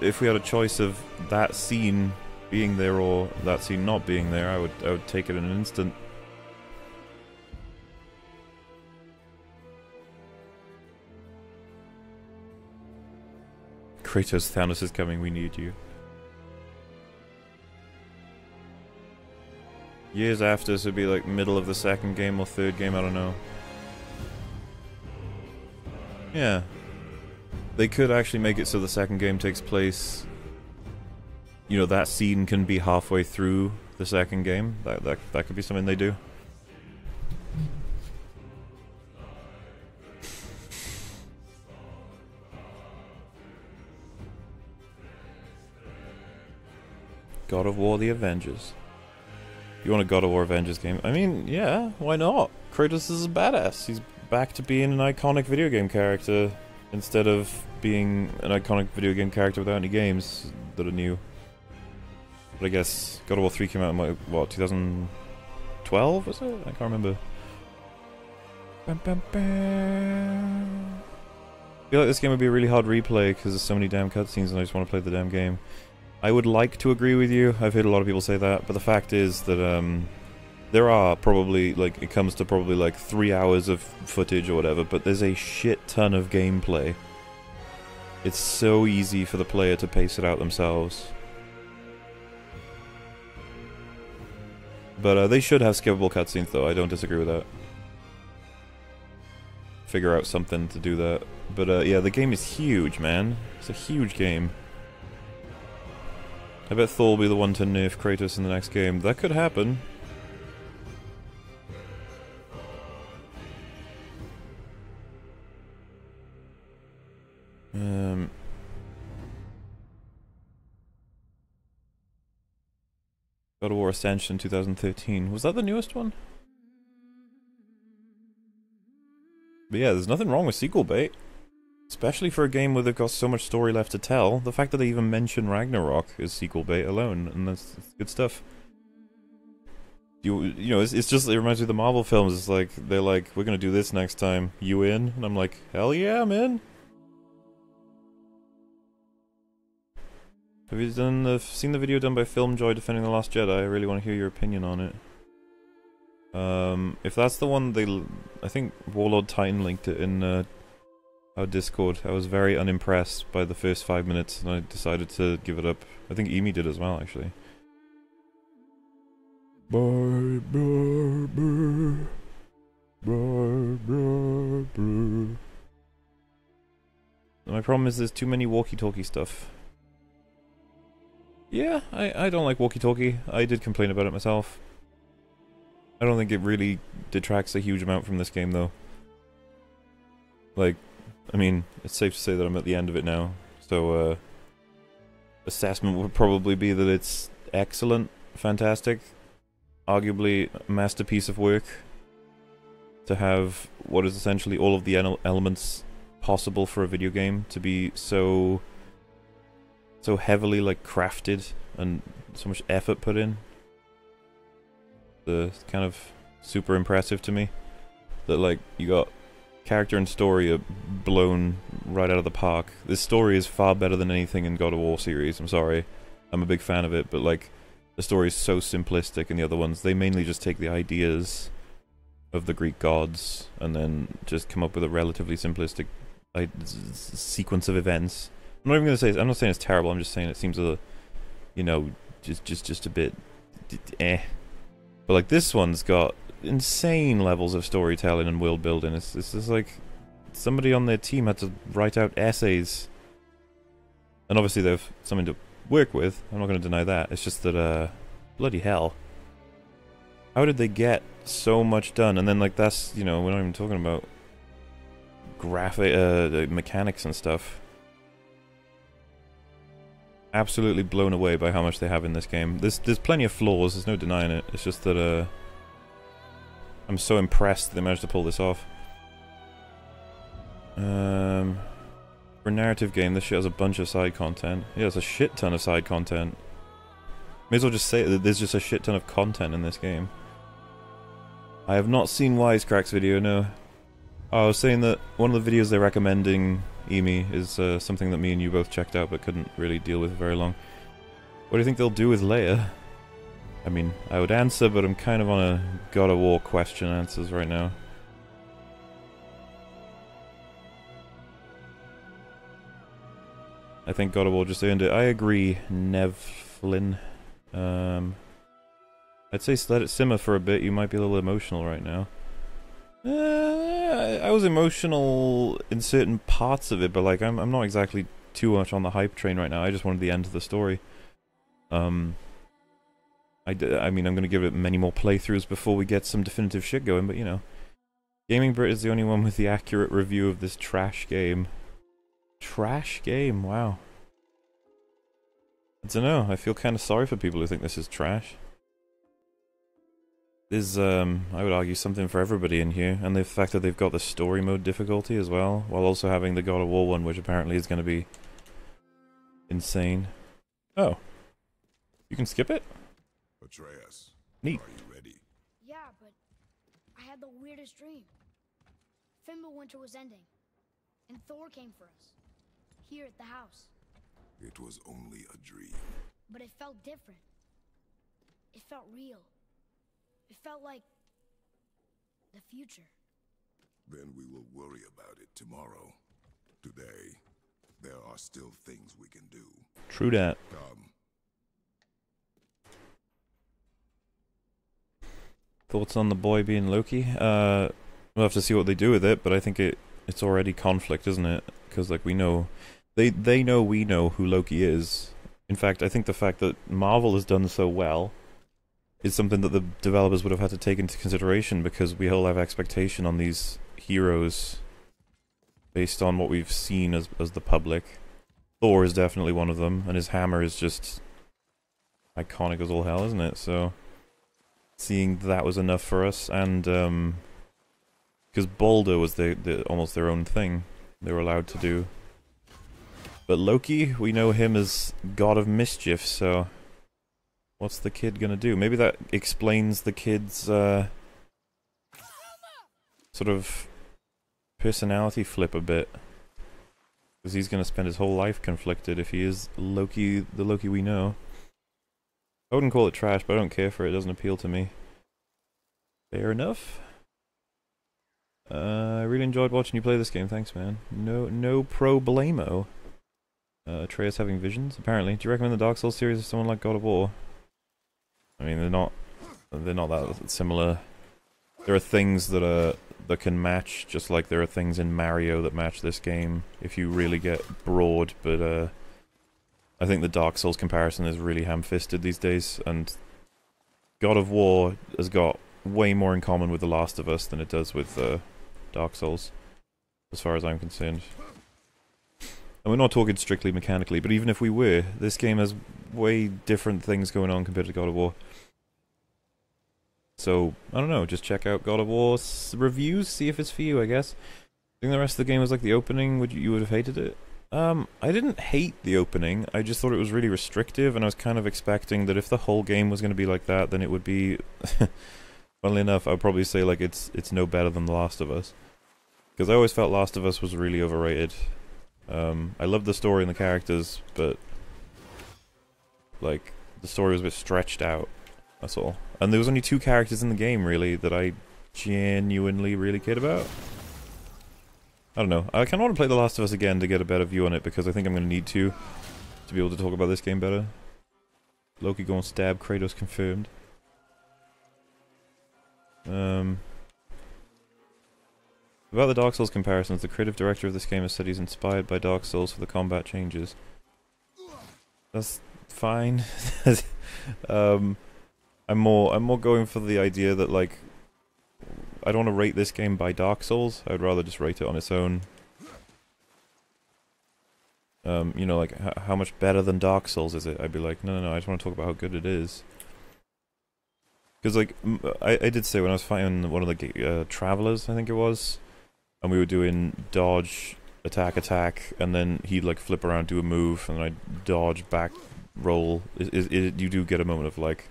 if we had a choice of that scene being there or that scene not being there, I would take it in an instant. Kratos, Thanos is coming, we need you. Years after, so it'd be like middle of the second game or third game, I don't know. Yeah. They could actually make it so the second game takes place... You know, that scene can be halfway through the second game. That could be something they do. God of War: The Avengers. You want a God of War Avengers game? I mean, yeah, why not? Kratos is a badass. He's back to being an iconic video game character instead of being an iconic video game character without any games that are new. But I guess God of War 3 came out in, what, 2012, was it? I can't remember. Bam, bam, bam. I feel like this game would be a really hard replay because there's so many damn cutscenes and I just want to play the damn game. I would like to agree with you. I've heard a lot of people say that, but the fact is that there are probably, like, it comes to probably like 3 hours of footage or whatever, but there's a shit ton of gameplay. It's so easy for the player to pace it out themselves. But they should have skippable cutscenes though, I don't disagree with that. Figure out something to do that. But yeah, the game is huge, man. It's a huge game. I bet Thor will be the one to nerf Kratos in the next game. That could happen. God of War Ascension 2013. Was that the newest one? But yeah, there's nothing wrong with sequel bait. Especially for a game where they've got so much story left to tell. The fact that they even mention Ragnarok is sequel bait alone, and that's good stuff. You know, it's just, it reminds me of the Marvel films. It's like, they're like, we're gonna do this next time. You in? And I'm like, hell yeah, I'm in. Have you seen the video done by Filmjoy defending The Last Jedi? I really want to hear your opinion on it. If that's the one I think Warlord Titan linked it in our Discord. I was very unimpressed by the first 5 minutes and I decided to give it up. I think Emi did as well, actually. Bye, bye, bye. Bye, bye, bye. My problem is there's too many walkie-talkie stuff. Yeah, I don't like walkie-talkie. I did complain about it myself. I don't think it really detracts a huge amount from this game, though. Like, I mean, it's safe to say that I'm at the end of it now, so, assessment would probably be that it's excellent, fantastic, arguably a masterpiece of work to have what is essentially all of the elements possible for a video game to be so heavily, like, crafted and so much effort put in. It's kind of super impressive to me that, like, you got character and story are blown right out of the park. This story is far better than anything in God of War series. I'm sorry. I'm a big fan of it, but, like, the story is so simplistic in the other ones. They mainly just take the ideas of the Greek gods and then just come up with a relatively simplistic sequence of events. I'm not even gonna say I'm not saying it's terrible. I'm just saying it seems a, you know, just a bit eh. But like this one's got insane levels of storytelling and world building. It's just like somebody on their team had to write out essays. And obviously they have something to work with. I'm not going to deny that. It's just that, bloody hell. How did they get so much done? And then, like, that's, you know, we're not even talking about graphic, mechanics and stuff. Absolutely blown away by how much they have in this game. There's plenty of flaws, there's no denying it. It's just that, I'm so impressed that they managed to pull this off. For a narrative game, this shit has a bunch of side content. Yeah, it's a shit ton of side content. May as well just say that there's just a shit ton of content in this game. I have not seen Wisecrack's video, no. Oh, I was saying that one of the videos they're recommending, Emi, is something that me and you both checked out but couldn't really deal with very long. What do you think they'll do with Leia? I mean, I would answer, but I'm kind of on a God of War question answers right now. I think God of War just earned it. I agree, Nevlin. I'd say let it simmer for a bit. You might be a little emotional right now. I was emotional in certain parts of it, but like I'm not exactly too much on the hype train right now. I just wanted the end of the story. I mean, I'm gonna give it many more playthroughs before we get some definitive shit going, but you know. Gaming Brit is the only one with the accurate review of this trash game. Trash game, wow. I don't know, I feel kind of sorry for people who think this is trash. There's, I would argue, something for everybody in here, and the fact that they've got the story mode difficulty as well, while also having the God of War one, which apparently is going to be insane. Oh. You can skip it? Atreus. Neat. Are you ready? Yeah, but I had the weirdest dream. Fimbulwinter was ending, and Thor came for us. Here at the house. It was only a dream. But it felt different. It felt real. It felt like the future. Then we will worry about it tomorrow. Today, there are still things we can do. True that. Come. Thoughts on the boy being Loki? We'll have to see what they do with it, but I think it's already conflict, isn't it? Because like we know, they know we know who Loki is. In fact, I think the fact that Marvel has done so well is something that the developers would have had to take into consideration, because we all have expectation on these heroes based on what we've seen as the public. Thor is definitely one of them, and his hammer is just iconic as all hell, isn't it? So seeing that was enough for us, and because Balder was almost their own thing they were allowed to do. But Loki, we know him as God of Mischief, so what's the kid gonna do? Maybe that explains the kid's sort of personality flip a bit. Because he's gonna spend his whole life conflicted if he is Loki, the Loki we know. I wouldn't call it trash, but I don't care for it. It doesn't appeal to me. Fair enough. I really enjoyed watching you play this game. Thanks, man. No problemo. Atreus having visions, apparently. Do you recommend the Dark Souls series of someone like God of War? I mean, they're not that similar. There are things that can match, just like there are things in Mario that match this game, if you really get broad, but I think the Dark Souls comparison is really ham-fisted these days, and God of War has got way more in common with The Last of Us than it does with Dark Souls, as far as I'm concerned. And we're not talking strictly mechanically, but even if we were, this game has way different things going on compared to God of War. So, I don't know, just check out God of War's reviews, see if it's for you, I guess. I think the rest of the game was like the opening, you would have hated it? I didn't hate the opening, I just thought it was really restrictive, and I was kind of expecting that if the whole game was going to be like that, then it would be... Funnily enough, I would probably say like it's no better than The Last of Us. Because I always felt Last of Us was really overrated. I loved the story and the characters, but like the story was a bit stretched out, that's all. And there was only 2 characters in the game really that I genuinely really cared about. I don't know, I kind of want to play The Last of Us again to get a better view on it, because I think I'm going to need to be able to talk about this game better. Loki going stab Kratos confirmed. About the Dark Souls comparisons, the creative director of this game has said he's inspired by Dark Souls for the combat changes. That's fine. I'm more going for the idea that like I don't want to rate this game by Dark Souls. I'd rather just rate it on its own. You know, like how much better than Dark Souls is it? I'd be like, no, I just want to talk about how good it is. Because like I did say when I was fighting one of the travelers, I think it was. And we were doing dodge, attack, and then he'd like flip around, do a move, and then I'd dodge, back, roll. You do get a moment of like,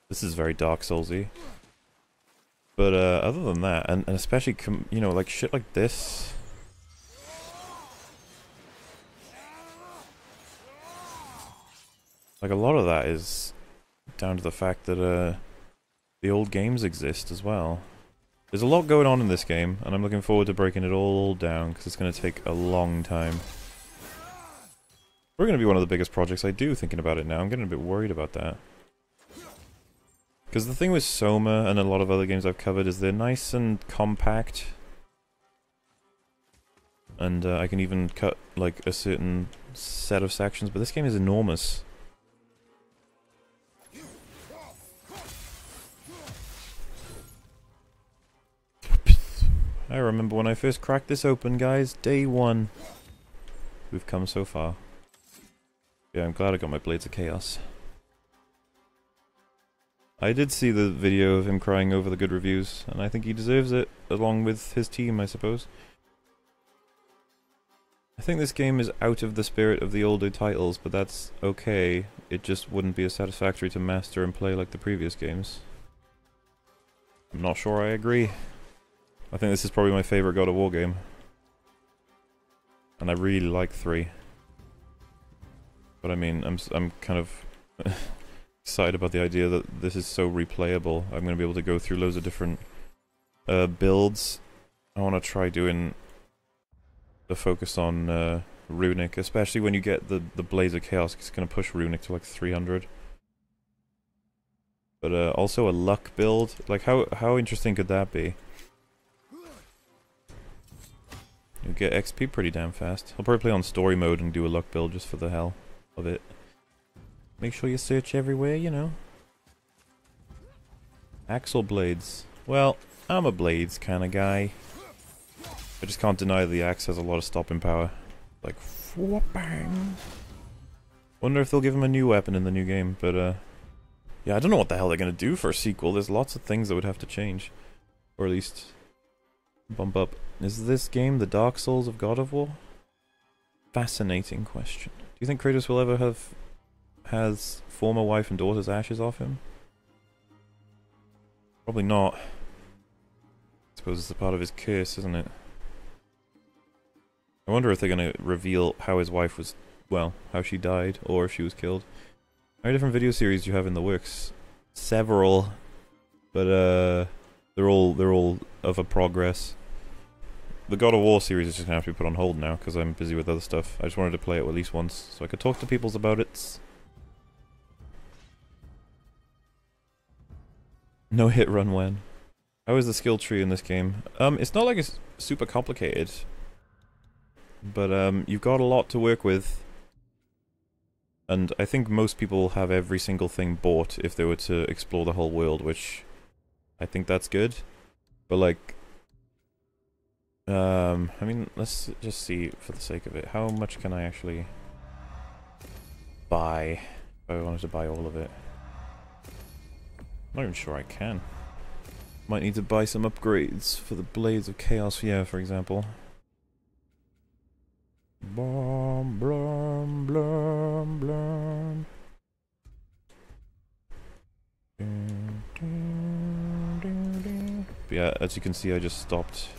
this is very Dark Souls-y. But other than that, and especially, you know, like shit like this. Like a lot of that is down to the fact that the old games exist as well. There's a lot going on in this game, and I'm looking forward to breaking it all down, because it's going to take a long time. We're going to be one of the biggest projects I do, thinking about it now. I'm getting a bit worried about that. Because the thing with Soma and a lot of other games I've covered is they're nice and compact. And I can even cut, like, a certain set of sections, but this game is enormous. I remember when I first cracked this open, guys. Day 1. We've come so far. Yeah, I'm glad I got my Blades of Chaos. I did see the video of him crying over the good reviews, and I think he deserves it, along with his team, I suppose. I think this game is out of the spirit of the older titles, but that's okay. It just wouldn't be as satisfactory to master and play like the previous games. I'm not sure I agree. I think this is probably my favourite God of War game. And I really like 3. But I mean, I'm kind of excited about the idea that this is so replayable. I'm going to be able to go through loads of different builds. I want to try doing the focus on Runic, especially when you get the Blades of Chaos. It's going to push Runic to like 300. But also a luck build. Like, how interesting could that be? You get XP pretty damn fast. I'll probably play on story mode and do a luck build just for the hell of it. Make sure you search everywhere, you know. Axle blades. Well, I'm a blades kind of guy. I just can't deny the axe has a lot of stopping power. Like, bang. Wonder if they'll give him a new weapon in the new game, but yeah, I don't know what the hell they're gonna do for a sequel. There's lots of things that would have to change. Or at least bump up. Is this game the Dark Souls of God of War? Fascinating question. Do you think Kratos will ever have has former wife and daughter's ashes off him? Probably not. I suppose it's a part of his curse, isn't it? I wonder if they're going to reveal how his wife was, well, how she died, or if she was killed. How many different video series do you have in the works? Several, but they're all of a progress. The God of War series is just going to have to be put on hold now, because I'm busy with other stuff. I just wanted to play it at least once, so I could talk to people about it. No hit run when. How is the skill tree in this game? It's not like it's super complicated. But you've got a lot to work with. And I think most people have every single thing bought if they were to explore the whole world, which I think that's good. But like, I mean, let's just see for the sake of it. How much can I actually buy if I wanted to buy all of it? I'm not even sure I can. Might need to buy some upgrades for the Blades of Chaos, yeah, for example. Blum, blum, blum, blum. But yeah, as you can see, I just stopped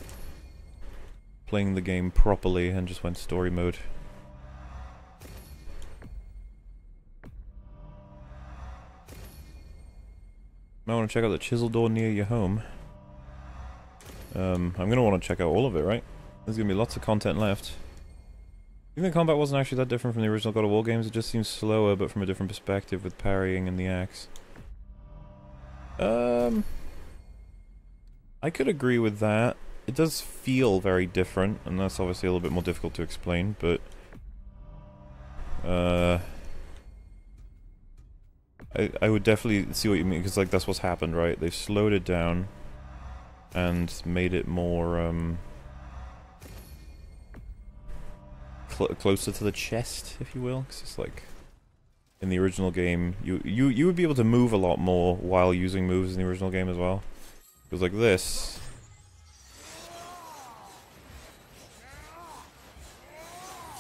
playing the game properly and just went story mode. I want to check out the chisel door near your home. I'm going to want to check out all of it, right? There's going to be lots of content left. Even the combat wasn't actually that different from the original God of War games, it just seems slower, but from a different perspective with parrying and the axe. I could agree with that. It does feel very different, and that's obviously a little bit more difficult to explain, but I would definitely see what you mean, because like that's what's happened, right? They've slowed it down and made it more closer to the chest, if you will, because it's like in the original game you would be able to move a lot more while using moves in the original game as well. It was like this.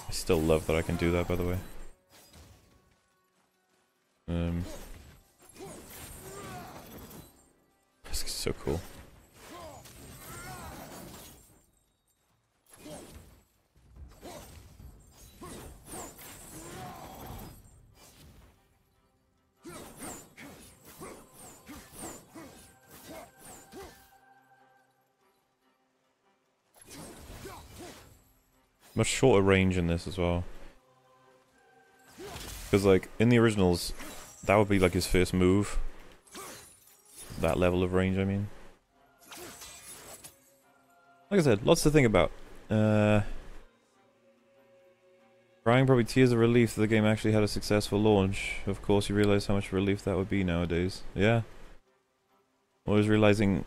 I still love that I can do that, by the way. This is so cool. Much shorter range in this as well. Because, like, in the originals, that would be, like, his first move. That level of range, I mean. Like I said, lots to think about. Crying probably tears of relief that the game actually had a successful launch. Of course, you realize how much relief that would be nowadays. Yeah. Always realizing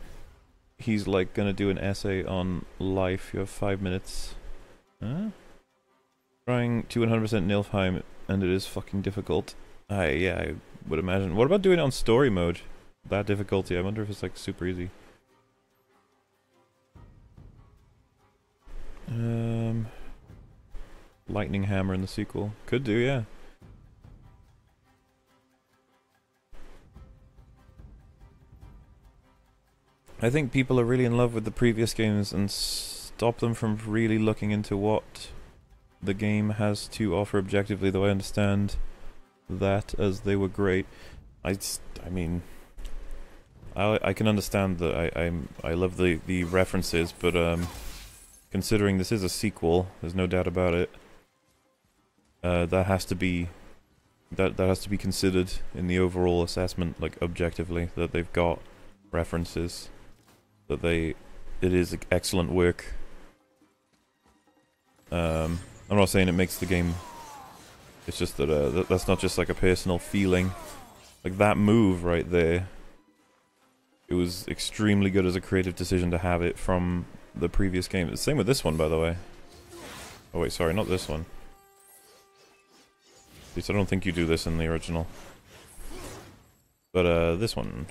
he's, like, gonna do an essay on life. You have 5 minutes. Huh? Trying to 100% Nilfheim, and it is fucking difficult. Yeah, I would imagine. What about doing it on story mode? That difficulty, I wonder if it's, like, super easy. Lightning Hammer in the sequel. Could do, yeah. I think people are really in love with the previous games and stop them from really looking into what the game has to offer objectively, though I understand that as they were great. I mean, I can understand that I love the references, but considering this is a sequel, there's no doubt about it. That has to be considered in the overall assessment, like objectively, that they've got references, that it is excellent work. I'm not saying it makes the game. It's just that that's not just like a personal feeling. Like that move right there, it was extremely good as a creative decision to have it from the previous game. The same with this one, by the way. Oh wait, sorry, not this one. At least I don't think you do this in the original. But this one.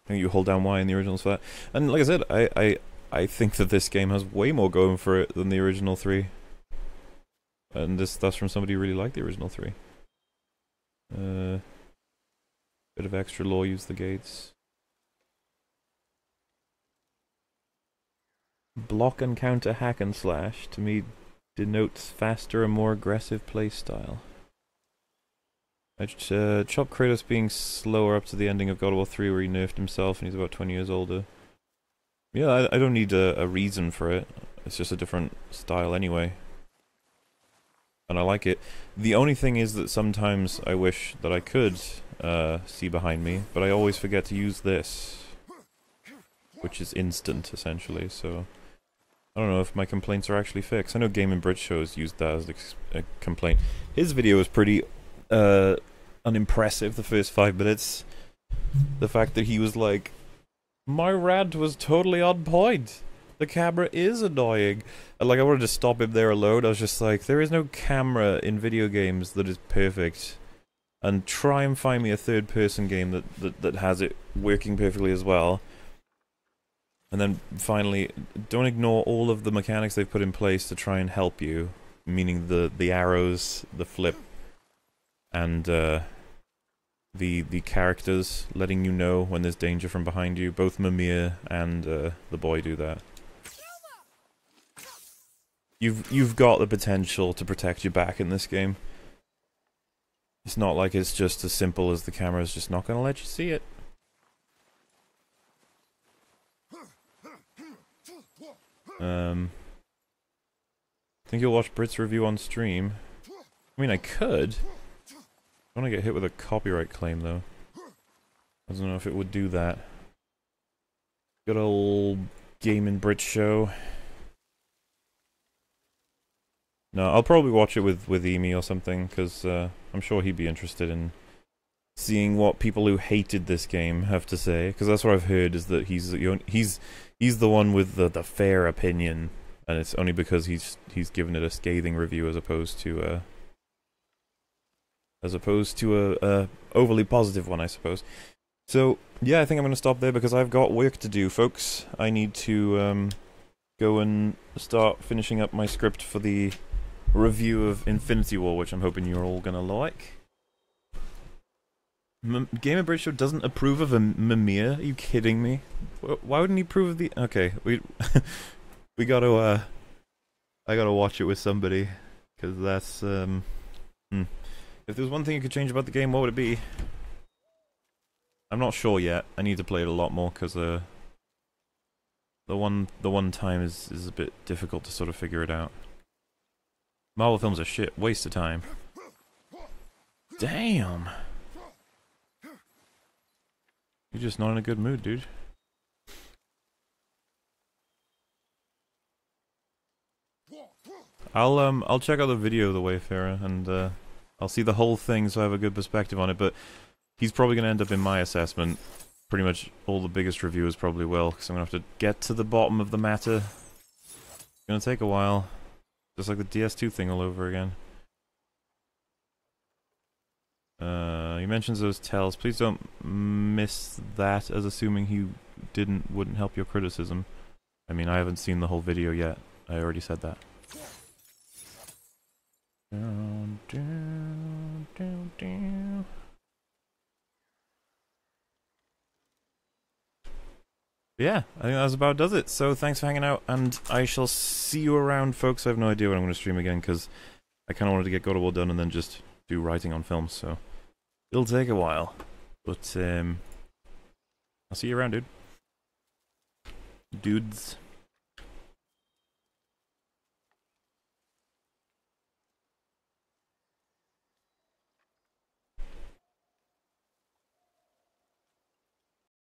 I think you hold down Y in the originals for that. And like I said, I think that this game has way more going for it than the original 3. And that's from somebody who really liked the original 3. Bit of extra lore, use the gates. Block and counter hack and slash, to me, denotes faster and more aggressive playstyle. Chop Kratos being slower up to the ending of God of War 3 where he nerfed himself and he's about 20 years older. Yeah, I don't need a reason for it. It's just a different style anyway. And I like it. The only thing is that sometimes I wish that I could see behind me, but I always forget to use this. Which is instant, essentially, so... I don't know if my complaints are actually fixed. I know Game & Bridge Shows used that as a complaint. His video was pretty unimpressive, the first 5 minutes. The fact that he was like, my rant was totally on point. The camera is annoying. And like, I wanted to stop him there alone. I was just like, there is no camera in video games that is perfect. And try and find me a third-person game that has it working perfectly as well. And then finally, don't ignore all of the mechanics they've put in place to try and help you. Meaning the arrows, the flip, and the characters letting you know when there's danger from behind you. Both Mimir and the boy do that. You've got the potential to protect your back in this game. It's not like it's just as simple as the camera's just not gonna let you see it. I think you'll watch Brit's review on stream. I mean, I could. I want to get hit with a copyright claim, though. I don't know if it would do that. Good old Game & Brit show. No, I'll probably watch it with Emi or something, because I'm sure he'd be interested in seeing what people who hated this game have to say. Because that's what I've heard, is that he's the one with the fair opinion, and it's only because he's given it a scathing review as opposed to a overly positive one, I suppose. So yeah, I think I'm going to stop there because I've got work to do, folks. I need to go and start finishing up my script for the review of Infinity War, which I'm hoping you're all going to like. Game & Bridge Show doesn't approve of a Mimir? Are you kidding me? Why wouldn't he approve of the... Okay, we gotta, I gotta watch it with somebody, because that's, If there's one thing you could change about the game, what would it be? I'm not sure yet. I need to play it a lot more, because, the one time is a bit difficult to sort of figure it out. Marvel films are shit. Waste of time. Damn. You're just not in a good mood, dude. I'll check out the video of the Wayfarer, and I'll see the whole thing so I have a good perspective on it, but he's probably gonna end up in my assessment. Pretty much all the biggest reviewers probably will, because I'm gonna have to get to the bottom of the matter. It's gonna take a while. Just like the DS2 thing all over again. He mentions those tells. Please don't miss that as assuming he wouldn't help your criticism. I mean, I haven't seen the whole video yet. I already said that. Down, down, down, down. Yeah, I think that about does it. So thanks for hanging out, and I shall see you around, folks. I have no idea when I'm going to stream again, because I kind of wanted to get God of War done and then just do writing on films, so it'll take a while. But, I'll see you around, dudes.